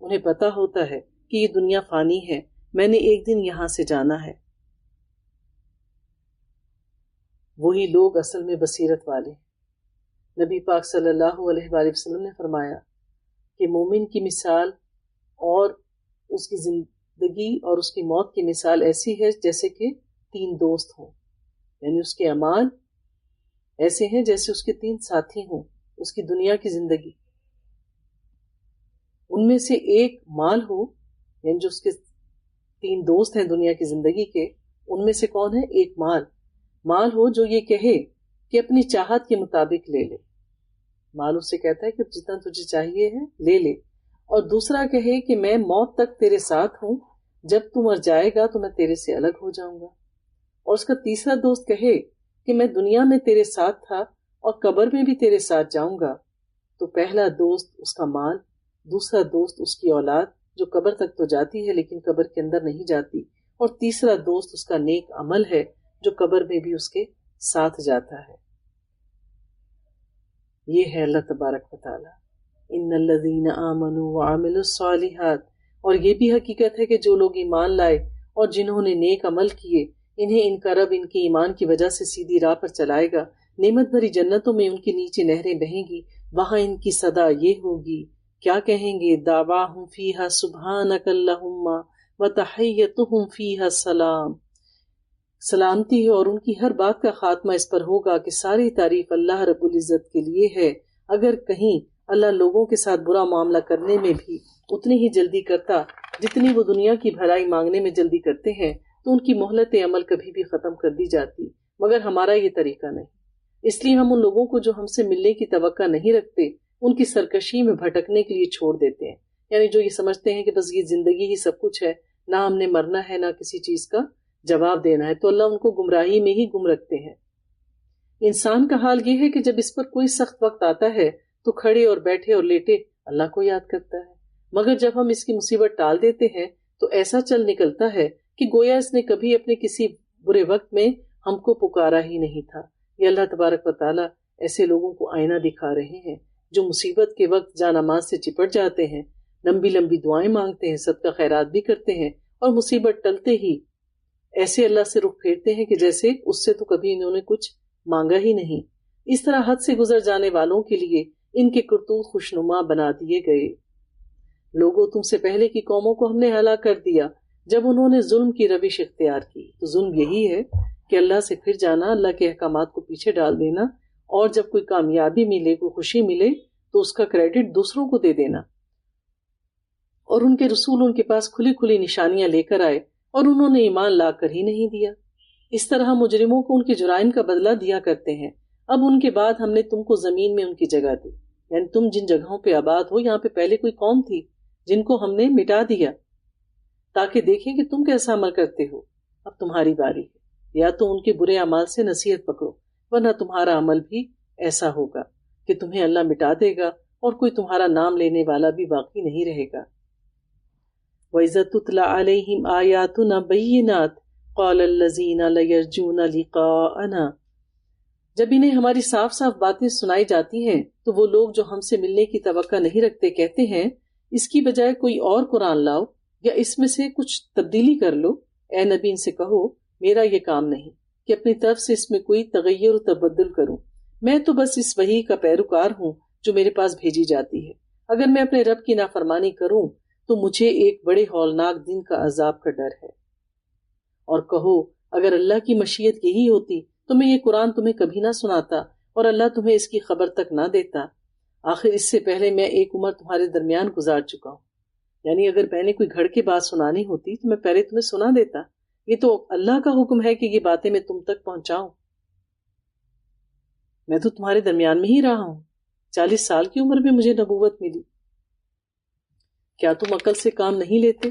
انہیں پتا ہوتا ہے کہ یہ دنیا فانی ہے، میں نے ایک دن یہاں سے جانا ہے۔ وہی لوگ اصل میں بصیرت والے ہیں۔ نبی پاک صلی اللہ علیہ وآلہ وسلم نے فرمایا کہ مومن کی مثال اور اس کی زندگی اور اس کی موت کی مثال ایسی ہے جیسے کہ 3 دوست ہوں، یعنی اس کے اعمال ایسے ہیں جیسے اس کے 3 ساتھی ہوں۔ اس کی دنیا کی زندگی، ان میں سے ایک مال ہو، یعنی جو اس کے 3 دوست ہیں دنیا کی زندگی کے، ان میں سے کون ہے؟ ایک مال ہو جو یہ کہے کہ اپنی چاہت کے مطابق لے لے، مال اس سے کہتا ہے کہ جتنا تجھے چاہیے ہے لے لے، اور دوسرا کہے کہ میں موت تک تیرے ساتھ ہوں، جب تو مر جائے گا تو میں تیرے سے الگ ہو جاؤں گا، اور اس کا تیسرا دوست کہے کہ میں دنیا میں تیرے ساتھ تھا اور قبر میں بھی تیرے ساتھ جاؤں گا۔ تو پہلا دوست اس کا مال، دوسرا دوست اس کی اولاد جو قبر تک تو جاتی ہے لیکن قبر کے اندر نہیں جاتی، اور تیسرا دوست اس کا نیک عمل ہے جو قبر میں بھی اس کے ساتھ جاتا ہے۔ یہ ہے اللہ تبارک و تعالی، ان الذین آمنوا وعملوا الصالحات، اور یہ بھی حقیقت ہے کہ جو لوگ ایمان لائے اور جنہوں نے نیک عمل کیے، انہیں ان کا رب ان کے ایمان کی وجہ سے سیدھی راہ پر چلائے گا، نعمت بھری جنتوں میں ان کے نیچے نہریں بہیں گی، وہاں ان کی صدا یہ ہوگی، کیا کہیں گے؟ دعواہم فیہا سبحانک اللہم وتحیتہم فیہا سلام، سلامتی ہے اور ان کی ہر بات کا خاتمہ اس پر ہوگا کہ ساری تعریف اللہ رب العزت کے لیے ہے۔ اگر کہیں اللہ لوگوں کے ساتھ برا معاملہ کرنے میں بھی اتنی ہی جلدی کرتا جتنی وہ دنیا کی بھلائی مانگنے میں جلدی کرتے ہیں تو ان کی مہلت عمل کبھی بھی ختم کر دی جاتی، مگر ہمارا یہ طریقہ نہیں، اس لیے ہم ان لوگوں کو جو ہم سے ملنے کی توقع نہیں رکھتے ان کی سرکشی میں بھٹکنے کے لیے چھوڑ دیتے ہیں، یعنی جو یہ سمجھتے ہیں کہ بس یہ زندگی ہی سب کچھ ہے، نہ ہم نے مرنا ہے نہ کسی چیز کا جواب دینا ہے، تو اللہ ان کو گمراہی میں ہی گم رکھتے ہیں۔ انسان کا حال یہ ہے کہ جب اس پر کوئی سخت وقت آتا ہے تو کھڑے اور بیٹھے اور لیٹے اللہ کو یاد کرتا ہے، مگر جب ہم اس کی مصیبت ٹال دیتے ہیں تو ایسا چل نکلتا ہے کہ گویا اس نے کبھی اپنے کسی برے وقت میں ہم کو پکارا ہی نہیں تھا۔ یہ اللہ تبارک و تعالیٰ ایسے لوگوں کو آئینہ دکھا رہے ہیں جو مصیبت کے وقت جانماز سے چپٹ جاتے ہیں، لمبی لمبی دعائیں مانگتے ہیں، صدقہ خیرات بھی کرتے ہیں، اور مصیبت ٹلتے ہی ایسے اللہ سے رخ پھیرتے ہیں کہ جیسے اس سے تو کبھی انہوں نے کچھ مانگا ہی نہیں۔ اس طرح حد سے گزر جانے والوں کے لیے ان کے کرتوت خوشنما بنا دیے گئے۔ لوگوں، تم سے پہلے کی قوموں کو ہم نے ہلاک کر دیا جب انہوں نے ظلم کی روش اختیار کی۔ تو ظلم یہی ہے کہ اللہ سے پھر جانا، اللہ کے احکامات کو پیچھے ڈال دینا، اور جب کوئی کامیابی ملے، کوئی خوشی ملے تو اس کا کریڈٹ دوسروں کو دے دینا۔ اور ان کے رسول ان کے پاس کھلی کھلی نشانیاں لے کر آئے اور انہوں نے ایمان لا کر ہی نہیں دیا۔ اس طرح مجرموں کو ان کے جرائم کا بدلہ دیا کرتے ہیں۔ اب ان کے بعد ہم نے تم کو زمین میں ان کی جگہ دی، یعنی تم جن جگہوں پہ آباد ہو یہاں پہ پہلے کوئی قوم تھی جن کو ہم نے مٹا دیا، تاکہ دیکھیں کہ تم کیسا عمل کرتے ہو۔ اب تمہاری باری ہے، یا تو ان کے برے اعمال سے نصیحت پکڑو، ورنہ تمہارا عمل بھی ایسا ہوگا کہ تمہیں اللہ مٹا دے گا اور کوئی تمہارا نام لینے والا بھی باقی نہیں رہے گا۔ وَإِذَا تُتْلَى عَلَيْهِمْ آيَاتُنَا بَيِّنَاتٍ قَالَ الَّذِينَ لَا يَرْجُونَ لِقَاءَنَا، جب انہیں ہماری صاف صاف باتیں سنائی جاتی ہیں تو وہ لوگ جو ہم سے ملنے کی توقع نہیں رکھتے کہتے ہیں اس کی بجائے کوئی اور قرآن لاؤ یا اس میں سے کچھ تبدیلی کر لو۔ اے نبی ان سے کہو میرا یہ کام نہیں کہ اپنی طرف سے اس میں کوئی تغیر و تبدل کروں، میں تو بس اس وحی کا پیروکار ہوں جو میرے پاس بھیجی جاتی ہے۔ اگر میں اپنے رب کی نافرمانی کروں تو مجھے ایک بڑے ہولناک دن کا عذاب کا ڈر ہے۔ اور کہو اگر اللہ کی مشیت یہی ہوتی تو میں یہ قرآن تمہیں کبھی نہ سناتا اور اللہ تمہیں اس کی خبر تک نہ دیتا۔ آخر اس سے پہلے میں ایک عمر تمہارے درمیان گزار چکا ہوں، یعنی اگر میں نے کوئی گھڑ کے بات سنانی ہوتی تو میں پہلے تمہیں سنا دیتا۔ یہ تو اللہ کا حکم ہے کہ یہ باتیں میں تم تک پہنچاؤں۔ میں تو تمہارے درمیان میں ہی رہا ہوں، 40 سال کی عمر میں مجھے نبوت ملی۔ کیا تم عقل سے کام نہیں لیتے؟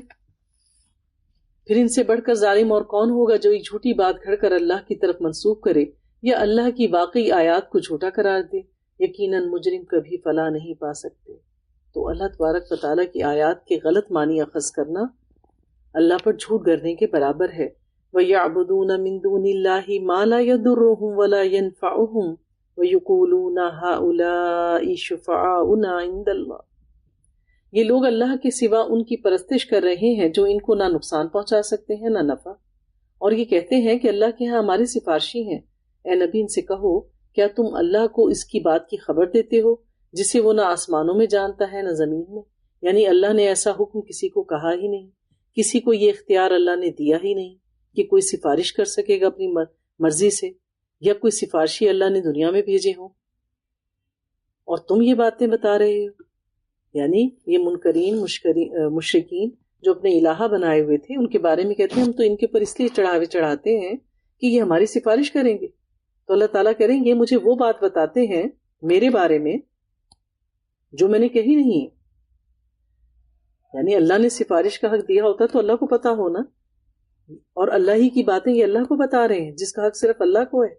پھر ان سے بڑھ کر ظالم اور کون ہوگا جو ایک جھوٹی بات گھڑ کر اللہ کی طرف منسوب کرے یا اللہ کی واقعی آیات کو جھوٹا قرار دے؟ یقیناً مجرم کبھی فلاح نہیں پا سکتے۔ تو اللہ تبارک و تعالیٰ کی آیات کے غلط معنی اخذ کرنا اللہ پر جھوٹ گھڑنے کے برابر ہے۔ وَيَعْبُدُونَ مِن دُونِ اللَّهِ مَا لَا يَضُرُّهُمْ وَلَا يَنفَعُهُمْ وَيَقُولُونَ هَؤُلَاءِ شُفَعَاؤُنَا عِندَ اللَّهِ، یہ لوگ اللہ کے سوا ان کی پرستش کر رہے ہیں جو ان کو نہ نقصان پہنچا سکتے ہیں نہ نفع، اور یہ کہتے ہیں کہ اللہ کے ہاں ہمارے سفارشی ہیں۔ اے نبی ان سے کہو کیا تم اللہ کو اس کی بات کی خبر دیتے ہو جسے وہ نہ آسمانوں میں جانتا ہے نہ زمین میں؟ یعنی اللہ نے ایسا حکم کسی کو کہا ہی نہیں، کسی کو یہ اختیار اللہ نے دیا ہی نہیں کہ کوئی سفارش کر سکے گا اپنی مرضی سے، یا کوئی سفارشی اللہ نے دنیا میں بھیجے ہوں، اور تم یہ باتیں بتا رہے ہو۔ یعنی یہ منکرین مشرکین جو اپنے الہہ بنائے ہوئے تھے ان کے بارے میں کہتے ہیں ہم تو ان کے پر اس لیے چڑھاوے چڑھاتے ہیں کہ یہ ہماری سفارش کریں گے۔ تو اللہ تعالیٰ کریں گے مجھے وہ بات بتاتے ہیں میرے بارے میں جو میں نے کہی نہیں ہے۔ یعنی اللہ نے سفارش کا حق دیا ہوتا تو اللہ کو پتا ہونا، اور اللہ ہی کی باتیں یہ اللہ کو بتا رہے ہیں جس کا حق صرف اللہ کو ہے۔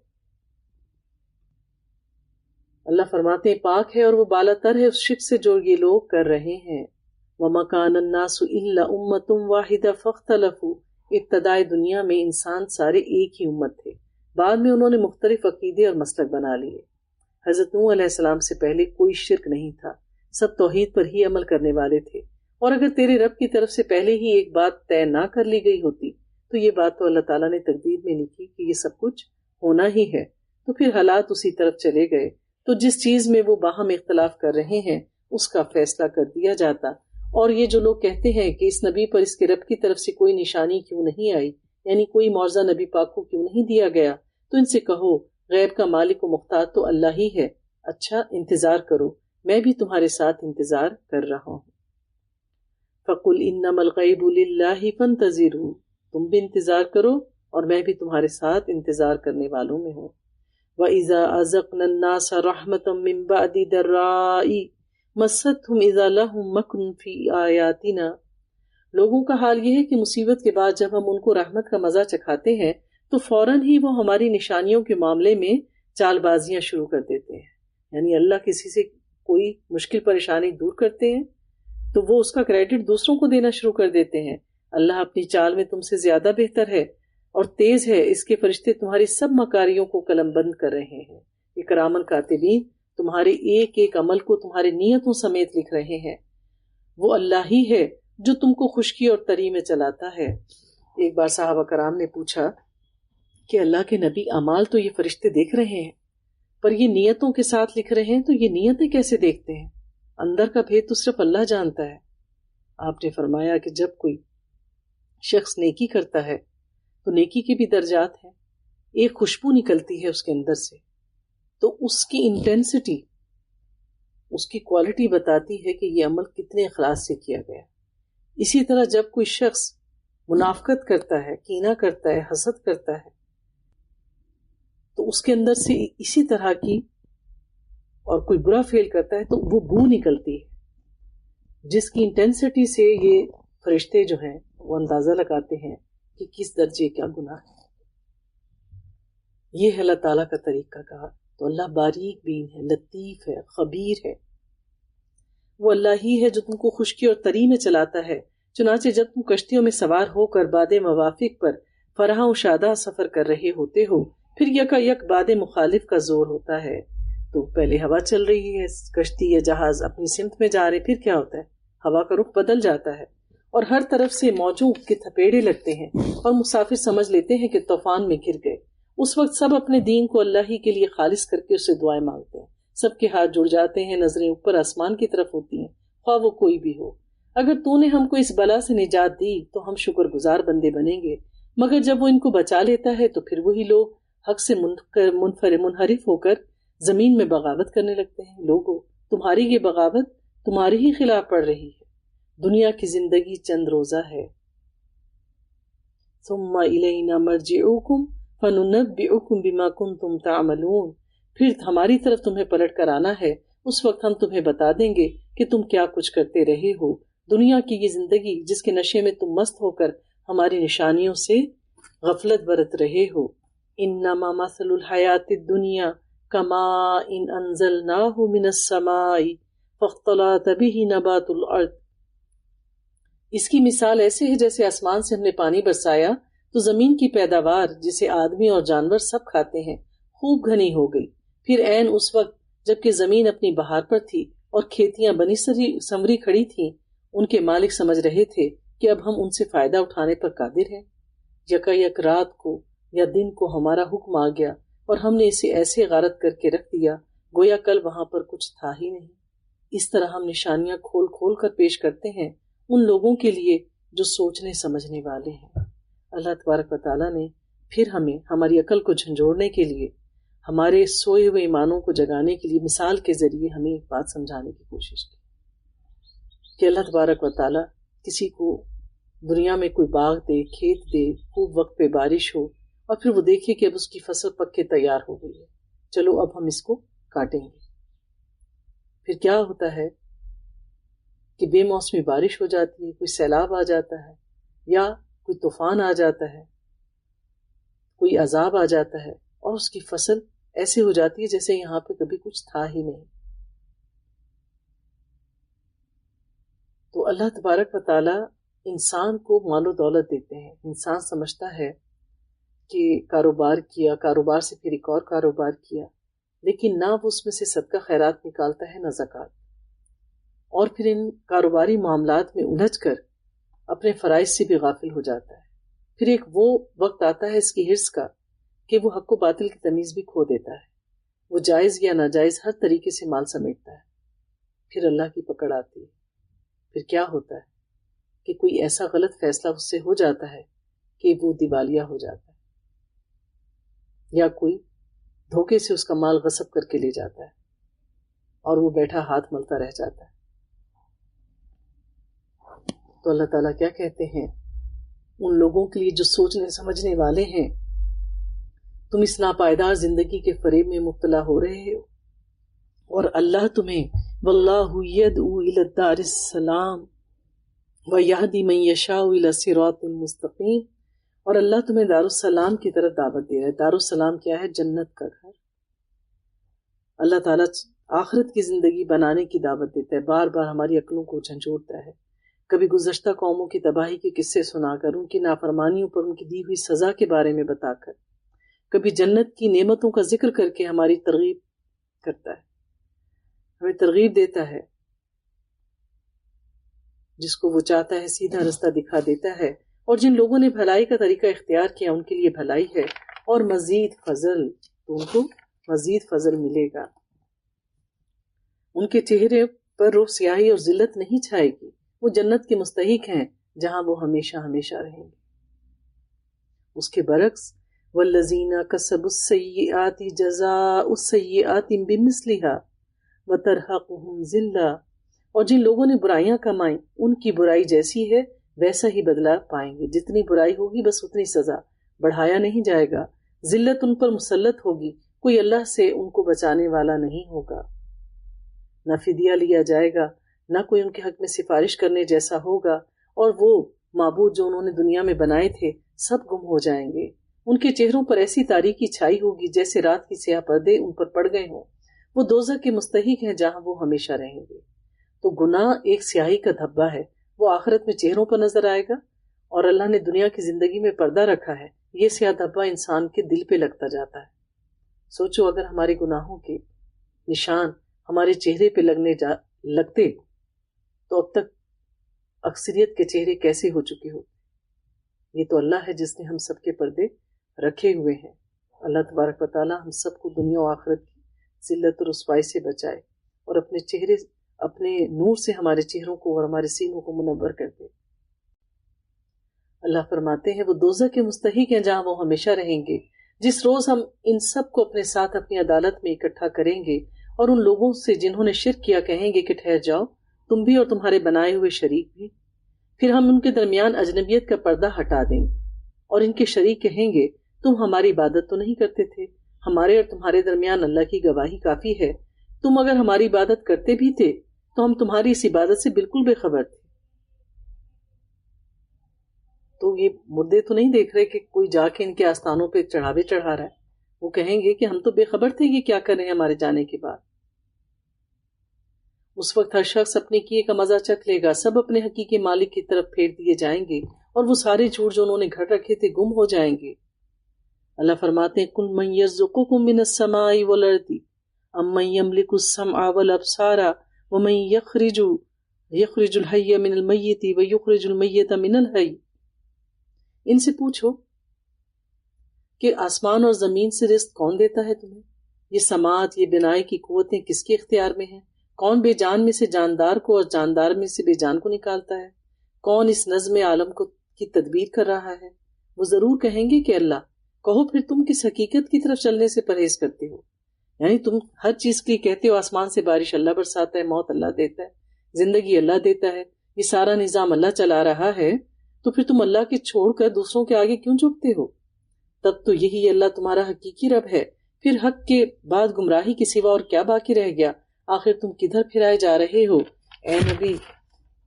اللہ فرماتے ہیں پاک ہے اور وہ بالا تر ہے اس شرک سے جو یہ لوگ کر رہے ہیں۔ وَمَا كَانَ النَّاسُ إِلَّا أُمَّةٌ وَاحِدَةٌ فَاخْتَلَفُوا ابتدائے دنیا میں انسان سارے ایک ہی امت تھے، بعد میں انہوں نے مختلف عقیدے اور مسلک بنا لیے۔ حضرت نوح علیہ السلام سے پہلے کوئی شرک نہیں تھا، سب توحید پر ہی عمل کرنے والے تھے، اور اگر تیرے رب کی طرف سے پہلے ہی ایک بات طے نہ کر لی گئی ہوتی تو یہ بات تو اللہ تعالیٰ نے تقدیر میں لکھی کہ یہ سب کچھ ہونا ہی ہے، تو پھر حالات اسی طرف چلے گئے، تو جس چیز میں وہ باہم اختلاف کر رہے ہیں اس کا فیصلہ کر دیا جاتا۔ اور یہ جو لوگ کہتے ہیں کہ اس نبی پر اس کے رب کی طرف سے کوئی نشانی کیوں نہیں آئی، یعنی کوئی معجزہ نبی پاک کو کیوں نہیں دیا گیا، تو ان سے کہو غیب کا مالک و مختار تو اللہ ہی ہے، اچھا انتظار کرو، میں بھی تمہارے ساتھ انتظار کر رہا ہوں۔ فَقُلْ إِنَّمَا الْغَيْبُ لِلَّهِ فَانْتَظِرُوا، تم بھی انتظار کرو اور میں بھی تمہارے ساتھ انتظار کرنے والوں میں ہوں۔ وَإِذَا أَذَقْنَا النَّاسَ رَحْمَةً مِّن بَعْدِ ضَرَّاءٍ مَسَّتْهُمْ إِذَا لَهُم مَّكْرٌ فِي آيَاتِنَا، لوگوں کا حال یہ ہے کہ مصیبت کے بعد جب ہم ان کو رحمت کا مزہ چکھاتے ہیں تو فوراً ہی وہ ہماری نشانیوں کے معاملے میں چال بازیاں شروع کر دیتے ہیں، یعنی اللہ کسی سے کوئی مشکل پریشانی دور کرتے ہیں تو وہ اس کا کریڈٹ دوسروں کو دینا شروع کر دیتے ہیں۔ اللہ اپنی چال میں تم سے زیادہ بہتر ہے اور تیز ہے، اس کے فرشتے تمہاری سب مکاریوں کو قلم بند کر رہے ہیں، اکراماً کاتبین تمہارے ایک ایک عمل کو تمہاری نیتوں سمیت لکھ رہے ہیں۔ وہ اللہ ہی ہے جو تم کو خشکی اور تری میں چلاتا ہے۔ ایک بار صحابہ کرام نے پوچھا کہ اللہ کے نبی، اعمال تو یہ فرشتے دیکھ رہے ہیں پر یہ نیتوں کے ساتھ لکھ رہے ہیں تو یہ نیتیں کیسے دیکھتے ہیں؟ اندر کا بھید تو صرف اللہ جانتا ہے۔ آپ نے فرمایا کہ جب کوئی شخص نیکی کرتا ہے تو نیکی کے بھی درجات ہیں، ایک خوشبو نکلتی ہے اس کے اندر سے، تو اس کی انٹینسٹی، اس کی کوالٹی بتاتی ہے کہ یہ عمل کتنے اخلاص سے کیا گیا۔ اسی طرح جب کوئی شخص منافقت کرتا ہے، کینہ کرتا ہے، حسد کرتا ہے، تو اس کے اندر سے اسی طرح کی، اور کوئی برا فعل کرتا ہے تو وہ بو نکلتی ہے، جس کی انٹینسٹی سے یہ فرشتے جو ہیں وہ اندازہ لگاتے ہیں کہ کس درجے کا گناہ ہے۔ یہ ہے اللہ تعالیٰ کا طریقہ کار۔ تو اللہ باریک بین ہے، لطیف ہے، خبیر ہے۔ وہ اللہ ہی ہے جو تم کو خشکی اور تری میں چلاتا ہے، چنانچہ جب تم کشتیوں میں سوار ہو کر باد موافق پر فرح و شادہ سفر کر رہے ہوتے ہو، پھر یکا یک باد مخالف کا زور ہوتا ہے، تو پہلے ہوا چل رہی ہے، کشتی یا جہاز اپنی سمت میں جا رہے، پھر کیا ہوتا ہے، ہوا کا رخ بدل جاتا ہے اور ہر طرف سے موجوں کے تھپیڑے لگتے ہیں اور مسافر سمجھ لیتے ہیں کہ طوفان میں گر گئے۔ اس وقت سب اپنے دین کو اللہ ہی کے لیے خالص کر کے اسے دعائیں مانگتے ہیں، سب کے ہاتھ جڑ جاتے ہیں، نظریں اوپر آسمان کی طرف ہوتی ہیں، خواہ وہ کوئی بھی ہو۔ اگر تو نے ہم کو اس بلا سے نجات دی تو ہم شکر گزار بندے بنیں گے، مگر جب وہ ان کو بچا لیتا ہے تو پھر وہی لوگ حق سے منحرف ہو کر زمین میں بغاوت کرنے لگتے ہیں۔ لوگو، تمہاری یہ بغاوت تمہاری ہی خلاف پڑ رہی ہے، دنیا کی زندگی چند روزہ ہے۔ ثم الینا مرجعوکم فننبئکم بما کنتم تعملون، پھر ہماری طرف تمہیں پلٹ کر آنا ہے، اس وقت ہم تمہیں بتا دیں گے کہ تم کیا کچھ کرتے رہے ہو۔ دنیا کی یہ زندگی جس کے نشے میں تم مست ہو کر ہماری نشانیوں سے غفلت برت رہے ہو۔ انما مثل الحیات الدنیا کماء انزلناہ من السماء فاختلط به نبات الارض، اس کی مثال ایسے ہے جیسے آسمان سے ہم نے پانی برسایا تو زمین کی پیداوار جسے آدمی اور جانور سب کھاتے ہیں خوب گھنی ہو گئی، پھر عین اس وقت جبکہ زمین اپنی بہار پر تھی اور کھیتیاں بنی سنوری کھڑی تھیں، ان کے مالک سمجھ رہے تھے کہ اب ہم ان سے فائدہ اٹھانے پر قادر ہیں۔ یکا یک رات کو یا دن کو ہمارا حکم آ گیا اور ہم نے اسے ایسے غارت کر کے رکھ دیا گویا کل وہاں پر کچھ تھا ہی نہیں۔ اس طرح ہم نشانیاں کھول کھول کر پیش کرتے ہیں ان لوگوں کے لیے جو سوچنے سمجھنے والے ہیں۔ اللہ تبارک و تعالیٰ نے پھر ہمیں ہماری عقل کو جھنجھوڑنے کے لیے، ہمارے سوئے ہوئے ایمانوں کو جگانے کے لیے مثال کے ذریعے ہمیں ایک بات سمجھانے کی کوشش کی کہ اللہ تبارک و تعالیٰ کسی کو دنیا میں کوئی باغ دے، کھیت دے، خوب وقت پہ بارش ہو اور پھر وہ دیکھے کہ اب اس کی فصل پک کے تیار ہو گئی ہے، چلو اب ہم اس کو کاٹیں گے۔ پھر کیا ہوتا ہے کہ بے موسمی بارش ہو جاتی ہے، کوئی سیلاب آ جاتا ہے یا کوئی طوفان آ جاتا ہے، کوئی عذاب آ جاتا ہے اور اس کی فصل ایسے ہو جاتی ہے جیسے یہاں پہ کبھی کچھ تھا ہی نہیں۔ تو اللہ تبارک و تعالیٰ انسان کو مال و دولت دیتے ہیں. انسان سمجھتا ہے کہ کاروبار کیا، کاروبار سے پھر ایک اور کاروبار کیا، لیکن نہ وہ اس میں سے صدقہ خیرات نکالتا ہے نہ زکوٰۃ، اور پھر ان کاروباری معاملات میں الجھ کر اپنے فرائض سے بھی غافل ہو جاتا ہے. پھر ایک وہ وقت آتا ہے اس کی حرص کا کہ وہ حق و باطل کی تمیز بھی کھو دیتا ہے، وہ جائز یا ناجائز ہر طریقے سے مال سمیٹتا ہے. پھر اللہ کی پکڑ آتی ہے. پھر کیا ہوتا ہے کہ کوئی ایسا غلط فیصلہ اس سے ہو جاتا ہے کہ وہ دیوالیہ ہو جاتا ہے، یا کوئی دھوکے سے اس کا مال غصب کر کے لے جاتا ہے اور وہ بیٹھا ہاتھ ملتا رہ جاتا ہے. تو اللہ تعالیٰ کیا کہتے ہیں ان لوگوں کے لیے جو سوچنے سمجھنے والے ہیں، تم اس ناپائیدار زندگی کے فریب میں مبتلا ہو رہے ہو، اور اللہ تمہیں واللہ یدعو الی الدار السلام ویہدی من یشاء الی صراط مستقیم، اور اللہ تمہیں دارالسلام کی طرف دعوت دے رہا ہے. دارالسلام کیا ہے؟ جنت کا گھر. اللہ تعالیٰ آخرت کی زندگی بنانے کی دعوت دیتا ہے، بار بار ہماری عقلوں کو جھنجھوڑتا ہے. کبھی گزشتہ قوموں کی تباہی کے قصے سنا کر، ان کی نافرمانیوں پر ان کی دی ہوئی سزا کے بارے میں بتا کر، کبھی جنت کی نعمتوں کا ذکر کر کے ہماری ترغیب کرتا ہے، ہمیں ترغیب دیتا ہے. جس کو وہ چاہتا ہے سیدھا رستہ دکھا دیتا ہے، اور جن لوگوں نے بھلائی کا طریقہ اختیار کیا ان کے لیے بھلائی ہے، اور مزید فضل، تو ان کو مزید فضل ملے گا. ان کے چہرے پر روح سیاہی اور ذلت نہیں چھائے گی، وہ جنت کے مستحق ہیں جہاں وہ ہمیشہ ہمیشہ رہیں گے. اس کے برعکس والذین کسبوا السیئات جزاء السیئات بمثلها وترہقہم ذلہ، اور جن لوگوں نے برائیاں کمائیں ان کی برائی جیسی ہے ویسا ہی بدلہ پائیں گے. جتنی برائی ہوگی بس اتنی سزا، بڑھایا نہیں جائے گا. ذلت ان پر مسلط ہوگی، کوئی اللہ سے ان کو بچانے والا نہیں ہوگا، نہ فدیہ لیا جائے گا، نہ کوئی ان کے حق میں سفارش کرنے جیسا ہوگا، اور وہ معبود جو انہوں نے دنیا میں بنائے تھے سب گم ہو جائیں گے. ان کے چہروں پر ایسی تاریکی چھائی ہوگی جیسے رات کی سیاہ پردے ان پر پڑ گئے ہوں. وہ دوزخ کے مستحق ہیں جہاں وہ ہمیشہ رہیں گے. تو گناہ ایک سیاہی کا دھبا ہے، وہ آخرت میں چہروں پر نظر آئے گا، اور اللہ نے دنیا کی زندگی میں پردہ رکھا ہے. یہ سیاہ دھبا انسان کے دل پہ لگتا جاتا ہے. سوچو اگر ہمارے گناہوں کے نشان ہمارے چہرے پہ لگتے تو اب تک اکثریت کے چہرے کیسے ہو چکے ہوتے. یہ تو اللہ ہے جس نے ہم سب کے پردے رکھے ہوئے ہیں. اللہ تبارک و تعالی ہم سب کو دنیا و آخرت کی ذلت و رسوائی سے بچائے، اور اپنے نور سے ہمارے چہروں کو اور ہمارے سینوں کو منور کر دے. اللہ فرماتے ہیں وہ دوزخ کے مستحق ہیں جہاں وہ ہمیشہ رہیں گے. جس روز ہم ان سب کو اپنے ساتھ اپنی عدالت میں اکٹھا کریں گے، اور ان لوگوں سے جنہوں نے شرک کیا کہیں گے کہ ٹھہر جاؤ تم بھی اور تمہارے بنائے ہوئے شریک بھی. پھر ہم ان کے درمیان اجنبیت کا پردہ ہٹا دیں گے، اور ان کے شریک کہیں گے تم ہماری عبادت تو نہیں کرتے تھے، ہمارے اور تمہارے درمیان اللہ کی گواہی کافی ہے. تم اگر ہماری عبادت کرتے بھی تھے تو ہم تمہاری اس عبادت سے بالکل بے خبر تھے. تو یہ مردے تو نہیں دیکھ رہے کہ کوئی جا کے ان کے آستانوں پہ چڑھاوے چڑھا رہا ہے. وہ کہیں گے کہ ہم تو بے خبر تھے کہ کیا کریں ہمارے جانے کے بعد. اس وقت ہر شخص اپنے کیے کا مزہ چکھ لے گا، سب اپنے حقیقی مالک کی طرف پھیر دیے جائیں گے، اور وہ سارے جھوٹ جو انہوں نے گھڑ رکھے تھے گم ہو جائیں گے. اللہ فرماتے ہیں قل من یرزقکم من السماء والارض ام من یملک السمع والابصار ومن یخرج الحی من المیت ویخرج المیت من الحی. ان سے پوچھو کہ آسمان اور زمین سے رزق کون دیتا ہے تمہیں؟ یہ سماعت، یہ بنائی کی قوتیں کس کے اختیار میں ہیں؟ کون بے جان میں سے جاندار کو اور جاندار میں سے بے جان کو نکالتا ہے؟ کون اس نظم عالم کی تدبیر کر رہا ہے؟ وہ ضرور کہیں گے کہ اللہ. کہو پھر تم کس حقیقت کی طرف چلنے سے پرہیز کرتے ہو؟ یعنی تم ہر چیز کے لیے کہتے ہو آسمان سے بارش اللہ برساتا ہے، موت اللہ دیتا ہے، زندگی اللہ دیتا ہے، یہ سارا نظام اللہ چلا رہا ہے، تو پھر تم اللہ کے چھوڑ کر دوسروں کے آگے کیوں جھکتے ہو؟ تب تو یہی اللہ تمہارا حقیقی رب ہے. پھر حق کے بعد گمراہی کے سوا اور کیا باقی رہ گیا؟ آخر تم کدھر پھرائے جا رہے ہو؟ اے نبی،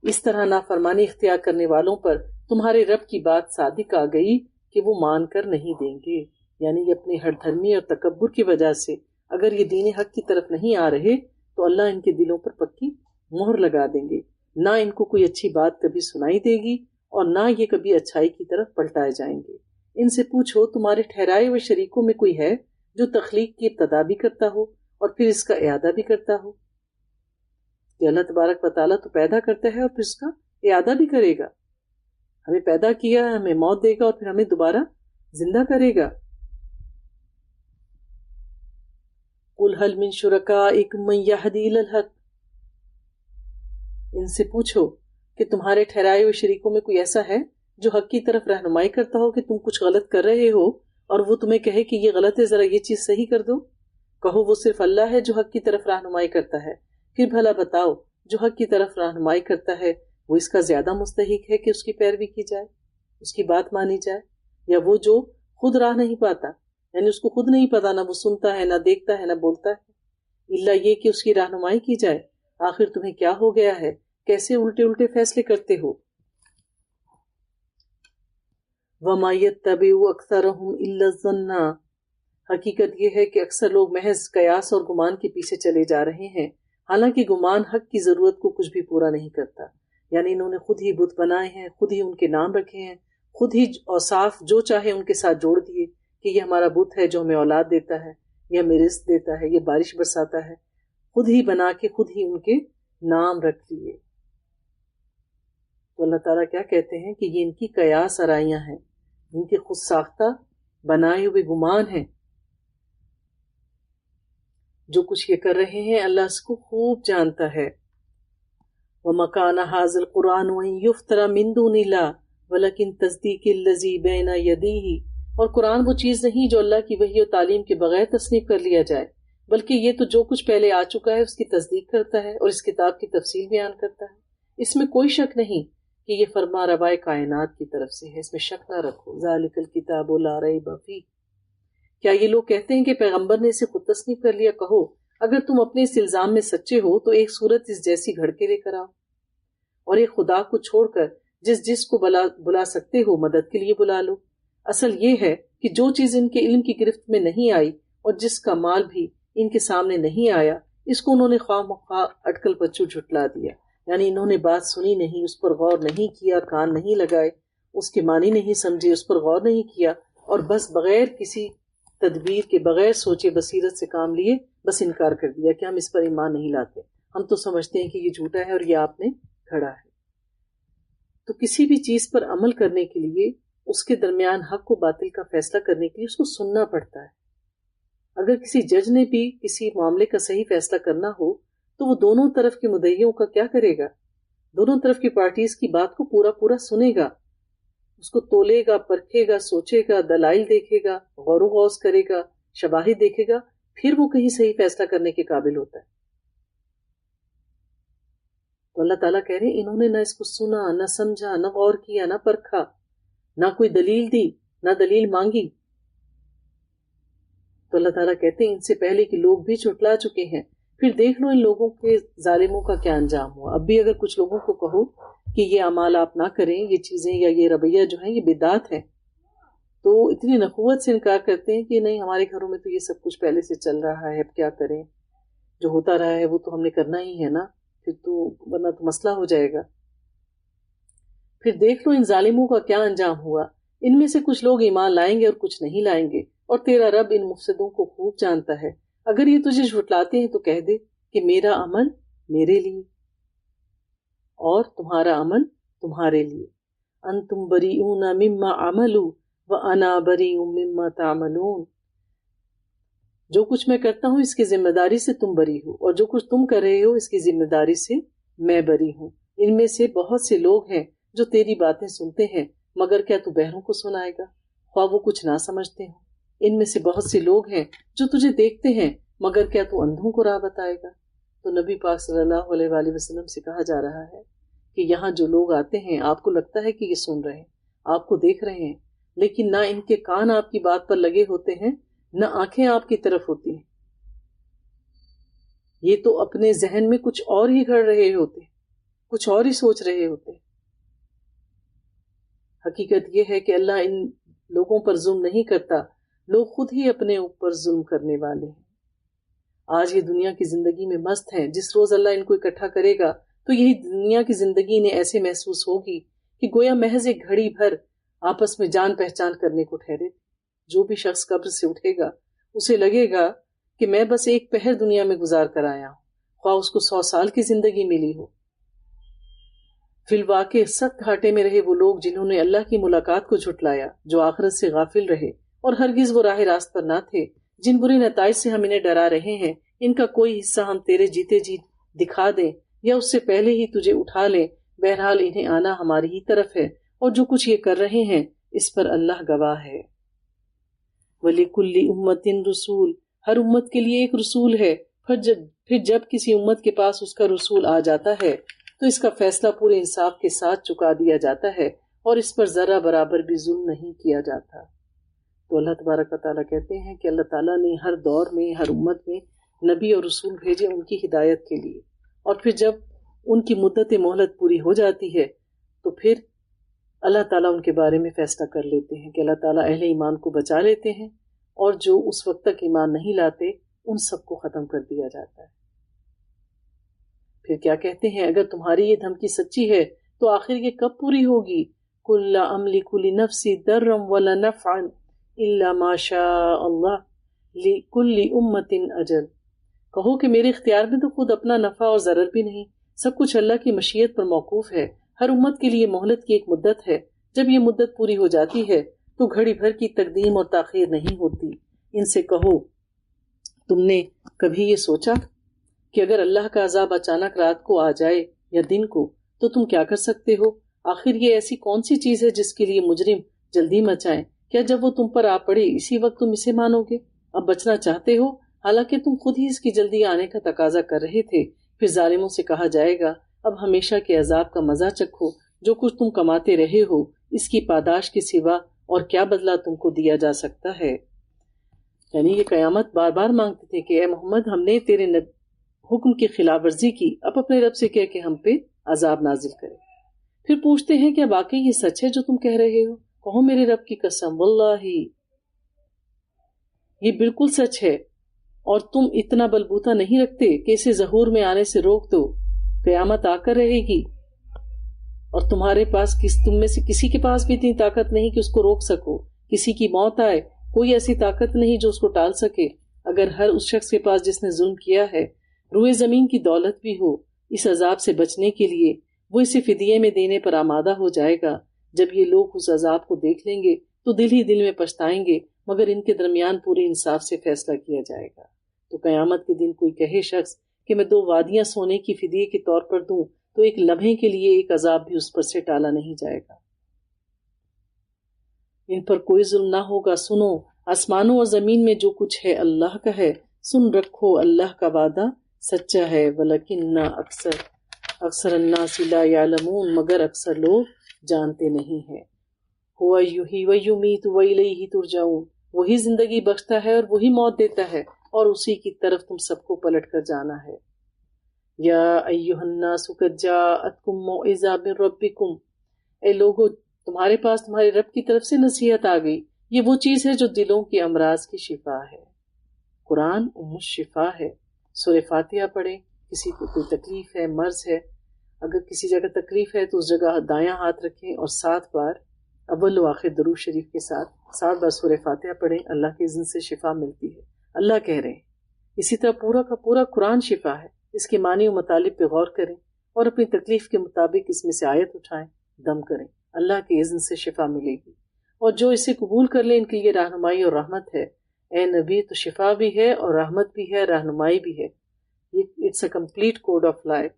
اس طرح نافرمانی اختیار کرنے والوں پر تمہارے رب کی بات صادق آ گئی کہ وہ مان کر نہیں دیں گے. یعنی یہ اپنی ہر دھرمی اور تکبر کی وجہ سے اگر یہ دین حق کی طرف نہیں آ رہے تو اللہ ان کے دلوں پر پکی مہر لگا دیں گے، نہ ان کو کوئی اچھی بات کبھی سنائی دے گی، اور نہ یہ کبھی اچھائی کی طرف پلٹائے جائیں گے۔ ان سے پوچھو تمہارے ٹھہرائے ہوئے شریکوں میں کوئی ہے جو تخلیق کی ابتدا بھی کرتا ہو اور پھر اس کا اعادہ بھی کرتا ہو؟ کہ اللہ تبارک و تعالیٰ تو پیدا کرتا ہے اور پھر اس کا اعادہ بھی کرے گا۔ ہمیں پیدا کیا، ہمیں موت دے گا اور پھر ہمیں دوبارہ زندہ کرے گا۔ قُلْ هَلْ مِن شُرَكَائِكُم مَّن يَهْدِي إِلَى الْحَقِّ، ان سے پوچھو کہ تمہارے ٹھہرائے ہوئے شریکوں میں کوئی ایسا ہے جو حق کی طرف رہنمائی کرتا ہو کہ تم کچھ غلط کر رہے ہو اور وہ تمہیں کہے کہ یہ غلط ہے، ذرا یہ چیز صحیح کر دو۔ کہو وہ صرف اللہ ہے جو حق کی طرف رہنمائی کرتا ہے۔ پھر بھلا بتاؤ جو حق کی طرف رہنمائی کرتا ہے وہ اس کا زیادہ مستحق ہے کہ اس کی پیروی کی جائے، اس کی بات مانی جائے، یا وہ جو خود راہ نہیں پاتا، یعنی اس کو خود نہیں پتا، نہ وہ سنتا ہے، نہ دیکھتا ہے، نہ بولتا ہے، الا یہ کہ اس کی رہنمائی کی جائے۔ آخر تمہیں کیا ہو گیا ہے؟ کیسے الٹے الٹے فیصلے کرتے ہو؟ وَمَا يَتَّبِعُ أَكْثَرُهُمْ إِلَّا الظَّنَّ، حقیقت یہ ہے کہ اکثر لوگ محض قیاس اور گمان کے پیچھے چلے جا رہے ہیں، حالانکہ گمان حق کی ضرورت کو کچھ بھی پورا نہیں کرتا۔ یعنی انہوں نے خود ہی بت بنائے ہیں، خود ہی ان کے نام رکھے ہیں، خود ہی اوصاف جو چاہے ان کے ساتھ جوڑ دیے کہ یہ ہمارا بت ہے جو ہمیں اولاد دیتا ہے، یہ ہمیں رزق دیتا ہے، یہ بارش برساتا ہے، خود ہی بنا کے خود ہی ان کے نام رکھ لیے۔ تو اللہ تعالیٰ کیا کہتے ہیں کہ یہ ان کی قیاس آرائیاں ہیں، ان کے خود ساختہ بنائے ہوئے گمان ہیں۔ جو کچھ یہ کر رہے ہیں اللہ اس کو خوب جانتا ہے۔ وَمَا كَانَ هَٰذَا الْقُرْآنُ أَن يُفْتَرَىٰ مِن دُونِ اللَّهِ وَلَٰكِن تَصْدِيقَ الَّذِي بَيْنَ يَدَيْهِ، اور قرآن وہ چیز نہیں جو اللہ کی وحی و تعلیم کے بغیر تصنیف کر لیا جائے، بلکہ یہ تو جو کچھ پہلے آ چکا ہے اس کی تصدیق کرتا ہے اور اس کتاب کی تفصیل بیان کرتا ہے۔ اس میں کوئی شک نہیں کہ یہ فرما روائے کائنات کی طرف سے ہے، اس میں شک نہ رکھو۔ ذَلِكَ الْكِتَابُ لَا رَيْبَ فِيهِ، کیا یہ لوگ کہتے ہیں کہ پیغمبر نے اسے خود تصنیف کر لیا؟ کہو اگر تم اپنے اس الزام میں سچے ہو تو ایک صورت اس جیسی گھڑ کے لے کر آؤ، اور ایک خدا کو چھوڑ کر جس کو بلا سکتے ہو مدد کے لیے بلا لو۔ اصل یہ ہے کہ جو چیز ان کے علم کی گرفت میں نہیں آئی اور جس کا مال بھی ان کے سامنے نہیں آیا، اس کو انہوں نے خواہ مخواہ اٹکل پچو جھٹلا دیا، یعنی انہوں نے بات سنی نہیں، اس پر غور نہیں کیا، کان نہیں لگائے، اس کے معنی نہیں سمجھے، اس پر غور نہیں کیا، اور بس بغیر کسی تدبیر کے، بغیر سوچے بصیرت سے کام لیے بس انکار کر دیا کہ ہم اس پر ایمان نہیں لاتے، ہم تو سمجھتے ہیں کہ یہ جھوٹا ہے اور یہ آپ نے کھڑا ہے۔ تو کسی بھی چیز پر عمل کرنے کے لیے، اس کے درمیان حق و باطل کا فیصلہ کرنے کے لیے اس کو سننا پڑتا ہے۔ اگر کسی جج نے بھی کسی معاملے کا صحیح فیصلہ کرنا ہو تو وہ دونوں طرف کے مدعیوں کا کیا کرے گا؟ دونوں طرف کی پارٹیز کی بات کو پورا سنے گا، اس کو تولے گا، پرکھے گا، سوچے گا، دلائل دیکھے گا، غور و غوض کرے گا، شواہد دیکھے گا، پھر وہ کہیں صحیح فیصلہ کرنے کے قابل ہوتا ہے۔ تو اللہ تعالیٰ کہہ رہے ہیں انہوں نے نہ اس کو سنا، نہ سمجھا، نہ غور کیا، نہ پرکھا، نہ کوئی دلیل دی، نہ دلیل مانگی۔ تو اللہ تعالیٰ کہتے ہیں ان سے پہلے کے لوگ بھی جھٹلا چکے ہیں، پھر دیکھ لو ان لوگوں کے ظالموں کا کیا انجام ہوا۔ اب بھی اگر کچھ لوگوں کو کہو کہ یہ اعمال آپ نہ کریں، یہ چیزیں یا یہ رویہ جو ہے یہ بدعت ہے، تو اتنی نخوت سے انکار کرتے ہیں کہ نہیں ہمارے گھروں میں تو یہ سب کچھ پہلے سے چل رہا ہے، اب کیا کریں، جو ہوتا رہا ہے وہ تو ہم نے کرنا ہی ہے نا، پھر تو ورنہ تو مسئلہ ہو جائے گا۔ پھر دیکھ لو ان ظالموں کا کیا انجام ہوا، ان میں سے کچھ لوگ ایمان لائیں گے اور کچھ نہیں لائیں گے، اور تیرا رب ان مفسدوں کو خوب جانتا ہے۔ اگر یہ تجھے جھٹلاتے ہیں تو کہہ دے کہ میرا عمل میرے لیے اور تمہارا عمل تمہارے لیے۔ انتم بریئون مما عملوا وانا بریء مما تعملون، جو کچھ میں کرتا ہوں اس کی ذمہ داری سے تم بری ہو، اور جو کچھ تم کر رہے ہو اس کی ذمہ داری سے میں بری ہوں۔ ان میں سے بہت سے لوگ ہیں جو تیری باتیں سنتے ہیں، مگر کیا تو بہروں کو سنائے گا، خواہ وہ کچھ نہ سمجھتے ہوں۔ ان میں سے بہت سے لوگ ہیں جو تجھے دیکھتے ہیں، مگر کیا تو اندھوں کو راہ بتائے گا۔ تو نبی پاک صلی اللہ علیہ وآلہ وسلم سے کہا جا رہا ہے کہ یہاں جو لوگ آتے ہیں آپ کو لگتا ہے کہ یہ سن رہے ہیں، آپ کو دیکھ رہے ہیں، لیکن نہ ان کے کان آپ کی بات پر لگے ہوتے ہیں، نہ آنکھیں آپ کی طرف ہوتی ہیں، یہ تو اپنے ذہن میں کچھ اور ہی گھڑ رہے ہوتے ہیں، کچھ اور ہی سوچ رہے ہوتے ہیں۔ حقیقت یہ ہے کہ اللہ ان لوگوں پر ظلم نہیں کرتا، لوگ خود ہی اپنے اوپر ظلم کرنے والے ہیں۔ آج یہ دنیا کی زندگی میں مست ہیں، جس روز اللہ ان کو اکٹھا کرے گا تو یہی دنیا کی زندگی انہیں ایسے محسوس ہوگی کہ گویا محض ایک گھڑی بھر آپس میں جان پہچان کرنے کو ٹھہرے۔ جو بھی شخص قبر سے اٹھے گا اسے لگے گا کہ میں بس ایک پہر دنیا میں گزار کر آیا ہوں، خواہ اس کو 100 سال کی زندگی ملی ہو۔ فی الواقع سخت گھاٹے میں رہے وہ لوگ جنہوں نے اللہ کی ملاقات کو جھٹلایا، جو آخرت سے غافل رہے اور ہرگز وہ راہ راست پر نہ تھے۔ جن برے نتائج سے ہم انہیں ڈرا رہے ہیں، ان کا کوئی حصہ ہم تیرے جیتے جی دکھا دیں یا اس سے پہلے ہی تجھے اٹھا لیں، بہرحال انہیں آنا ہماری ہی طرف ہے، اور جو کچھ یہ کر رہے ہیں اس پر اللہ گواہ ہے۔ وَلِكُلِّ أُمَّةٍ رسول، ہر امت کے لیے ایک رسول ہے، پھر جب کسی امت کے پاس اس کا رسول آ جاتا ہے تو اس کا فیصلہ پورے انصاف کے ساتھ چکا دیا جاتا ہے اور اس پر ذرہ برابر بھی ظلم نہیں کیا جاتا۔ تو اللہ تبارک و تعالیٰ کہتے ہیں کہ اللہ تعالیٰ نے ہر دور میں، ہر امت میں نبی اور رسول بھیجے ان کی ہدایت کے لیے، اور پھر جب ان کی مدت مہلت پوری ہو جاتی ہے تو پھر اللہ تعالیٰ ان کے بارے میں فیصلہ کر لیتے ہیں کہ اللہ تعالیٰ اہل ایمان کو بچا لیتے ہیں، اور جو اس وقت تک ایمان نہیں لاتے ان سب کو ختم کر دیا جاتا ہے۔ پھر کیا کہتے ہیں، اگر تمہاری یہ دھمکی سچی ہے تو آخر یہ کب پوری ہوگی؟ قُل لَا أَمْلِكُ لِنَفْسِي ضَرًّا وَلَا نَفْعًا إِلَّا مَا شَاءَ اللَّهُ لِكُلِّ أُمَّةٍ أَجَلٌ، کہو کہ میرے اختیار میں تو خود اپنا نفع اور ضرر بھی نہیں، سب کچھ اللہ کی مشیت پر موقوف ہے۔ ہر امت کے لیے مہلت کی ایک مدت ہے، جب یہ مدت پوری ہو جاتی ہے تو گھڑی بھر کی تقدیم اور تاخیر نہیں ہوتی۔ ان سے کہو، تم نے کبھی یہ سوچا کہ اگر اللہ کا عذاب اچانک رات کو آ جائے یا دن کو تو تم کیا کر سکتے ہو؟ آخر یہ ایسی کون سی چیز ہے جس کے لیے مجرم جلدی مچائیں؟ کیا جب وہ تم پر آ پڑے اسی وقت تم اسے مانو گے؟ اب بچنا چاہتے ہو، حالانکہ تم خود ہی اس کی جلدی آنے کا تقاضا کر رہے تھے۔ پھر ظالموں سے کہا جائے گا، اب ہمیشہ کے عذاب کا مزہ چکھو، جو کچھ تم کماتے رہے ہو اس کی پاداش کے سوا اور کیا بدلہ تم کو دیا جا سکتا ہے؟ یعنی یہ قیامت بار بار مانگتے تھے کہ اے محمد، ہم نے تیرے حکم کی خلاف ورزی کی، اب اپنے رب سے کہہ کہ ہم پہ عذاب نازل کرے۔ پھر پوچھتے ہیں کیا واقعی یہ سچ ہے جو تم کہہ رہے ہو؟ کہو میرے رب کی قسم، واللہ یہ بالکل سچ ہے، اور تم اتنا بلبوتا نہیں رکھتے کہ اسے ظہور میں آنے سے روک دو۔ قیامت آ کر رہے گی اور تمہارے پاس تم میں سے کسی کے پاس بھی اتنی طاقت نہیں کہ اس کو روک سکو۔ کسی کی موت آئے، کوئی ایسی طاقت نہیں جو اس کو ٹال سکے۔ اگر ہر اس شخص کے پاس جس نے ظلم کیا ہے روئے زمین کی دولت بھی ہو، اس عذاب سے بچنے کے لیے وہ اسے فدیے میں دینے پر آمادہ ہو جائے گا۔ جب یہ لوگ اس عذاب کو دیکھ لیں گے تو دل ہی دل میں پچھتائیں گے، مگر ان کے درمیان پورے انصاف سے فیصلہ کیا جائے گا۔ تو قیامت کے دن کوئی کہے شخص کہ میں 2 وادیاں سونے کی فدیے کے طور پر دوں تو ایک لمحے کے لیے ایک عذاب بھی اس پر سے ٹالا نہیں جائے گا۔ ان پر کوئی ظلم نہ ہوگا۔ سنو، آسمانوں اور زمین میں جو کچھ ہے اللہ کا ہے، سن رکھو اللہ کا وعدہ سچا ہے۔ ولیکن اکثر الناس لا یعلمون، مگر اکثر لوگ جانتے نہیں ہیں۔ ہوا یحیی و یمیت و الیہ ترجعون، وہی زندگی بخشتا ہے اور وہی موت دیتا ہے، اور اسی کی طرف تم سب کو پلٹ کر جانا ہے۔ یا ایھا الناس قد جاءتکم موعظۃ من ربکم، اے لوگو تمہارے پاس تمہارے رب کی طرف سے نصیحت آ گئی۔ یہ وہ چیز ہے جو دلوں کے امراض کی شفا ہے۔ قرآن ام الشفا ہے۔ سورہ فاتحہ پڑھیں۔ کسی کو کوئی تکلیف ہے، مرض ہے، اگر کسی جگہ تکلیف ہے تو اس جگہ دایاں ہاتھ رکھیں اور 7 بار اول و آخر درود شریف کے ساتھ 7 بار سورہ فاتحہ پڑھیں، اللہ کے اذن سے شفا ملتی ہے۔ اللہ کہہ رہے ہیں۔ اسی طرح پورا کا پورا قرآن شفا ہے، اس کے معنی و مطالب پہ غور کریں اور اپنی تکلیف کے مطابق اس میں سے آیت اٹھائیں، دم کریں، اللہ کے اذن سے شفا ملے گی، اور جو اسے قبول کر لیں ان کے لیے رہنمائی اور رحمت ہے۔ اے نبی، تو شفا بھی ہے اور رحمت بھی ہے، رہنمائی بھی ہے۔ It's a complete code of life.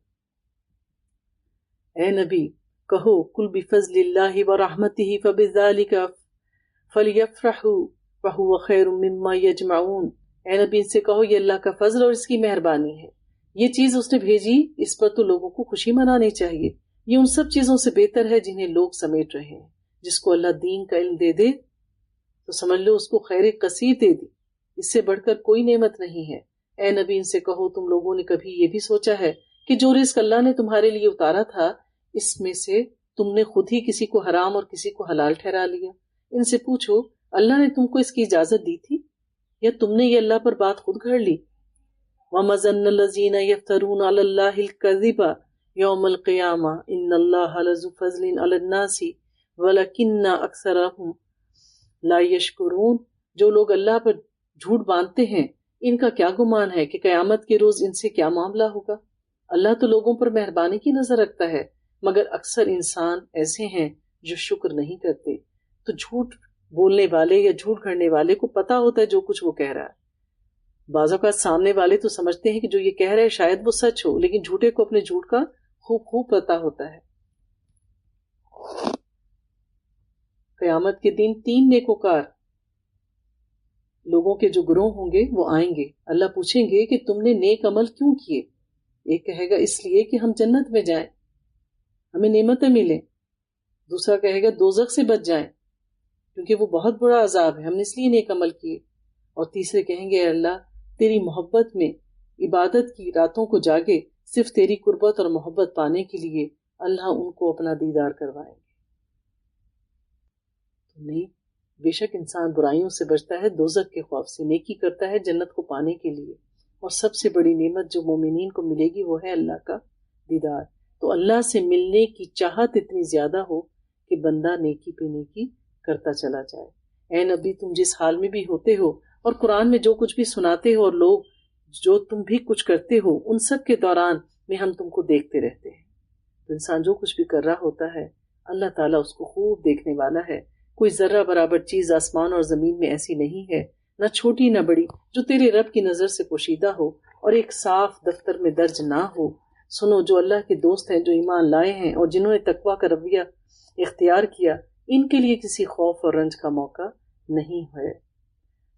اے نبی کہو، قل بفضل اللہ ورحمتہ فبذلک فلیفرحوا وہو خیر مما یجمعون۔ اے نبی ان سے کہو یہ اللہ کا فضل اور اس کی مہربانی ہے، یہ چیز اس نے بھیجی، اس پر تو لوگوں کو خوشی منانی چاہیے۔ یہ ان سب چیزوں سے بہتر ہے جنہیں لوگ سمیٹ رہے ہیں۔ جس کو اللہ دین کا علم دے دے تو سمجھ لو اس کو خیر کثیر دے دی، اس سے بڑھ کر کوئی نعمت نہیں ہے۔ اے نبی ان سے کہو، تم لوگوں نے کبھی یہ بھی سوچا ہے کہ جو رزق اللہ نے تمہارے لیے اتارا تھا اس میں سے تم نے خود ہی کسی کو حرام اور کسی کو حلال ٹھہرا لیا؟ ان سے پوچھو، اللہ نے تم کو اس کی اجازت دی تھی یا تم نے یہ اللہ پر بات خود گھڑ لی؟ وَمَا ظَنَّ الَّذِينَ يَفْتَرُونَ عَلَى اللَّهِ الْكَذِبَ یوم القیامہ ان اللہ لذو فضل علی الناس ولکن اکثرہم لا یشکرون. جو لوگ اللہ پر جھوٹ باندھتے ہیں ان کا کیا گمان ہے کہ قیامت کے روز ان سے کیا معاملہ ہوگا. اللہ تو لوگوں پر مہربانی کی نظر رکھتا ہے مگر اکثر انسان ایسے ہیں جو شکر نہیں کرتے. تو جھوٹ بولنے والے یا جھوٹ گھڑنے والے کو پتا ہوتا ہے جو کچھ وہ کہہ رہا ہے. بعض اوقات سامنے والے تو سمجھتے ہیں کہ جو یہ کہہ رہے ہیں شاید وہ سچ ہو، لیکن جھوٹے کو اپنے جھوٹ کا خوب پتا ہوتا ہے. قیامت کے دن 3 نیکوکار لوگوں کے جو گروہ ہوں گے وہ آئیں گے. اللہ پوچھیں گے کہ تم نے نیک عمل کیوں کیے؟ ایک کہے گا اس لیے کہ ہم جنت میں جائیں، ہمیں نعمتیں ملیں. دوسرا کہے گا دوزخ سے بچ جائیں کیونکہ وہ بہت بڑا عذاب ہے، ہم نے اس لیے نیک عمل کیے. اور تیسرے کہیں گے اے اللہ تیری محبت میں عبادت کی راتوں کو جاگے صرف تیری قربت اور محبت پانے کے لیے. اللہ ان کو اپنا دیدار کروائیں گے. نہیں، بے شک انسان برائیوں سے بچتا ہے دوزخ کے خوف سے، نیکی کرتا ہے جنت کو پانے کے لیے. اور سب سے بڑی نعمت جو مومنین کو ملے گی وہ ہے اللہ کا دیدار. تو اللہ سے ملنے کی چاہت اتنی زیادہ ہو کہ بندہ نیکی پہ نیکی کرتا چلا جائے. اے نبی تم جس حال میں بھی ہوتے ہو اور قرآن میں جو کچھ بھی سناتے ہو اور لوگ جو تم بھی کچھ کرتے ہو ان سب کے دوران میں ہم تم کو دیکھتے رہتے ہیں. تو انسان جو کچھ بھی کر رہا ہوتا ہے اللہ تعالیٰ اس کو خوب دیکھنے والا ہے. کوئی ذرہ برابر چیز آسمان اور زمین میں ایسی نہیں ہے، نہ چھوٹی نہ بڑی، جو تیرے رب کی نظر سے پوشیدہ ہو اور ایک صاف دفتر میں درج نہ ہو. سنو جو اللہ کے دوست ہیں، جو ایمان لائے ہیں اور جنہوں نے تقویٰ کا رویہ اختیار کیا، ان کے لیے کسی خوف اور رنج کا موقع نہیں ہے.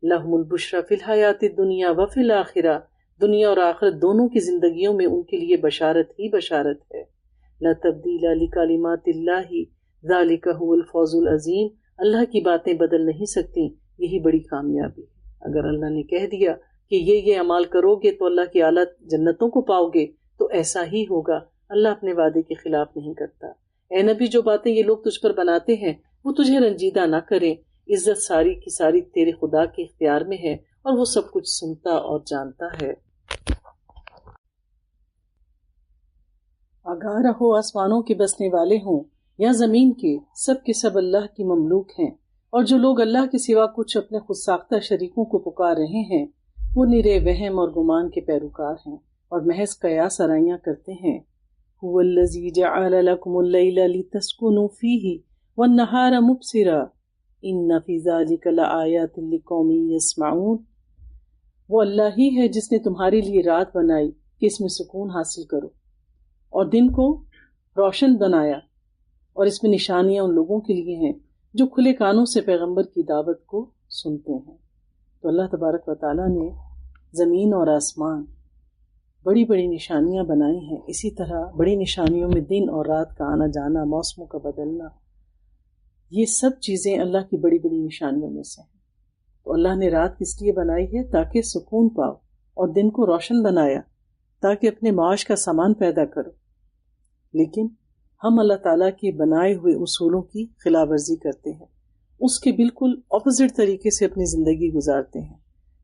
لہم البشری فی الحیات الدنیا وفی الآخرہ، دنیا اور آخرت دونوں کی زندگیوں میں ان کے لیے بشارت ہی بشارت ہے. لا تبدیل لکلمات اللہ ذالک هو الفوز العظیم. اللہ کی باتیں بدل نہیں سکتی، یہی بڑی کامیابی ہے. اگر اللہ نے کہہ دیا کہ یہ عمال کرو گے تو اللہ کی اعلیٰ جنتوں کو پاؤ گے تو ایسا ہی ہوگا. اللہ اپنے وعدے کے خلاف نہیں کرتا. اے نبی جو باتیں یہ لوگ تجھ پر بناتے ہیں وہ تجھے رنجیدہ نہ کریں. عزت ساری کی ساری تیرے خدا کے اختیار میں ہے اور وہ سب کچھ سنتا اور جانتا ہے. آگاہ رہو آسمانوں کے بسنے والے ہوں یا زمین کے سب اللہ کی مملوک ہیں. اور جو لوگ اللہ کے سوا کچھ اپنے خود ساختہ شریکوں کو پکار رہے ہیں وہ نرے وہم اور گمان کے پیروکار ہیں اور محض قیاس آرائیاں کرتے ہیں. هو الذی جعل لکم اللیل لتسکنوا فیہ والنہار مبصرا ان فی ذلک لآیات لقوم یسمعون. وہ اللہ ہی ہے جس نے تمہارے لیے رات بنائی کہ اس میں سکون حاصل کرو اور دن کو روشن بنایا، اور اس میں نشانیاں ان لوگوں کے لیے ہیں جو کھلے کانوں سے پیغمبر کی دعوت کو سنتے ہیں. تو اللہ تبارک و تعالیٰ نے زمین اور آسمان بڑی بڑی نشانیاں بنائی ہیں. اسی طرح بڑی نشانیوں میں دن اور رات کا آنا جانا، موسموں کا بدلنا، یہ سب چیزیں اللہ کی بڑی بڑی نشانیوں میں سے ہیں. تو اللہ نے رات کس لیے بنائی ہے؟ تاکہ سکون پاؤ، اور دن کو روشن بنایا تاکہ اپنے معاش کا سامان پیدا کرو. لیکن ہم اللہ تعالیٰ کے بنائے ہوئے اصولوں کی خلاف ورزی کرتے ہیں، اس کے بالکل اپوزٹ طریقے سے اپنی زندگی گزارتے ہیں.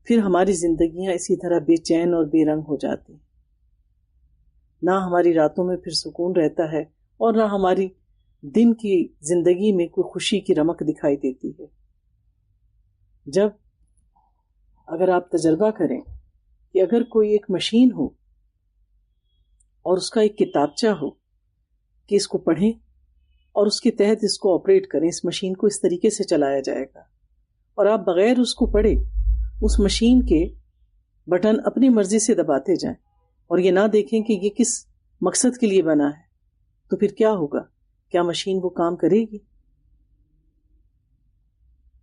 پھر ہماری زندگیاں اسی طرح بے چین اور بے رنگ ہو جاتی ہیں. نہ ہماری راتوں میں پھر سکون رہتا ہے اور نہ ہماری دن کی زندگی میں کوئی خوشی کی رمق دکھائی دیتی ہے. جب اگر آپ تجربہ کریں کہ اگر کوئی ایک مشین ہو اور اس کا ایک کتابچہ ہو کہ اس کو پڑھیں اور اس کے تحت اس کو آپریٹ کریں، اس مشین کو اس طریقے سے چلایا جائے گا، اور آپ بغیر اس کو پڑھے اس مشین کے بٹن اپنی مرضی سے دباتے جائیں اور یہ نہ دیکھیں کہ یہ کس مقصد کے لیے بنا ہے، تو پھر کیا ہوگا؟ کیا مشین وہ کام کرے گی؟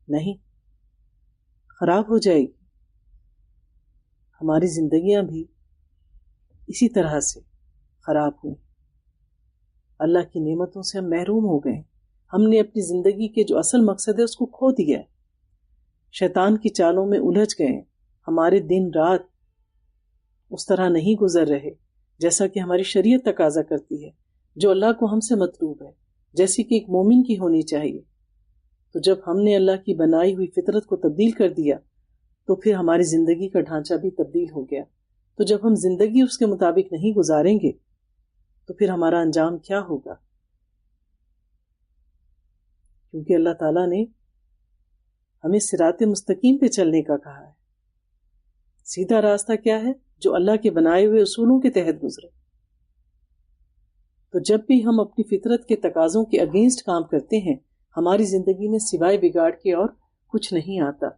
نہیں، خراب ہو جائے گی. ہماری زندگیاں بھی اسی طرح سے خراب ہوئی. اللہ کی نعمتوں سے ہم محروم ہو گئے. ہم نے اپنی زندگی کے جو اصل مقصد ہے اس کو کھو دیا ہے، شیطان کی چالوں میں الجھ گئے. ہمارے دن رات اس طرح نہیں گزر رہے جیسا کہ ہماری شریعت تقاضا کرتی ہے، جو اللہ کو ہم سے مطلوب ہے، جیسی کہ ایک مومن کی ہونی چاہیے. تو جب ہم نے اللہ کی بنائی ہوئی فطرت کو تبدیل کر دیا تو پھر ہماری زندگی کا ڈھانچہ بھی تبدیل ہو گیا. تو جب ہم زندگی اس کے مطابق نہیں گزاریں گے تو پھر ہمارا انجام کیا ہوگا؟ کیونکہ اللہ تعالیٰ نے ہمیں صراط مستقیم پہ چلنے کا کہا ہے. سیدھا راستہ کیا ہے؟ جو اللہ کے بنائے ہوئے اصولوں کے تحت گزرے. تو جب بھی ہم اپنی فطرت کے تقاضوں کے اگینسٹ کام کرتے ہیں ہماری زندگی میں سوائے بگاڑ کے اور کچھ نہیں آتا.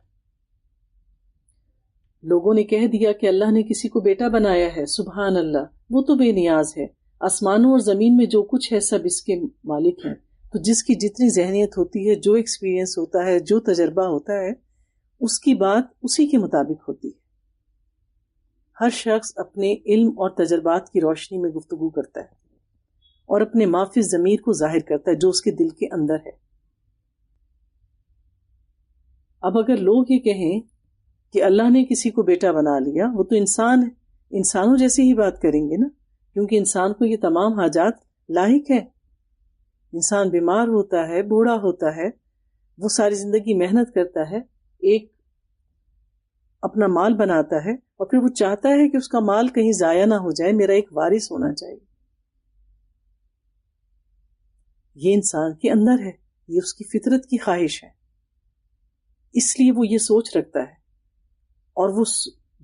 لوگوں نے کہہ دیا کہ اللہ نے کسی کو بیٹا بنایا ہے. سبحان اللہ، وہ تو بے نیاز ہے. آسمانوں اور زمین میں جو کچھ ہے سب اس کے مالک ہیں. تو جس کی جتنی ذہنیت ہوتی ہے، جو ایکسپیرینس ہوتا ہے، جو تجربہ ہوتا ہے، اس کی بات اسی کے مطابق ہوتی ہے. ہر شخص اپنے علم اور تجربات کی روشنی میں گفتگو کرتا ہے اور اپنے معافی ضمیر کو ظاہر کرتا ہے جو اس کے دل کے اندر ہے. اب اگر لوگ یہ کہیں کہ اللہ نے کسی کو بیٹا بنا لیا، وہ تو انسان ہے، انسانوں جیسی ہی بات کریں گے نا، کیونکہ انسان کو یہ تمام حاجات لاحق ہے. انسان بیمار ہوتا ہے، بوڑھا ہوتا ہے، وہ ساری زندگی محنت کرتا ہے، ایک اپنا مال بناتا ہے اور پھر وہ چاہتا ہے کہ اس کا مال کہیں ضائع نہ ہو جائے، میرا ایک وارث ہونا چاہیے. یہ انسان کے اندر ہے، یہ اس کی فطرت کی خواہش ہے. اس لیے وہ یہ سوچ رکھتا ہے اور وہ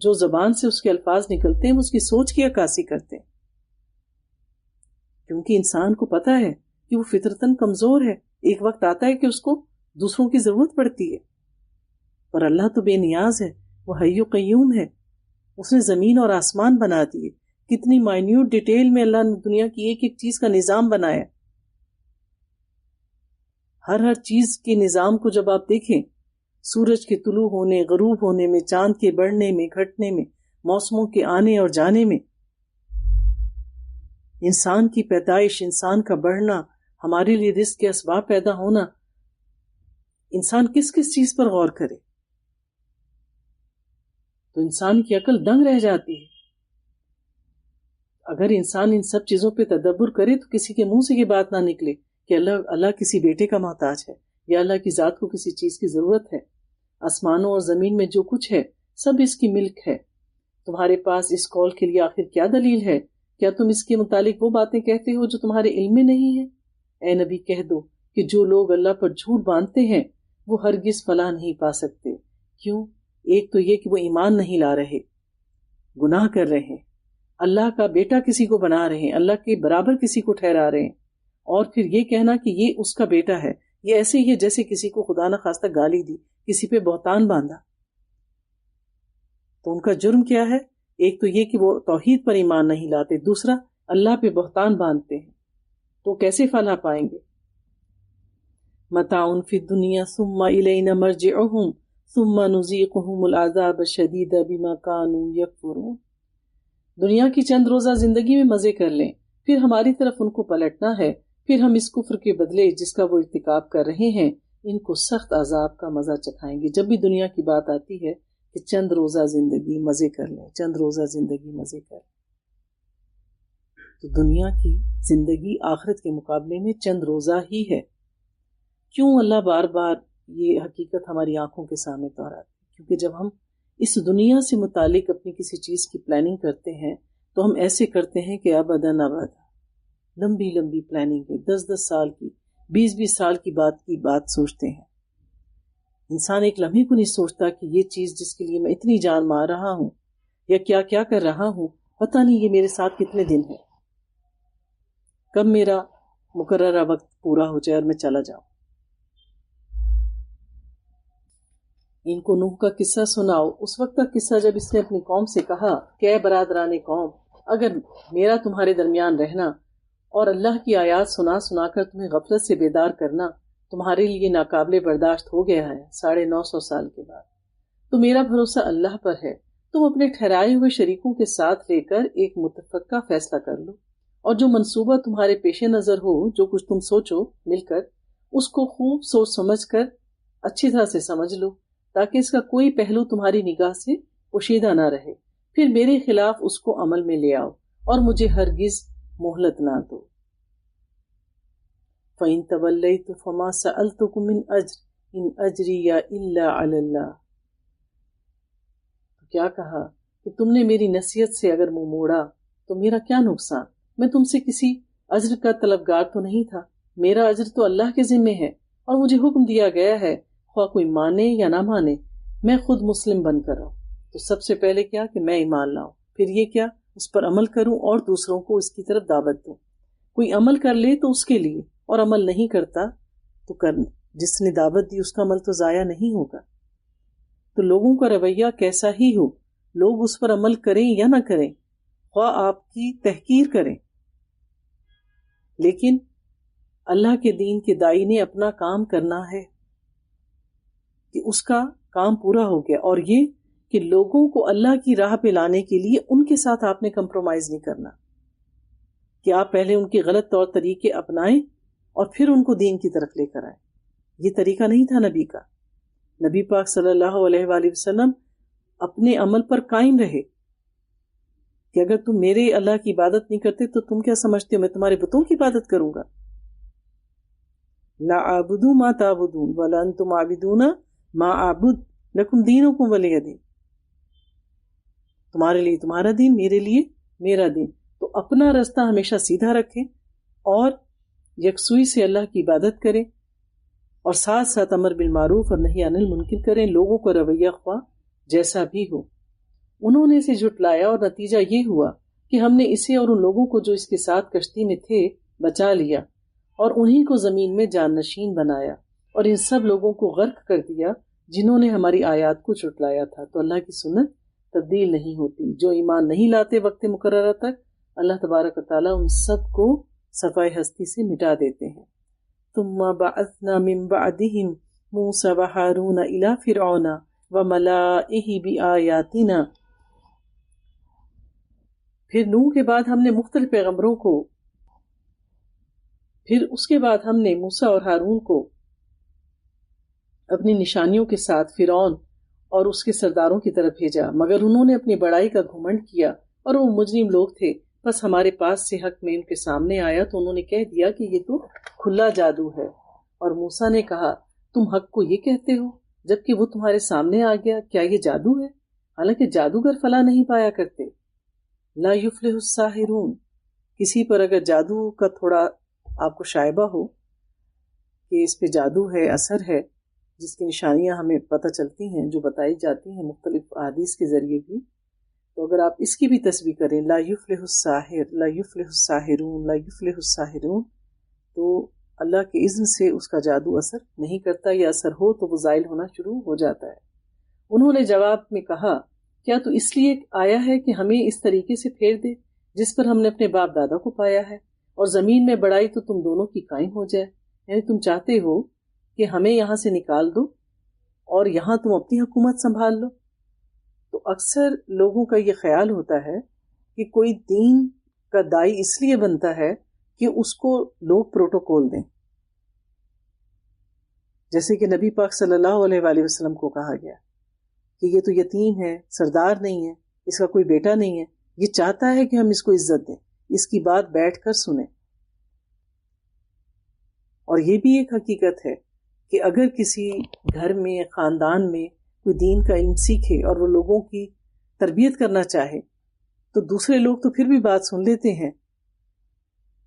جو زبان سے اس کے الفاظ نکلتے ہیں وہ اس کی سوچ کی عکاسی کرتے ہیں. کیونکہ انسان کو پتا ہے کہ وہ فطرتاً کمزور ہے، ایک وقت آتا ہے کہ اس کو دوسروں کی ضرورت پڑتی ہے. پر اللہ تو بے نیاز ہے، وہ حی و قیوم ہے. اس نے زمین اور آسمان بنا دیے. کتنی مائنیوٹ ڈیٹیل میں اللہ نے دنیا کی ایک ایک چیز کا نظام بنایا. ہر چیز کے نظام کو جب آپ دیکھیں، سورج کے طلوع ہونے، غروب ہونے میں، چاند کے بڑھنے میں، گھٹنے میں، موسموں کے آنے اور جانے میں، انسان کی پیدائش، انسان کا بڑھنا، ہمارے لیے رزق کے اسباب پیدا ہونا، انسان کس کس چیز پر غور کرے تو انسان کی عقل دنگ رہ جاتی ہے. اگر انسان ان سب چیزوں پہ تدبر کرے تو کسی کے منہ سے یہ بات نہ نکلے کہ اللہ کسی بیٹے کا محتاج ہے یا اللہ کی ذات کو کسی چیز کی ضرورت ہے. آسمانوں اور زمین میں جو کچھ ہے سب اس کی ملک ہے. تمہارے پاس اس قول کے لیے آخر کیا دلیل ہے؟ کیا تم اس کے متعلق وہ باتیں کہتے ہو جو تمہارے علم میں نہیں ہے؟ اے نبی کہہ دو کہ جو لوگ اللہ پر جھوٹ باندھتے ہیں وہ ہرگز فلاح نہیں پا سکتے. کیوں؟ ایک تو یہ کہ وہ ایمان نہیں لا رہے، گناہ کر رہے ہیں، اللہ کا بیٹا کسی کو بنا رہے ہیں، اللہ کے برابر کسی کو ٹھہرا رہے ہیں، اور پھر یہ کہنا کہ یہ اس کا بیٹا ہے، یہ ایسے ہی ہے جیسے کسی کو خدا نہ خواستہ گالی دی، کسی پہ بہتان باندھا. تو ان کا جرم کیا ہے؟ ایک تو یہ کہ وہ توحید پر ایمان نہیں لاتے، دوسرا اللہ پہ بہتان باندھتے ہیں. تو کیسے فلاح پائیں گے؟ متاع فی الدنیا ثم الینا مرجعہم ثم نذیقہم العذاب الشدید بما کانوا یکفرون. دنیا کی چند روزہ زندگی میں مزے کر لیں، پھر ہماری طرف ان کو پلٹنا ہے، پھر ہم اس کفر کے بدلے جس کا وہ ارتکاب کر رہے ہیں ان کو سخت عذاب کا مزہ چکھائیں گے. جب بھی دنیا کی بات آتی ہے کہ چند روزہ زندگی مزے کر لیں، چند روزہ زندگی مزے کر لیں، تو دنیا کی زندگی آخرت کے مقابلے میں چند روزہ ہی ہے. کیوں اللہ بار بار یہ حقیقت ہماری آنکھوں کے سامنے دہراتی ہے؟ کیونکہ جب ہم اس دنیا سے متعلق اپنی کسی چیز کی پلاننگ کرتے ہیں تو ہم ایسے کرتے ہیں کہ ابداً لمبی لمبی پلاننگ ہے، 10 سال کی، 20 سال کی بات سوچتے ہیں. انسان ایک لمحے کو نہیں سوچتا کہ یہ چیز جس کے لیے میں اتنی جان مار رہا ہوں یا کیا کیا کر رہا ہوں، پتہ نہیں یہ میرے ساتھ کتنے دن ہے، کب میرا مقررہ وقت پورا ہو جائے اور میں چلا جاؤں. ان کو نوح کا قصہ سناؤ. اس وقت کا قصہ جب اس نے اپنی قوم سے کہا کہ اے برادران قوم، اگر میرا تمہارے درمیان رہنا اور اللہ کی آیات سنا کر تمہیں غفلت سے بیدار کرنا تمہارے لیے ناقابل برداشت ہو گیا ہے 950 سال کے بعد، تو میرا بھروسہ اللہ پر ہے. تم اپنے ٹھہرائے ہوئے شریکوں کے ساتھ لے کر ایک متفقہ فیصلہ کر لو، اور جو منصوبہ تمہارے پیش نظر ہو، جو کچھ تم سوچو مل کر، اس کو خوب سوچ سمجھ کر اچھی طرح سے سمجھ لو تاکہ اس کا کوئی پہلو تمہاری نگاہ سے پوشیدہ نہ رہے. پھر میرے خلاف اس کو عمل میں لے آؤ اور مجھے ہرگز مہلت نہ دو. فَإِن تَوَلَّيْتُ فَمَا سَأَلْتُكُم مِّنْ أَجْرٍ إِنْ أَجْرِيَ إِلَّا عَلَى اللَّهِ. تو کیا کہا کہ تم نے میری نصیحت سے اگر منہ موڑا تو میرا کیا نقصان، میں تم سے کسی اجر کا طلبگار تو نہیں تھا، میرا اجر تو اللہ کے ذمے ہے، اور مجھے حکم دیا گیا ہے خواہ کوئی مانے یا نہ مانے میں خود مسلم بن کر رہوں۔ تو سب سے پہلے کیا کہ میں ایمان لاؤں، پھر یہ کیا اس پر عمل کروں اور دوسروں کو اس کی طرف دعوت دوں۔ کوئی عمل کر لے تو اس کے لیے، اور عمل نہیں کرتا تو جس نے دعوت دی اس کا عمل تو ضائع نہیں ہوگا۔ تو لوگوں کا رویہ کیسا ہی ہو، لوگ اس پر عمل کریں یا نہ کریں، خواہ آپ کی تحقیر کریں، لیکن اللہ کے دین کے داعی نے اپنا کام کرنا ہے کہ اس کا کام پورا ہو گیا، اور یہ کہ لوگوں کو اللہ کی راہ پہ لانے کے لیے ان کے ساتھ آپ نے کمپرومائز نہیں کرنا، کہ آپ پہلے ان کے غلط طور طریقے اپنائیں اور پھر ان کو دین کی طرف لے کر آئیں۔ یہ طریقہ نہیں تھا نبی کا۔ نبی پاک صلی اللہ علیہ وآلہ وسلم اپنے عمل پر قائم رہے کہ اگر تم میرے اللہ کی عبادت نہیں کرتے تو تم کیا سمجھتے ہو میں تمہارے بتوں کی عبادت کروں گا؟ لا اعبد ما تعبدون ولا انتم عابدون ما اعبد لکم دینکم ولی دین، تمہارے لیے تمہارا دین، میرے لیے میرا دین۔ تو اپنا راستہ ہمیشہ سیدھا رکھیں اور یکسوئی سے اللہ کی عبادت کریں، اور ساتھ ساتھ امر بالمعروف اور نہی عن المنکر کریں، لوگوں کا رویہ خواہ جیسا بھی ہو۔ انہوں نے اسے جھٹلایا اور نتیجہ یہ ہوا کہ ہم نے اسے اور ان لوگوں کو جو اس کے ساتھ کشتی میں تھے بچا لیا، اور انہی کو زمین میں جان نشین بنایا، اور ان سب لوگوں کو غرق کر دیا جنہوں نے ہماری آیات کو جھٹلایا تھا۔ تو اللہ کی سنت تبدیل نہیں ہوتی، جو ایمان نہیں لاتے وقت مقررہ تک اللہ تبارک و تعالیٰ ان سب کو صفائے ہستی سے مٹا دیتے ہیں۔ ثم بعثنا من بعدهم موسى وهارون الى فرعون وملئه بآیاتنا، پھر نوح کے بعد ہم نے مختلف پیغمبروں کو، پھر اس کے بعد ہم نے موسیٰ اور ہارون کو اپنی نشانیوں کے ساتھ فرعون اور اس کے سرداروں کی طرف بھیجا، مگر انہوں نے اپنی بڑائی کا گھمنڈ کیا اور وہ مجرم لوگ تھے۔ بس ہمارے پاس سے حق میں ان کے سامنے آیا تو انہوں نے کہہ دیا کہ یہ تو کھلا جادو ہے، اور موسیٰ نے کہا تم حق کو یہ کہتے ہو جبکہ وہ تمہارے سامنے آ گیا، کیا یہ جادو ہے؟ حالانکہ جادوگر فلاح نہیں پایا کرتے۔ لا یفلح الساحرون، کسی پر اگر جادو کا تھوڑا آپ کو شائبہ ہو کہ اس پہ جادو ہے، اثر ہے، جس کی نشانیاں ہمیں پتہ چلتی ہیں جو بتائی جاتی ہیں مختلف احادیث کے ذریعے بھی، تو اگر آپ اس کی بھی تسبیح کریں لا یفلح الساحر، لا یفلح الساحرون، لا یفلح الساحرون، تو اللہ کے اذن سے اس کا جادو اثر نہیں کرتا، یا اثر ہو تو وہ زائل ہونا شروع ہو جاتا ہے۔ انہوں نے جواب میں کہا کیا تو اس لیے آیا ہے کہ ہمیں اس طریقے سے پھیر دے جس پر ہم نے اپنے باپ دادا کو پایا ہے، اور زمین میں بڑائی تو تم دونوں کی قائم ہو جائے، یعنی تم چاہتے ہو کہ ہمیں یہاں سے نکال دو اور یہاں تم اپنی حکومت سنبھال لو۔ تو اکثر لوگوں کا یہ خیال ہوتا ہے کہ کوئی دین کا داعی اس لیے بنتا ہے کہ اس کو لوگ پروٹوکول دیں، جیسے کہ نبی پاک صلی اللہ علیہ وآلہ وسلم کو کہا گیا کہ یہ تو یتیم ہے، سردار نہیں ہے، اس کا کوئی بیٹا نہیں ہے، یہ چاہتا ہے کہ ہم اس کو عزت دیں، اس کی بات بیٹھ کر سنیں۔ اور یہ بھی ایک حقیقت ہے کہ اگر کسی گھر میں، خاندان میں کوئی دین کا علم سیکھے اور وہ لوگوں کی تربیت کرنا چاہے تو دوسرے لوگ تو پھر بھی بات سن لیتے ہیں،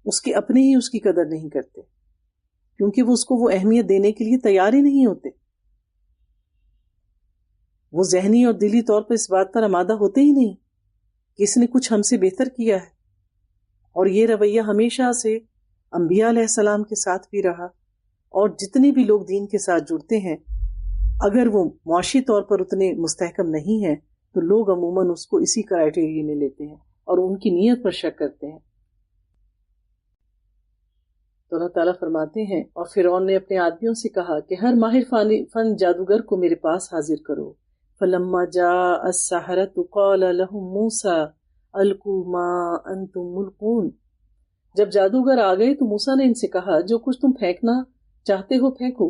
اس کے اپنے ہی اس کی قدر نہیں کرتے، کیونکہ وہ اس کو وہ اہمیت دینے کے لیے تیار ہی نہیں ہوتے، وہ ذہنی اور دلی طور پر اس بات پر آمادہ ہوتے ہی نہیں کہ اس نے کچھ ہم سے بہتر کیا ہے۔ اور یہ رویہ ہمیشہ سے انبیاء علیہ السلام کے ساتھ بھی رہا، اور جتنے بھی لوگ دین کے ساتھ جڑتے ہیں اگر وہ معاشی طور پر اتنے مستحکم نہیں ہیں تو لوگ عموماً اس کو اسی کرائیٹیریا میں لیتے ہیں اور ان کی نیت پر شک کرتے ہیں۔ تو اللہ تعالیٰ فرماتے ہیں اور فرعون نے اپنے آدمیوں سے کہا کہ ہر ماہر فن جادوگر کو میرے پاس حاضر کرو۔ فلما جاء السحرة قال لهم موسى القوا ما انتم ملقون، جب جادوگر آ گئے تو موسیٰ نے ان سے کہا جو کچھ تم پھینکنا چاہتے ہو پھینکو۔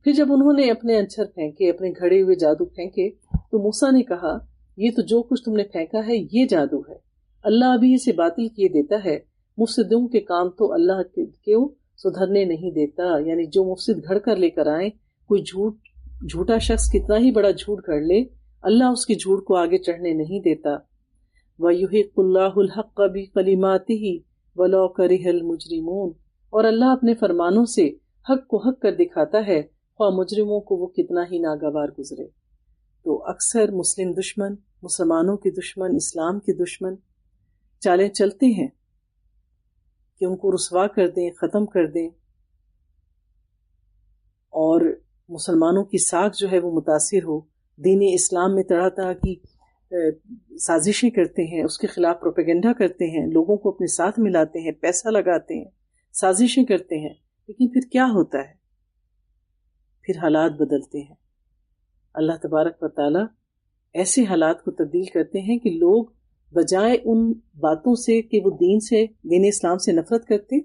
پھر جب انہوں نے اپنے انچر پھینکے، اپنے گھڑے ہوئے جادو پھینکے، تو موسیٰ نے کہا یہ تو جو کچھ تم نے پھینکا ہے یہ جادو ہے، اللہ ابھی اسے باطل کیے دیتا ہے، مفسدوں کے کام تو اللہ کیوں سدھرنے نہیں دیتا، یعنی جو مفسد گھڑ کر لے کر آئیں، کوئی جھوٹا شخص کتنا ہی بڑا جھوٹ گھڑ لے اللہ اس کی جھوٹ کو آگے چڑھنے نہیں دیتا۔ وَيُحِقُّ اللَّهُ الْحَقَّ بِكَلِمَاتِهِ وَلَوْ كَرِهَ الْمُجْرِمُونَ، اور اللہ اپنے فرمانوں سے حق کو حق کر دکھاتا ہے خواہ مجرموں کو وہ کتنا ہی ناگوار گزرے۔ تو اکثر مسلم دشمن، مسلمانوں کے دشمن، اسلام کے دشمن چالیں چلتے ہیں کہ ان کو رسوا کر دیں، ختم کر دیں، اور مسلمانوں کی ساکھ جو ہے وہ متاثر ہو۔ دین اسلام میں طرح طرح کی سازشیں کرتے ہیں، اس کے خلاف پروپیگنڈا کرتے ہیں، لوگوں کو اپنے ساتھ ملاتے ہیں، پیسہ لگاتے ہیں، سازشیں کرتے ہیں، لیکن پھر کیا ہوتا ہے؟ پھر حالات بدلتے ہیں۔ اللہ تبارک و تعالیٰ ایسے حالات کو تبدیل کرتے ہیں کہ لوگ بجائے ان باتوں سے کہ وہ دین اسلام سے نفرت کرتے،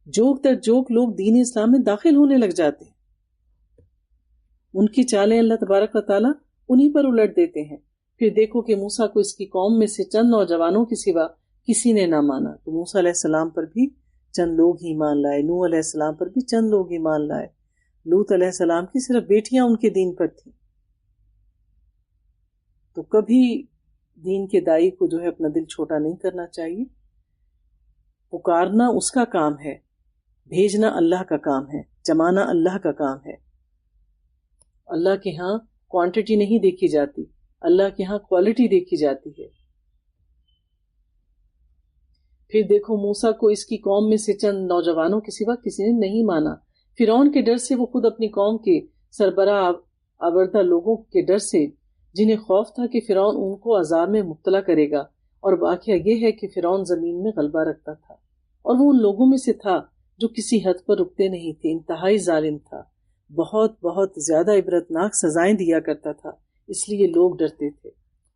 جوک در جوک لوگ دین اسلام میں داخل ہونے لگ جاتے ہیں۔ ان کی چالیں اللہ تبارک و تعالیٰ انہی پر الٹ دیتے ہیں۔ پھر دیکھو کہ موسیٰ کو اس کی قوم میں سے چند نوجوانوں کے سوا کسی نے نہ مانا، تو موسیٰ علیہ السلام پر بھی چند لوگ ہی ایمان لائے، نوح علیہ السلام پر بھی چند لوگ ایمان لائے، لوط علیہ السلام کی صرف بیٹیاں ان کے دین پر تھیں۔ تو کبھی دین کے داعی کو جو ہے اپنا دل چھوٹا نہیں کرنا چاہیے۔ پکارنا اس کا کام ہے، بھیجنا اللہ کا کام ہے، جمانا اللہ کا کام ہے۔ اللہ کے ہاں کوانٹٹی نہیں دیکھی جاتی، اللہ کے ہاں کوالٹی دیکھی جاتی ہے۔ پھر دیکھو موسیٰ کو اس کی قوم میں سے چند نوجوانوں کے سوا کسی نے نہیں مانا۔ فرعون کے ڈر سے وہ خود اپنی قوم کے سربراہ آوردہ لوگوں کے ڈر سے، جنہیں خوف تھا کہ فرعون ان کو عذاب میں مبتلا کرے گا، اور واقعہ یہ ہے کہ فرعون زمین میں غلبہ رکھتا تھا، اور وہ ان لوگوں میں سے تھا جو کسی حد پر رکتے نہیں تھے، انتہائی ظالم تھا، بہت بہت زیادہ عبرتناک سزائیں دیا کرتا تھا، اس لیے لوگ ڈرتے تھے۔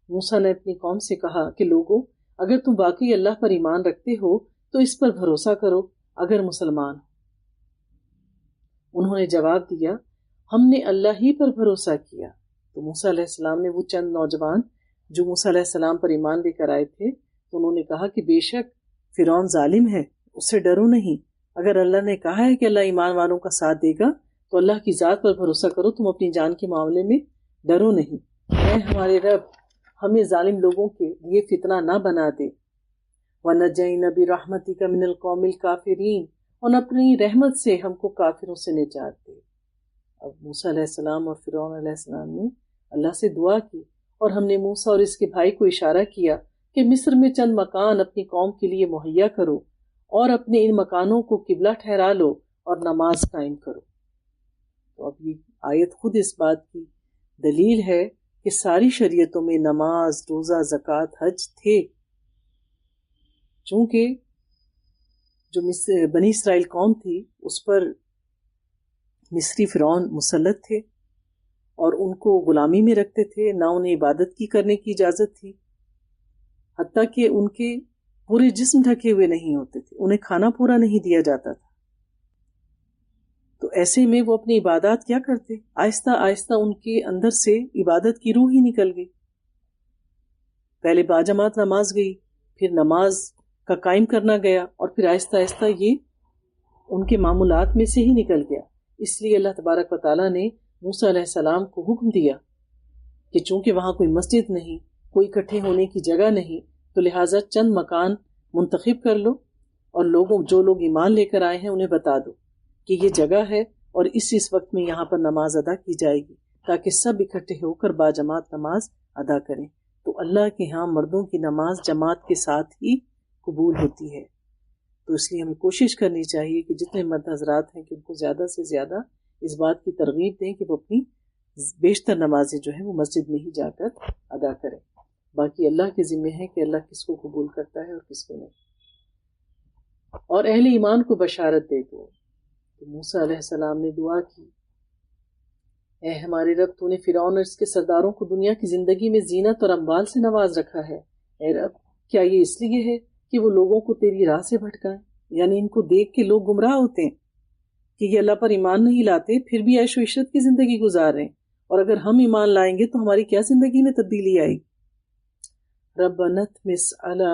موسیٰ نے اپنی قوم سے کہا کہ لوگوں، اگر تم واقعی اللہ پر ایمان رکھتے ہو تو اس پر بھروسہ کرو اگر مسلمان ہو۔ انہوں نے جواب دیا، ہم نے اللہ ہی پر بھروسہ کیا۔ تو موسیٰ علیہ السلام نے وہ چند نوجوان جو موسیٰ علیہ السلام پر ایمان لے کر آئے تھے، تو انہوں نے کہا کہ بے شک فرعون ظالم ہے، اس سے ڈرو نہیں۔ اگر اللہ نے کہا ہے کہ اللہ ایمان والوں کا ساتھ دے گا تو اللہ کی ذات پر بھروسہ کرو، تم اپنی جان کے معاملے میں ڈرو نہیں۔ اے ہمارے رب، ہمیں ظالم لوگوں کے لیے فتنہ نہ بنا دے۔ وَنَجَّيْنَا بِرَحْمَتِكَ مِنَ الْقَوْمِ الْكَافِرِينَ، اور اپنی رحمت سے ہم کو کافروں سے نجات دے۔ اب موسیٰ علیہ السلام اور فرعون علیہ السلام نے اللہ سے دعا کی، اور ہم نے موسیٰ اور اس کے بھائی کو اشارہ کیا کہ مصر میں چند مکان اپنی قوم کے لیے مہیا کرو، اور اپنے ان مکانوں کو قبلہ ٹھہرا لو اور نماز قائم کرو۔ تو اب یہ آیت خود اس بات کی دلیل ہے کہ ساری شریعتوں میں نماز، روزہ، زکوٰۃ، حج تھے، چونکہ جو بنی اسرائیل قوم تھی اس پر مصری فرعون مسلط تھے، اور ان کو غلامی میں رکھتے تھے، نہ انہیں عبادت کی کرنے کی اجازت تھی، حتیٰ کہ ان کے پورے جسم ڈھکے ہوئے نہیں ہوتے تھے، انہیں کھانا پورا نہیں دیا جاتا تھا۔ تو ایسے میں وہ اپنی عبادات کیا کرتے؟ آہستہ آہستہ ان کے اندر سے عبادت کی روح ہی نکل گئی۔ پہلے باجماعت نماز گئی، پھر نماز کا قائم کرنا گیا، اور پھر آہستہ آہستہ یہ ان کے معمولات میں سے ہی نکل گیا۔ اس لیے اللہ تبارک و تعالیٰ نے موسیٰ علیہ السلام کو حکم دیا کہ چونکہ وہاں کوئی مسجد نہیں، کوئی اکٹھے ہونے کی جگہ نہیں، تو لہٰذا چند مکان منتخب کر لو، اور جو لوگ ایمان لے کر آئے ہیں انہیں بتا دو کہ یہ جگہ ہے، اور اس وقت میں یہاں پر نماز ادا کی جائے گی، تاکہ سب اکٹھے ہو کر باجماعت نماز ادا کریں۔ تو اللہ کے ہاں مردوں کی نماز جماعت کے ساتھ ہی قبول ہوتی ہے۔ تو اس لیے ہمیں کوشش کرنی چاہیے کہ جتنے مرد حضرات ہیں کہ ان کو زیادہ سے زیادہ اس بات کی ترغیب دیں کہ وہ اپنی بیشتر نمازیں جو ہیں وہ مسجد میں ہی جا کر ادا کریں۔ باقی اللہ کے ذمہ ہے کہ اللہ کس کو قبول کرتا ہے اور کس کو نہیں۔ اور اہل ایمان کو بشارت دے دو۔ تو موسیٰ علیہ السلام نے دعا کی، اے ہمارے رب، تو نے فرعون اور اس کے سرداروں کو دنیا کی زندگی میں زینت اور اموال سے نواز رکھا ہے۔ اے رب، کیا یہ اس لیے ہے کہ وہ لوگوں کو تیری راہ سے بھٹکائیں؟ یعنی ان کو دیکھ کے لوگ گمراہ ہوتے ہیں کہ یہ اللہ پر ایمان نہیں لاتے، پھر بھی عیش و عشرت کی زندگی گزار رہے ہیں، اور اگر ہم ایمان لائیں گے تو ہماری کیا زندگی میں تبدیلی آئے گی؟ ربنا اطمس علی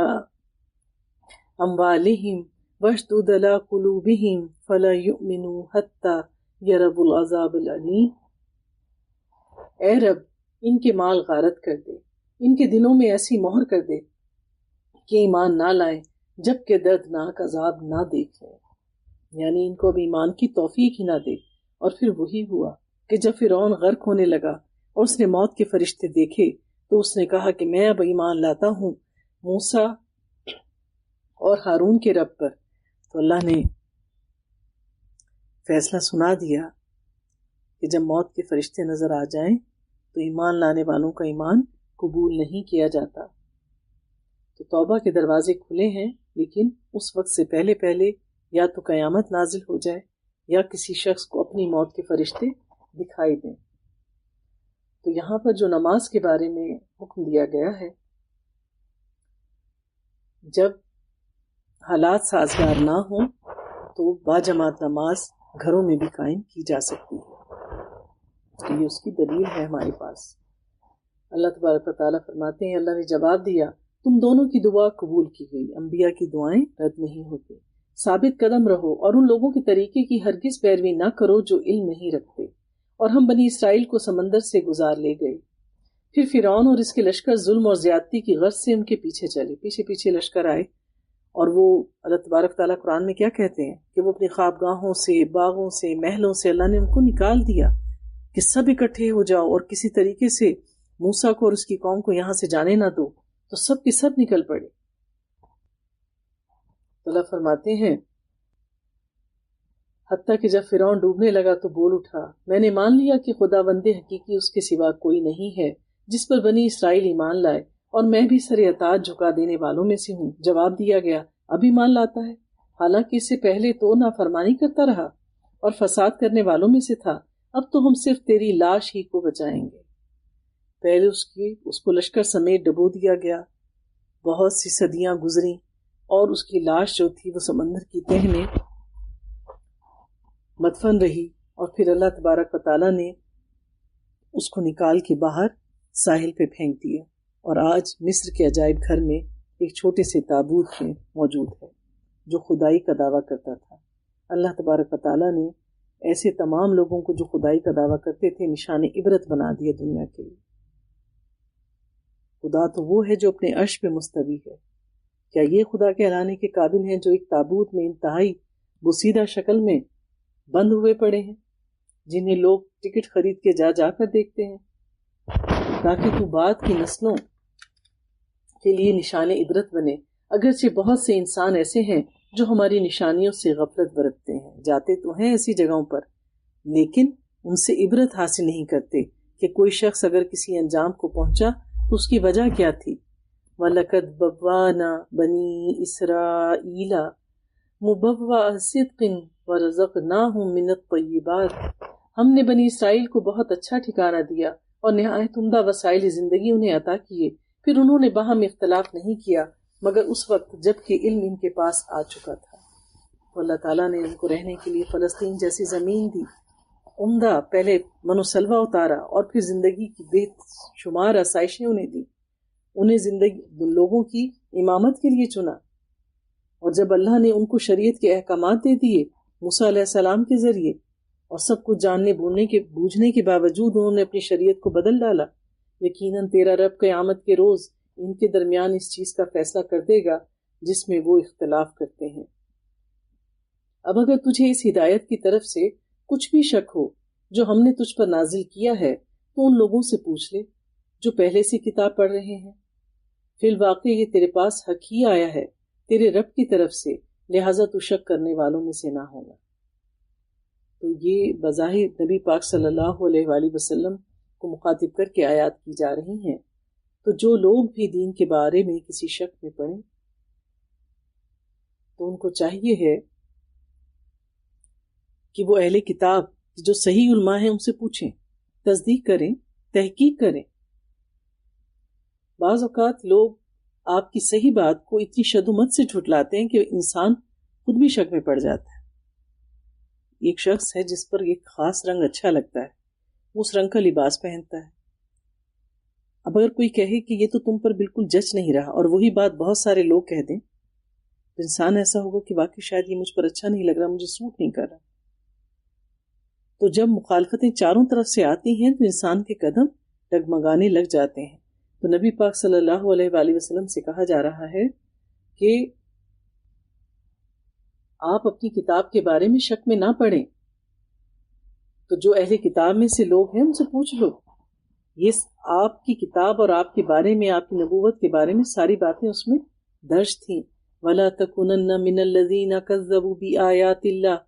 اموالہم واشدد علی قلوبہم فلا یؤمنوا حتی یروا العذاب العلیم۔ اے رب، ان کے مال غارت کر دے، ان کے دلوں میں ایسی مہر کر دے کہ ایمان نہ لائیں جب کہ دردناک عذاب نہ دیکھیں، یعنی ان کو اب ایمان کی توفیق ہی نہ دے۔ اور پھر وہی ہوا کہ جب فرعون غرق ہونے لگا اور اس نے موت کے فرشتے دیکھے تو اس نے کہا کہ میں اب ایمان لاتا ہوں موسیٰ اور ہارون کے رب پر۔ تو اللہ نے فیصلہ سنا دیا کہ جب موت کے فرشتے نظر آ جائیں تو ایمان لانے والوں کا ایمان قبول نہیں کیا جاتا۔ تو توبہ کے دروازے کھلے ہیں، لیکن اس وقت سے پہلے پہلے یا تو قیامت نازل ہو جائے یا کسی شخص کو اپنی موت کے فرشتے دکھائی دیں۔ تو یہاں پر جو نماز کے بارے میں حکم دیا گیا ہے، جب حالات سازگار نہ ہوں تو باجماعت نماز گھروں میں بھی قائم کی جا سکتی ہے۔ یہ اس کی دلیل ہے ہمارے پاس۔ اللہ تبارک و تعالیٰ فرماتے ہیں، اللہ نے جواب دیا تم دونوں کی دعا قبول کی گئی، انبیاء کی دعائیں رد نہیں ہوتی۔ ثابت قدم رہو اور ان لوگوں کے طریقے کی ہرگز پیروی نہ کرو جو علم نہیں رکھتے۔ اور ہم بنی اسرائیل کو سمندر سے گزار لے گئے، پھر فرعون اور اس کے لشکر ظلم اور زیادتی کی غرض سے ان کے پیچھے چلے، پیچھے پیچھے لشکر آئے۔ اور وہ اللہ تبارک تعالیٰ قرآن میں کیا کہتے ہیں کہ وہ اپنی خوابگاہوں سے، باغوں سے، محلوں سے اللہ نے ان کو نکال دیا کہ سب اکٹھے ہو جاؤ اور کسی طریقے سے موسیٰ کو اور اس کی قوم کو یہاں سے جانے نہ دو، تو سب کے سب نکل پڑے۔ اللہ فرماتے ہیں حتیٰ کہ جب فرعون ڈوبنے لگا تو بول اٹھا، میں نے مان لیا کہ خداوند حقیقی اس کے سوا کوئی نہیں ہے جس پر بنی اسرائیل ایمان لائے، اور میں بھی سر اطاعت جھکا دینے والوں میں سے ہوں۔ جواب دیا گیا اب ایمان لاتا ہے، حالانکہ اس سے پہلے تو نافرمانی کرتا رہا اور فساد کرنے والوں میں سے تھا، اب تو ہم صرف تیری لاش ہی کو بچائیں گے۔ پہلے اس کو لشکر سمیت ڈبو دیا گیا، بہت سی صدیاں گزریں اور اس کی لاش جو تھی وہ سمندر کی تہ میں مدفن رہی، اور پھر اللہ تبارک و تعالیٰ نے اس کو نکال کے باہر ساحل پہ پھینک دیا، اور آج مصر کے عجائب گھر میں ایک چھوٹے سے تابوت میں موجود ہے جو خدائی کا دعویٰ کرتا تھا۔ اللہ تبارک و تعالیٰ نے ایسے تمام لوگوں کو جو خدائی کا دعویٰ کرتے تھے نشان عبرت بنا دیا دنیا کے لیے۔ خدا تو وہ ہے جو اپنے عرش پہ مستوی ہے، کیا یہ خدا کہلانے کے قابل ہیں جو ایک تابوت میں انتہائی بوسیدہ شکل میں بند ہوئے پڑے ہیں، جنہیں لوگ ٹکٹ خرید کے جا جا کر دیکھتے ہیں، تاکہ تو بعد کی نسلوں کے لیے نشان عبرت بنے۔ اگرچہ بہت سے انسان ایسے ہیں جو ہماری نشانیوں سے غفلت برتتے ہیں، جاتے تو ہیں ایسی جگہوں پر لیکن ان سے عبرت حاصل نہیں کرتے کہ کوئی شخص اگر کسی انجام کو پہنچا تو اس کی وجہ کیا تھی۔ وَلَقَدْ بَوَّأْنَا بَنِي إِسْرَائِيلَ مُبَوَّأَ صِدْقٍ وَرَزَقْنَاهُمْ مِنَ الطَّيِّبَاتِ، ہم نے بنی اسرائیل کو بہت اچھا ٹھکانہ دیا اور نہایت عمدہ وسائل زندگی انہیں عطا کیے، پھر انہوں نے باہم اختلاف نہیں کیا مگر اس وقت جب کہ علم ان کے پاس آ چکا تھا۔ تو اللہ تعالیٰ نے ان کو رہنے کے لیے فلسطین جیسی زمین دی، عمدہ پہلے من و سلوہ اتارا، اور پھر زندگی کی بے شمار آسائشیں انہیں دی، انہیں زندگی لوگوں کی امامت کے لیے چنا، اور جب اللہ نے ان کو شریعت کے احکامات دے دیے موسیٰ علیہ السلام کے ذریعے، اور سب کچھ جاننے بوجھنے کے باوجود انہوں نے اپنی شریعت کو بدل ڈالا، یقیناً تیرا رب قیامت کے روز ان کے درمیان اس چیز کا فیصلہ کر دے گا جس میں وہ اختلاف کرتے ہیں۔ اب اگر تجھے اس ہدایت کی طرف سے کچھ بھی شک ہو جو ہم نے تجھ پر نازل کیا ہے تو ان لوگوں سے پوچھ لے جو پہلے سے کتاب پڑھ رہے ہیں، فی الواقع یہ تیرے پاس حق ہی آیا ہے تیرے رب کی طرف سے، لہٰذا تو شک کرنے والوں میں سے نہ ہونا۔ تو یہ بظاہر نبی پاک صلی اللہ علیہ وآلہ وسلم کو مخاطب کر کے آیات کی جا رہی ہیں۔ تو جو لوگ بھی دین کے بارے میں کسی شک میں پڑیں تو ان کو چاہیے ہے کہ وہ اہل کتاب جو صحیح علماء ہیں ان سے پوچھیں، تصدیق کریں، تحقیق کریں۔ بعض اوقات لوگ آپ کی صحیح بات کو اتنی شدت سے جھٹلاتے ہیں کہ انسان خود بھی شک میں پڑ جاتا ہے۔ ایک شخص ہے جس پر ایک خاص رنگ اچھا لگتا ہے، وہ اس رنگ کا لباس پہنتا ہے۔ اب اگر کوئی کہے کہ یہ تو تم پر بالکل جچ نہیں رہا، اور وہی بات بہت سارے لوگ کہہ دیں، تو انسان ایسا ہوگا کہ واقعی شاید یہ مجھ پر اچھا نہیں لگ رہا، مجھے سوٹ نہیں کر رہا۔ تو جب مخالفتیں چاروں طرف سے آتی ہیں تو انسان کے قدم ڈگمگانے لگ جاتے ہیں۔ تو نبی پاک صلی اللہ علیہ وآلہ وسلم سے کہا جا رہا ہے کہ آپ اپنی کتاب کے بارے میں شک میں نہ پڑیں، تو جو اہل کتاب میں سے لوگ ہیں ان سے پوچھ لو، یہ آپ کی کتاب اور آپ کے بارے میں، آپ کی نبوت کے بارے میں ساری باتیں اس میں درج تھیں۔ وَلَا تَكُونَنَّ مِنَ الَّذِينَ كَذَّبُوا بِآيَاتِ اللَّهِ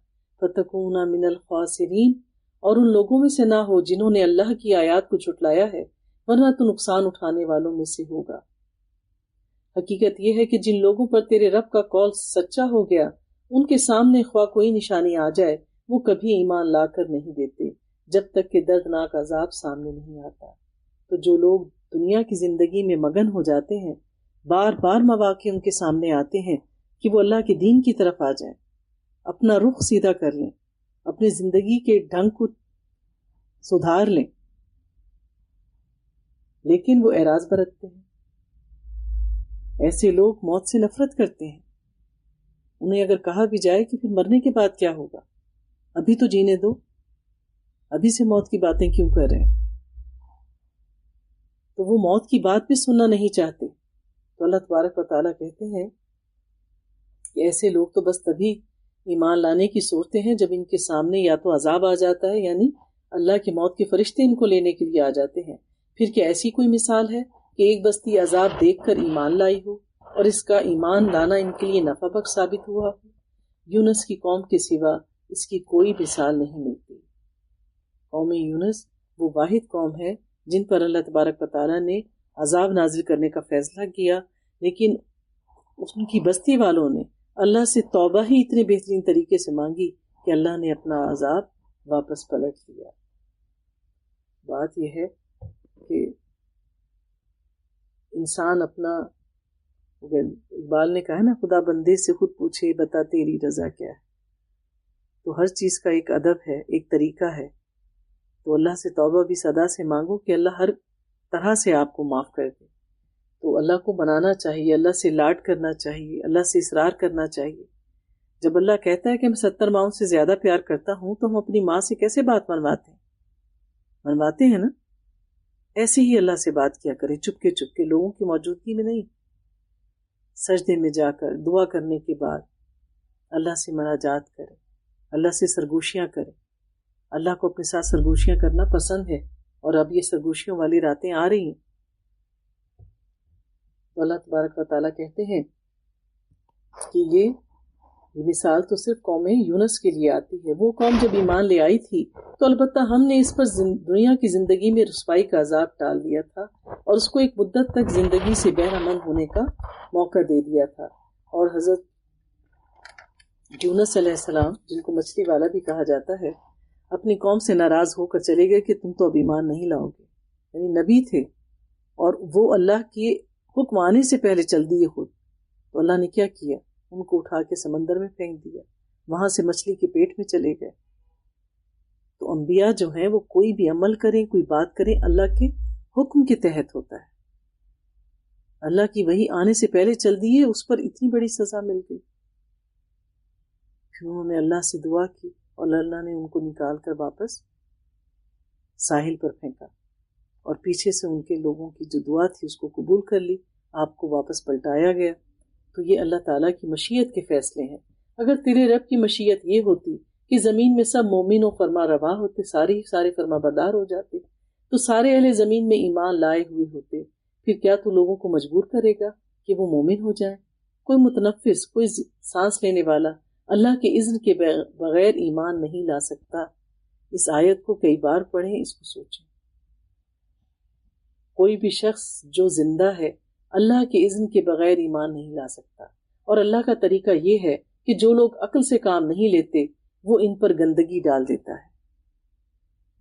فَتَكُونَ مِنَ الْخَاسِرِينَ، اور ان لوگوں میں سے نہ ہو جنہوں نے اللہ کی آیات کو جھٹلایا ہے، ورنہ تو نقصان اٹھانے والوں میں سے ہوگا۔ حقیقت یہ ہے کہ جن لوگوں پر تیرے رب کا قول سچا ہو گیا، ان کے سامنے خواہ کوئی نشانی آ جائے وہ کبھی ایمان لا کر نہیں دیتے جب تک کہ دردناک عذاب سامنے نہیں آتا۔ تو جو لوگ دنیا کی زندگی میں مگن ہو جاتے ہیں، بار بار مواقع ان کے سامنے آتے ہیں کہ وہ اللہ کے دین کی طرف آ جائیں، اپنا رخ سیدھا کر لیں، اپنی زندگی کے ڈھنگ کو سدھار لیں، لیکن وہ اعراض برتتے ہیں۔ ایسے لوگ موت سے نفرت کرتے ہیں۔ انہیں اگر کہا بھی جائے کہ پھر مرنے کے بعد کیا ہوگا، ابھی تو جینے دو، ابھی سے موت کی باتیں کیوں کر رہے ہیں، تو وہ موت کی بات بھی سننا نہیں چاہتے۔ تو اللہ تبارک و تعالیٰ کہتے ہیں کہ ایسے لوگ تو بس تبھی ایمان لانے کی سوچتے ہیں جب ان کے سامنے یا تو عذاب آ جاتا ہے، یعنی اللہ کے موت کے فرشتے ان کو لینے کے لیے آ جاتے ہیں۔ پھر کیا ایسی کوئی مثال ہے کہ ایک بستی عذاب دیکھ کر ایمان لائی ہو اور اس کا ایمان لانا ان کے لیے نفع بخش ثابت ہوا ہو؟ یونس کی قوم کے سوا اس کی کوئی مثال نہیں ملتی۔ قوم یونس وہ واحد قوم ہے جن پر اللہ تبارک و تعالیٰ نے عذاب نازل کرنے کا فیصلہ کیا، لیکن ان کی بستی والوں نے اللہ سے توبہ ہی اتنے بہترین طریقے سے مانگی کہ اللہ نے اپنا عذاب واپس پلٹ لیا۔ بات یہ ہے کہ انسان اپنا، اقبال نے کہا ہے نا، خدا بندے سے خود پوچھے بتا تیری رضا کیا ہے۔ تو ہر چیز کا ایک ادب ہے، ایک طریقہ ہے۔ تو اللہ سے توبہ بھی صدا سے مانگو کہ اللہ ہر طرح سے آپ کو معاف کر دے۔ تو اللہ کو منانا چاہیے، اللہ سے لاڈ کرنا چاہیے، اللہ سے اصرار کرنا چاہیے۔ جب اللہ کہتا ہے کہ میں 70 ماؤں سے زیادہ پیار کرتا ہوں، تو ہم اپنی ماں سے کیسے بات منواتے ہیں نا؟ ایسے ہی اللہ سے بات کیا کرے، چپ کے لوگوں کی موجودگی میں نہیں، سجدے میں جا کر دعا کرنے کے بعد اللہ سے مناجات کرے، اللہ سے سرگوشیاں کرے۔ اللہ کو اپنے ساتھ سرگوشیاں کرنا پسند ہے، اور اب یہ سرگوشیوں والی راتیں آ رہی ہیں۔ تو اللہ تبارک و تعالیٰ کہتے ہیں کہ یہ مثال تو صرف قوم یونس کے لیے آتی ہے۔ وہ قوم جب ایمان لے آئی تھی تو البتہ ہم نے اس پر دنیا کی زندگی میں رسوائی کا عذاب ٹال دیا تھا، اور اس کو ایک مدت تک زندگی سے بہرہ مند ہونے کا موقع دے دیا تھا۔ اور حضرت یونس علیہ السلام، جن کو مچھلی والا بھی کہا جاتا ہے، اپنی قوم سے ناراض ہو کر چلے گئے کہ تم تو اب ایمان نہیں لاؤ گے، یعنی نبی تھے اور وہ اللہ کے حکم آنے سے پہلے چل دیے خود۔ تو اللہ نے کیا کیا؟ ان کو اٹھا کے سمندر میں پھینک دیا، وہاں سے مچھلی کے پیٹ میں چلے گئے۔ تو انبیاء جو ہیں وہ کوئی بھی عمل کریں، کوئی بات کریں، اللہ کے حکم کے تحت ہوتا ہے۔ اللہ کی وحی آنے سے پہلے چل دیے، اس پر اتنی بڑی سزا مل گئی۔ پھر انہوں نے اللہ سے دعا کی اور اللہ نے ان کو نکال کر واپس ساحل پر پھینکا، اور پیچھے سے ان کے لوگوں کی جو دعا تھی اس کو قبول کر لی، آپ کو واپس پلٹایا گیا۔ تو یہ اللہ تعالیٰ کی مشیت کے فیصلے ہیں۔ اگر تیرے رب کی مشیت یہ ہوتی کہ زمین میں سب مومن و فرما روا ہوتے، سارے فرما بردار ہو جاتے، تو سارے اہل زمین میں ایمان لائے ہوئے ہوتے، پھر کیا تو لوگوں کو مجبور کرے گا کہ وہ مومن ہو جائیں؟ کوئی متنفس، کوئی سانس لینے والا اللہ کے اذن کے بغیر ایمان نہیں لا سکتا۔ اس آیت کو کئی بار پڑھیں، اس کو سوچیں۔ کوئی بھی شخص جو زندہ ہے اللہ کے اذن کے بغیر ایمان نہیں لا سکتا، اور اللہ کا طریقہ یہ ہے کہ جو لوگ عقل سے کام نہیں لیتے وہ ان پر گندگی ڈال دیتا ہے۔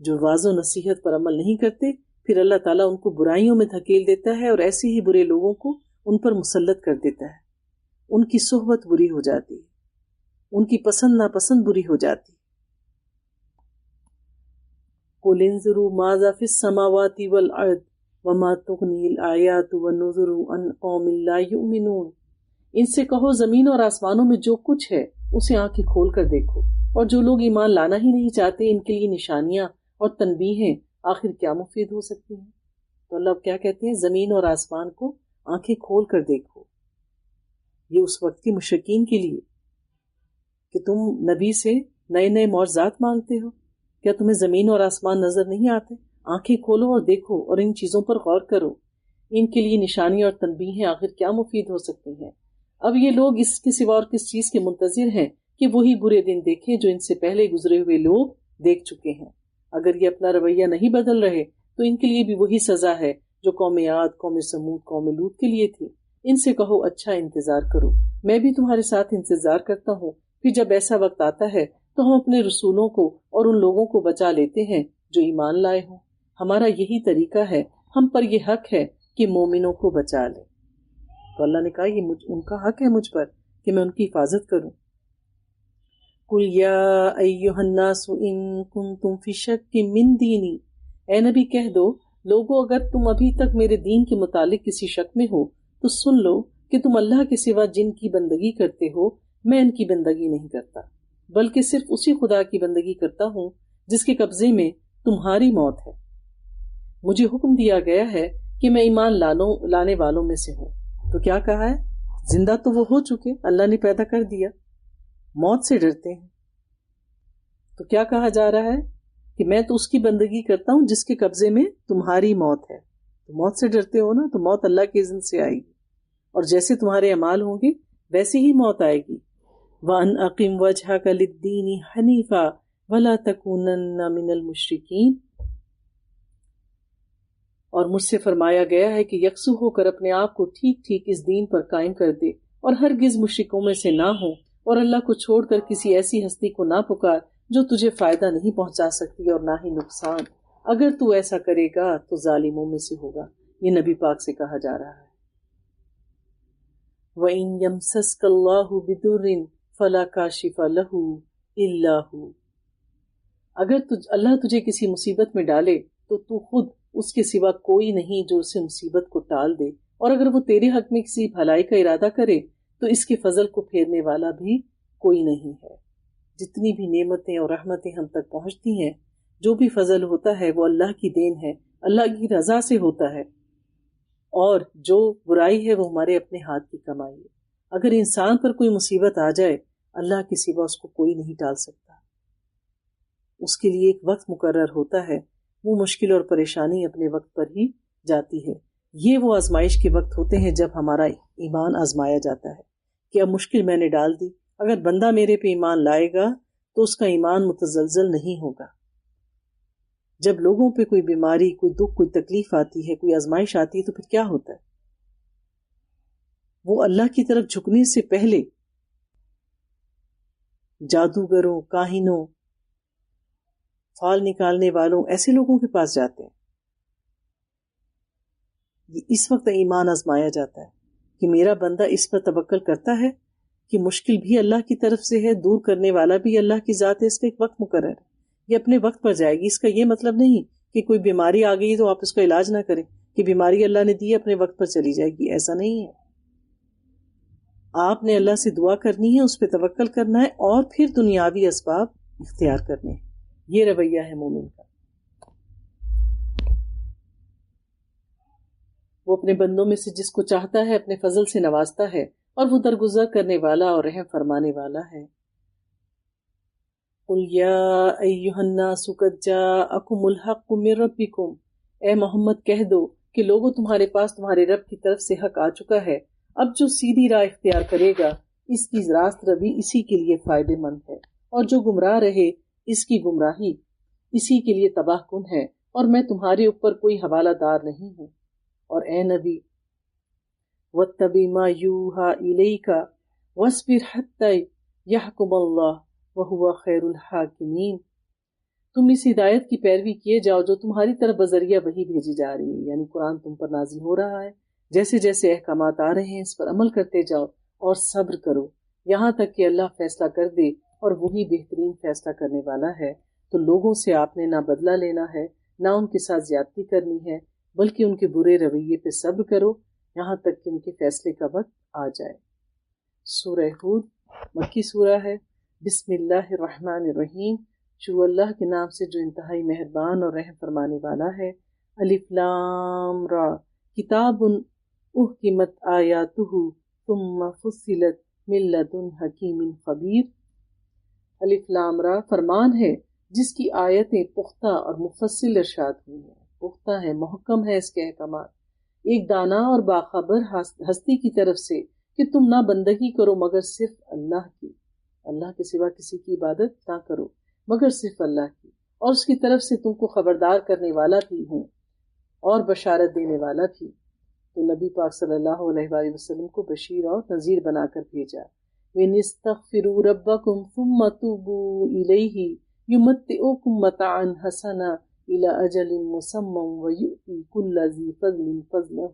جو واعظ و نصیحت پر عمل نہیں کرتے پھر اللہ تعالیٰ ان کو برائیوں میں دھکیل دیتا ہے، اور ایسے ہی برے لوگوں کو ان پر مسلط کر دیتا ہے۔ ان کی صحبت بری ہو جاتی ہے، ان کی پسند ناپسند بری ہو جاتی ہے۔ قُلْ انظُرُوا مَاذَا فِي السَّمَاوَاتِ وَالْأَرْضِ وَمَا تُغْنِي الْآيَاتُ وَالنُّذُرُ عَنْ قَوْمٍ لَا يُؤْمِنُونَ۔ ان سے کہو زمین اور آسمانوں میں جو کچھ ہے اسے آنکھیں کھول کر دیکھو، اور جو لوگ ایمان لانا ہی نہیں چاہتے ان کے لیے نشانیاں اور تنبیہیں آخر کیا مفید ہو سکتی ہیں۔ تو اللہ کیا کہتے ہیں؟ زمین اور آسمان کو آنکھیں کھول کر دیکھو۔ یہ اس وقت کے مشرکین کے لیے کہ تم نبی سے نئے نئے معجزات مانگتے ہو؟ کیا تمہیں زمین اور آسمان نظر نہیں آتے؟ آنکھیں کھولو اور دیکھو اور ان چیزوں پر غور کرو، ان کے لیے نشانی اور تنبیہیں آخر کیا مفید ہو سکتی ہیں۔ اب یہ لوگ اس کے سوا اور کس چیز کے منتظر ہیں کہ وہی برے دن دیکھیں جو ان سے پہلے گزرے ہوئے لوگ دیکھ چکے ہیں۔ اگر یہ اپنا رویہ نہیں بدل رہے تو ان کے لیے بھی وہی سزا ہے جو قوم عاد، قوم سمود، قوم لوط کے لیے تھی۔ ان سے کہو اچھا انتظار کرو، میں بھی تمہارے ساتھ انتظار کرتا ہوں، پھر جب ایسا وقت آتا ہے تو ہم اپنے رسولوں کو اور ان لوگوں کو بچا لیتے ہیں جو ایمان لائے ہوں۔ ہمارا یہی طریقہ ہے، ہم پر یہ حق ہے کہ مومنوں کو بچا لیں۔ تو اللہ نے کہا یہ ان کا حق ہے مجھ پر کہ میں ان کی حفاظت کروں۔ قُلْ يَا أَيُّهَا النَّاسُ إِن كُنتُمْ فِي شَكٍّ مِّن دِينِي، اے نبی کہہ دو لوگو اگر تم ابھی تک میرے دین کے متعلق کسی شک میں ہو تو سن لو کہ تم اللہ کے سوا جن کی بندگی کرتے ہو میں ان کی بندگی نہیں کرتا، بلکہ صرف اسی خدا کی بندگی کرتا ہوں جس کے قبضے میں تمہاری موت ہے۔ مجھے حکم دیا گیا ہے کہ میں ایمان لانے والوں میں سے ہوں۔ تو کیا کہا ہے؟ زندہ تو وہ ہو چکے، اللہ نے پیدا کر دیا، موت سے ڈرتے ہیں۔ تو کیا کہا جا رہا ہے کہ میں تو اس کی بندگی کرتا ہوں جس کے قبضے میں تمہاری موت ہے۔ تو موت سے ڈرتے ہو نا، تو موت اللہ کے اذن سے آئے گی، اور جیسے تمہارے اعمال ہوں گے ویسے ہی موت آئے گی۔ وَأَنْ أَقِمْ وَجْهَكَ لِلدِّينِ حَنِيفًا وَلَا تَكُونَنَّ مِنَ الْمُشْرِكِينَ، اور مجھ سے فرمایا گیا ہے کہ یکسو ہو کر اپنے آپ کو ٹھیک ٹھیک اس دین پر قائم کر دے اور ہرگز مشرکوں میں سے نہ ہو، اور اللہ کو چھوڑ کر کسی ایسی ہستی کو نہ پکار جو تجھے فائدہ نہیں پہنچا سکتی اور نہ ہی نقصان، اگر تو ایسا کرے گا تو ظالموں میں سے ہوگا۔ یہ نبی پاک سے کہا جا رہا ہے۔ وَإِن يَمْسَسْكَ اللَّهُ بِضُرٍّ فَلَا كَاشِفَ لَهُ إِلَّا هُوَ، اگر اللہ تجھے کسی مصیبت میں ڈالے تو خود اس کے سوا کوئی نہیں جو اسے مصیبت کو ٹال دے، اور اگر وہ تیرے حق میں کسی بھلائی کا ارادہ کرے تو اس کے فضل کو پھیرنے والا بھی کوئی نہیں ہے۔ جتنی بھی نعمتیں اور رحمتیں ہم تک پہنچتی ہیں، جو بھی فضل ہوتا ہے وہ اللہ کی دین ہے، اللہ کی رضا سے ہوتا ہے، اور جو برائی ہے وہ ہمارے اپنے ہاتھ کی کمائی ہے۔ اگر انسان پر کوئی مصیبت آ جائے اللہ کے سوا اس کو کوئی نہیں ٹال سکتا، اس کے لیے ایک وقت مقرر ہوتا ہے، وہ مشکل اور پریشانی اپنے وقت پر ہی جاتی ہے۔ یہ وہ آزمائش کے وقت ہوتے ہیں جب ہمارا ایمان آزمایا جاتا ہے کہ اب مشکل میں نے ڈال دی، اگر بندہ میرے پہ ایمان لائے گا تو اس کا ایمان متزلزل نہیں ہوگا۔ جب لوگوں پہ کوئی بیماری، کوئی دکھ، کوئی تکلیف آتی ہے، کوئی آزمائش آتی ہے تو پھر کیا ہوتا ہے؟ وہ اللہ کی طرف جھکنے سے پہلے جادوگروں، کاہنوں، فال نکالنے والوں، ایسے لوگوں کے پاس جاتے ہیں۔ اس وقت ایمان آزمایا جاتا ہے کہ میرا بندہ اس پر توکل کرتا ہے کہ مشکل بھی اللہ کی طرف سے ہے، دور کرنے والا بھی اللہ کی ذات ہے، اس کا ایک وقت مقرر ہے، یہ اپنے وقت پر جائے گی۔ اس کا یہ مطلب نہیں کہ کوئی بیماری آ گئی تو آپ اس کا علاج نہ کریں، کہ بیماری اللہ نے دی ہے اپنے وقت پر چلی جائے گی، ایسا نہیں ہے۔ آپ نے اللہ سے دعا کرنی ہے، اس پہ توکل کرنا ہے، اور پھر دنیاوی اسباب اختیار کرنے ہیں۔ یہ رویہ ہے مومن کا۔ وہ اپنے بندوں میں سے جس کو چاہتا ہے اپنے فضل سے نوازتا ہے، اور وہ درگزر کرنے والا اور رحم فرمانے والا ہے۔ قُلْ يَا أَيُّهَا النَّاسُ قَدْ جَاءَكُمُ الْحَقُّ مِنْ رَبِّكُمْ، اے محمد کہہ دو کہ لوگوں تمہارے پاس تمہارے رب کی طرف سے حق آ چکا ہے، اب جو سیدھی راہ اختیار کرے گا اس کی راست روی اسی کے لیے فائدہ مند ہے، اور جو گمراہ رہے اس کی گمراہی اسی کے لیے تباہ کن ہے، اور میں تمہارے اوپر کوئی حوالہ دار نہیں ہوں۔ اور اے نبی وَاتَّبِعْ مَا يُوحَىٰ إِلَيْكَ وَاصْبِرْ حَتَّىٰ يَحْكُمَ اللَّهُ وَهُوَ خَيْرُ الْحَاكِمِينَ، تم اس ہدایت کی پیروی کیے جاؤ جو تمہاری طرف بذریعہ وحی بھیجی جا رہی ہے، یعنی قرآن تم پر نازل ہو رہا ہے، جیسے جیسے احکامات آ رہے ہیں اس پر عمل کرتے جاؤ اور صبر کرو یہاں تک کہ اللہ فیصلہ کر دے، اور وہی بہترین فیصلہ کرنے والا ہے۔ تو لوگوں سے آپ نے نہ بدلہ لینا ہے، نہ ان کے ساتھ زیادتی کرنی ہے، بلکہ ان کے برے رویے پہ صبر کرو یہاں تک کہ ان کے فیصلے کا وقت آ جائے۔ سورہ ہود مکی سورہ ہے۔ بسم اللہ الرحمن الرحیم، شروع اللہ کے نام سے جو انتہائی مہربان اور رحم فرمانے والا ہے۔ الف لام را، کتاب احکمت آیاتہ ثم فصلت من لدن حکیم خبیر، الف لام را فرمان ہے جس کی آیتیں پختہ اور مفصل ارشاد ہوئی ہیں، پختہ ہے، محکم ہے اس کے احکامات، ایک دانا اور باخبر ہستی کی طرف سے کہ تم نہ بندگی کرو مگر صرف اللہ کی، اللہ کے سوا کسی کی عبادت نہ کرو مگر صرف اللہ کی، اور اس کی طرف سے تم کو خبردار کرنے والا بھی ہوں اور بشارت دینے والا بھی۔ تو نبی پاک صلی اللہ علیہ وآلہ وسلم کو بشیر اور نذیر بنا کر بھیجا۔ وَإِنِ اسْتَغْفِرُوا رَبَّكُمْ ثُمَّ تُوبُوا إِلَيْهِ يُمَتِّعُكُمْ مَتَاعًا حَسَنًا إِلَى أَجَلٍ مُّسَمًّى وَيُؤْتِي كُلَّ ذِي فَضْلٍ فَضْلَهُ۔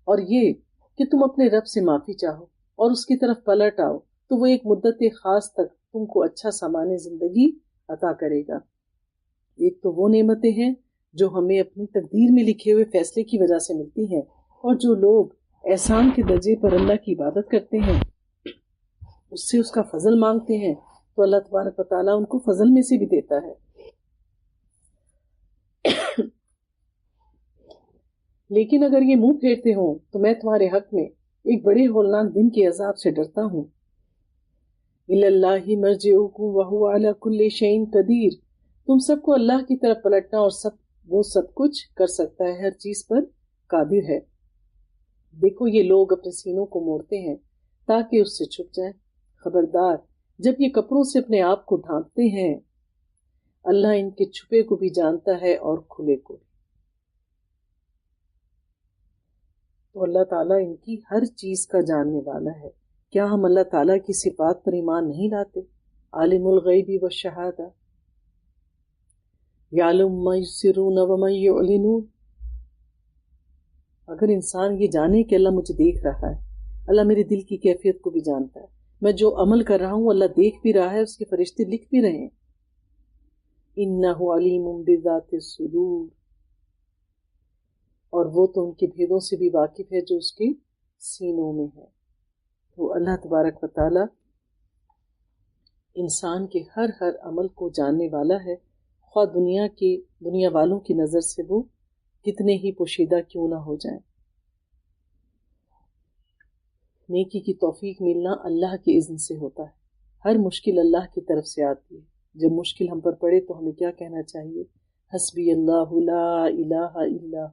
اور یہ کہ تم اپنے رب سے معافی چاہو اور اس کی طرف پلٹ آؤ تو وہ ایک مدت خاص تک تم کو اچھا سامان زندگی عطا کرے گا۔ ایک تو وہ نعمتیں ہیں جو ہمیں اپنی تقدیر میں لکھے ہوئے فیصلے کی وجہ سے ملتی ہیں، اور جو لوگ احسان کے درجے پر اللہ کی عبادت کرتے ہیں، اس سے اس کا فضل مانگتے ہیں، تو اللہ تبارک و تعالیٰ ان کو فضل میں سے بھی دیتا ہے۔ لیکن اگر یہ منہ پھیرتے ہوں تو میں تمہارے حق میں ایک بڑے ہولناک دن کے عذاب سے ڈرتا ہوں۔ إِلَى اللَّهِ مَرْجِعُكُمْ وَهُوَ عَلَى كُلِّ شَيْءٍ قَدِيرٌ، تم سب کو اللہ کی طرف پلٹنا، اور وہ سب کچھ کر سکتا ہے، ہر چیز پر قادر ہے۔ دیکھو یہ لوگ اپنے سینوں کو موڑتے ہیں تاکہ اس سے چھپ جائیں، خبردار جب یہ کپڑوں سے اپنے آپ کو ڈھانپتے ہیں، اللہ ان کے چھپے کو بھی جانتا ہے اور کھلے کو بھی۔ تو اللہ تعالیٰ ان کی ہر چیز کا جاننے والا ہے۔ کیا ہم اللہ تعالیٰ کی صفات پر ایمان نہیں لاتے؟ عالم الغیب والشہادہ، یعلم ما یسرون وما یعلنون۔ اگر انسان یہ جانے کہ اللہ مجھے دیکھ رہا ہے، اللہ میرے دل کی کیفیت کو بھی جانتا ہے، میں جو عمل کر رہا ہوں اللہ دیکھ بھی رہا ہے، اس کے فرشتے لکھ بھی رہے ہیں۔ انہ علیم بذات الصدور، اور وہ تو ان کے بھیدوں سے بھی واقف ہے جو اس کے سینوں میں ہے۔ تو اللہ تبارک و تعالی انسان کے ہر عمل کو جاننے والا ہے، خواہ دنیا والوں کی نظر سے وہ کتنے ہی پوشیدہ کیوں نہ ہو جائیں۔ نیکی کی توفیق ملنا اللہ کے اذن سے ہوتا ہے، ہر مشکل اللہ کی طرف سے آتی ہے۔ جب مشکل ہم پر پڑے تو ہمیں کیا کہنا چاہیے؟ حسبی اللہ لا الہ الا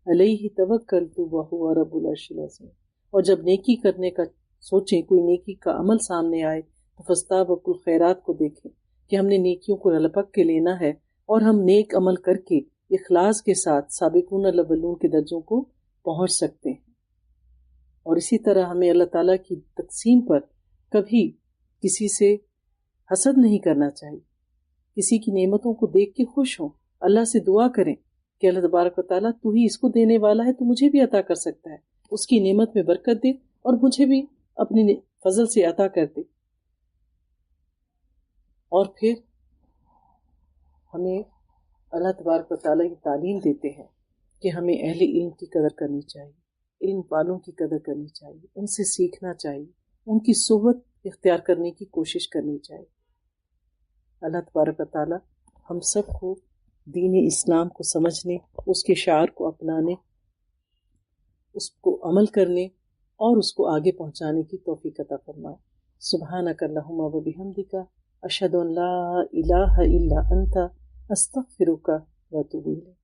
علیہ توکلت وہو رب العرش العظیم۔ اور جب نیکی کرنے کا سوچیں، کوئی نیکی کا عمل سامنے آئے تو فاستبقوا الخیرات کو دیکھیں کہ ہم نے نیکیوں کو لپک کے لینا ہے، اور ہم نیک عمل کر کے اخلاص کے ساتھ سابقون الاولون کے درجوں کو پہنچ سکتے ہیں۔ اور اسی طرح ہمیں اللہ تعالیٰ کی تقسیم پر کبھی کسی سے حسد نہیں کرنا چاہیے، کسی کی نعمتوں کو دیکھ کے خوش ہوں، اللہ سے دعا کریں کہ اللہ تبارک و تعالیٰ تو ہی اس کو دینے والا ہے، تو مجھے بھی عطا کر سکتا ہے، اس کی نعمت میں برکت دے اور مجھے بھی اپنی فضل سے عطا کر دے۔ اور پھر ہمیں اللہ تبارک و تعالیٰ کی تعلیم دیتے ہیں کہ ہمیں اہل علم کی قدر کرنی چاہیے، علم والوں کی قدر کرنی چاہیے، ان سے سیکھنا چاہیے، ان کی صحبت اختیار کرنے کی کوشش کرنی چاہیے۔ اللہ تبارک و تعالیٰ ہم سب کو دین اسلام کو سمجھنے، اس کے شعار کو اپنانے، اس کو عمل کرنے اور اس کو آگے پہنچانے کی توفیق عطا فرمائے۔ سبحانک اللہم و بحمدک، اشہد ان لا الہ الا انت، استغفرک و اتوب الیک۔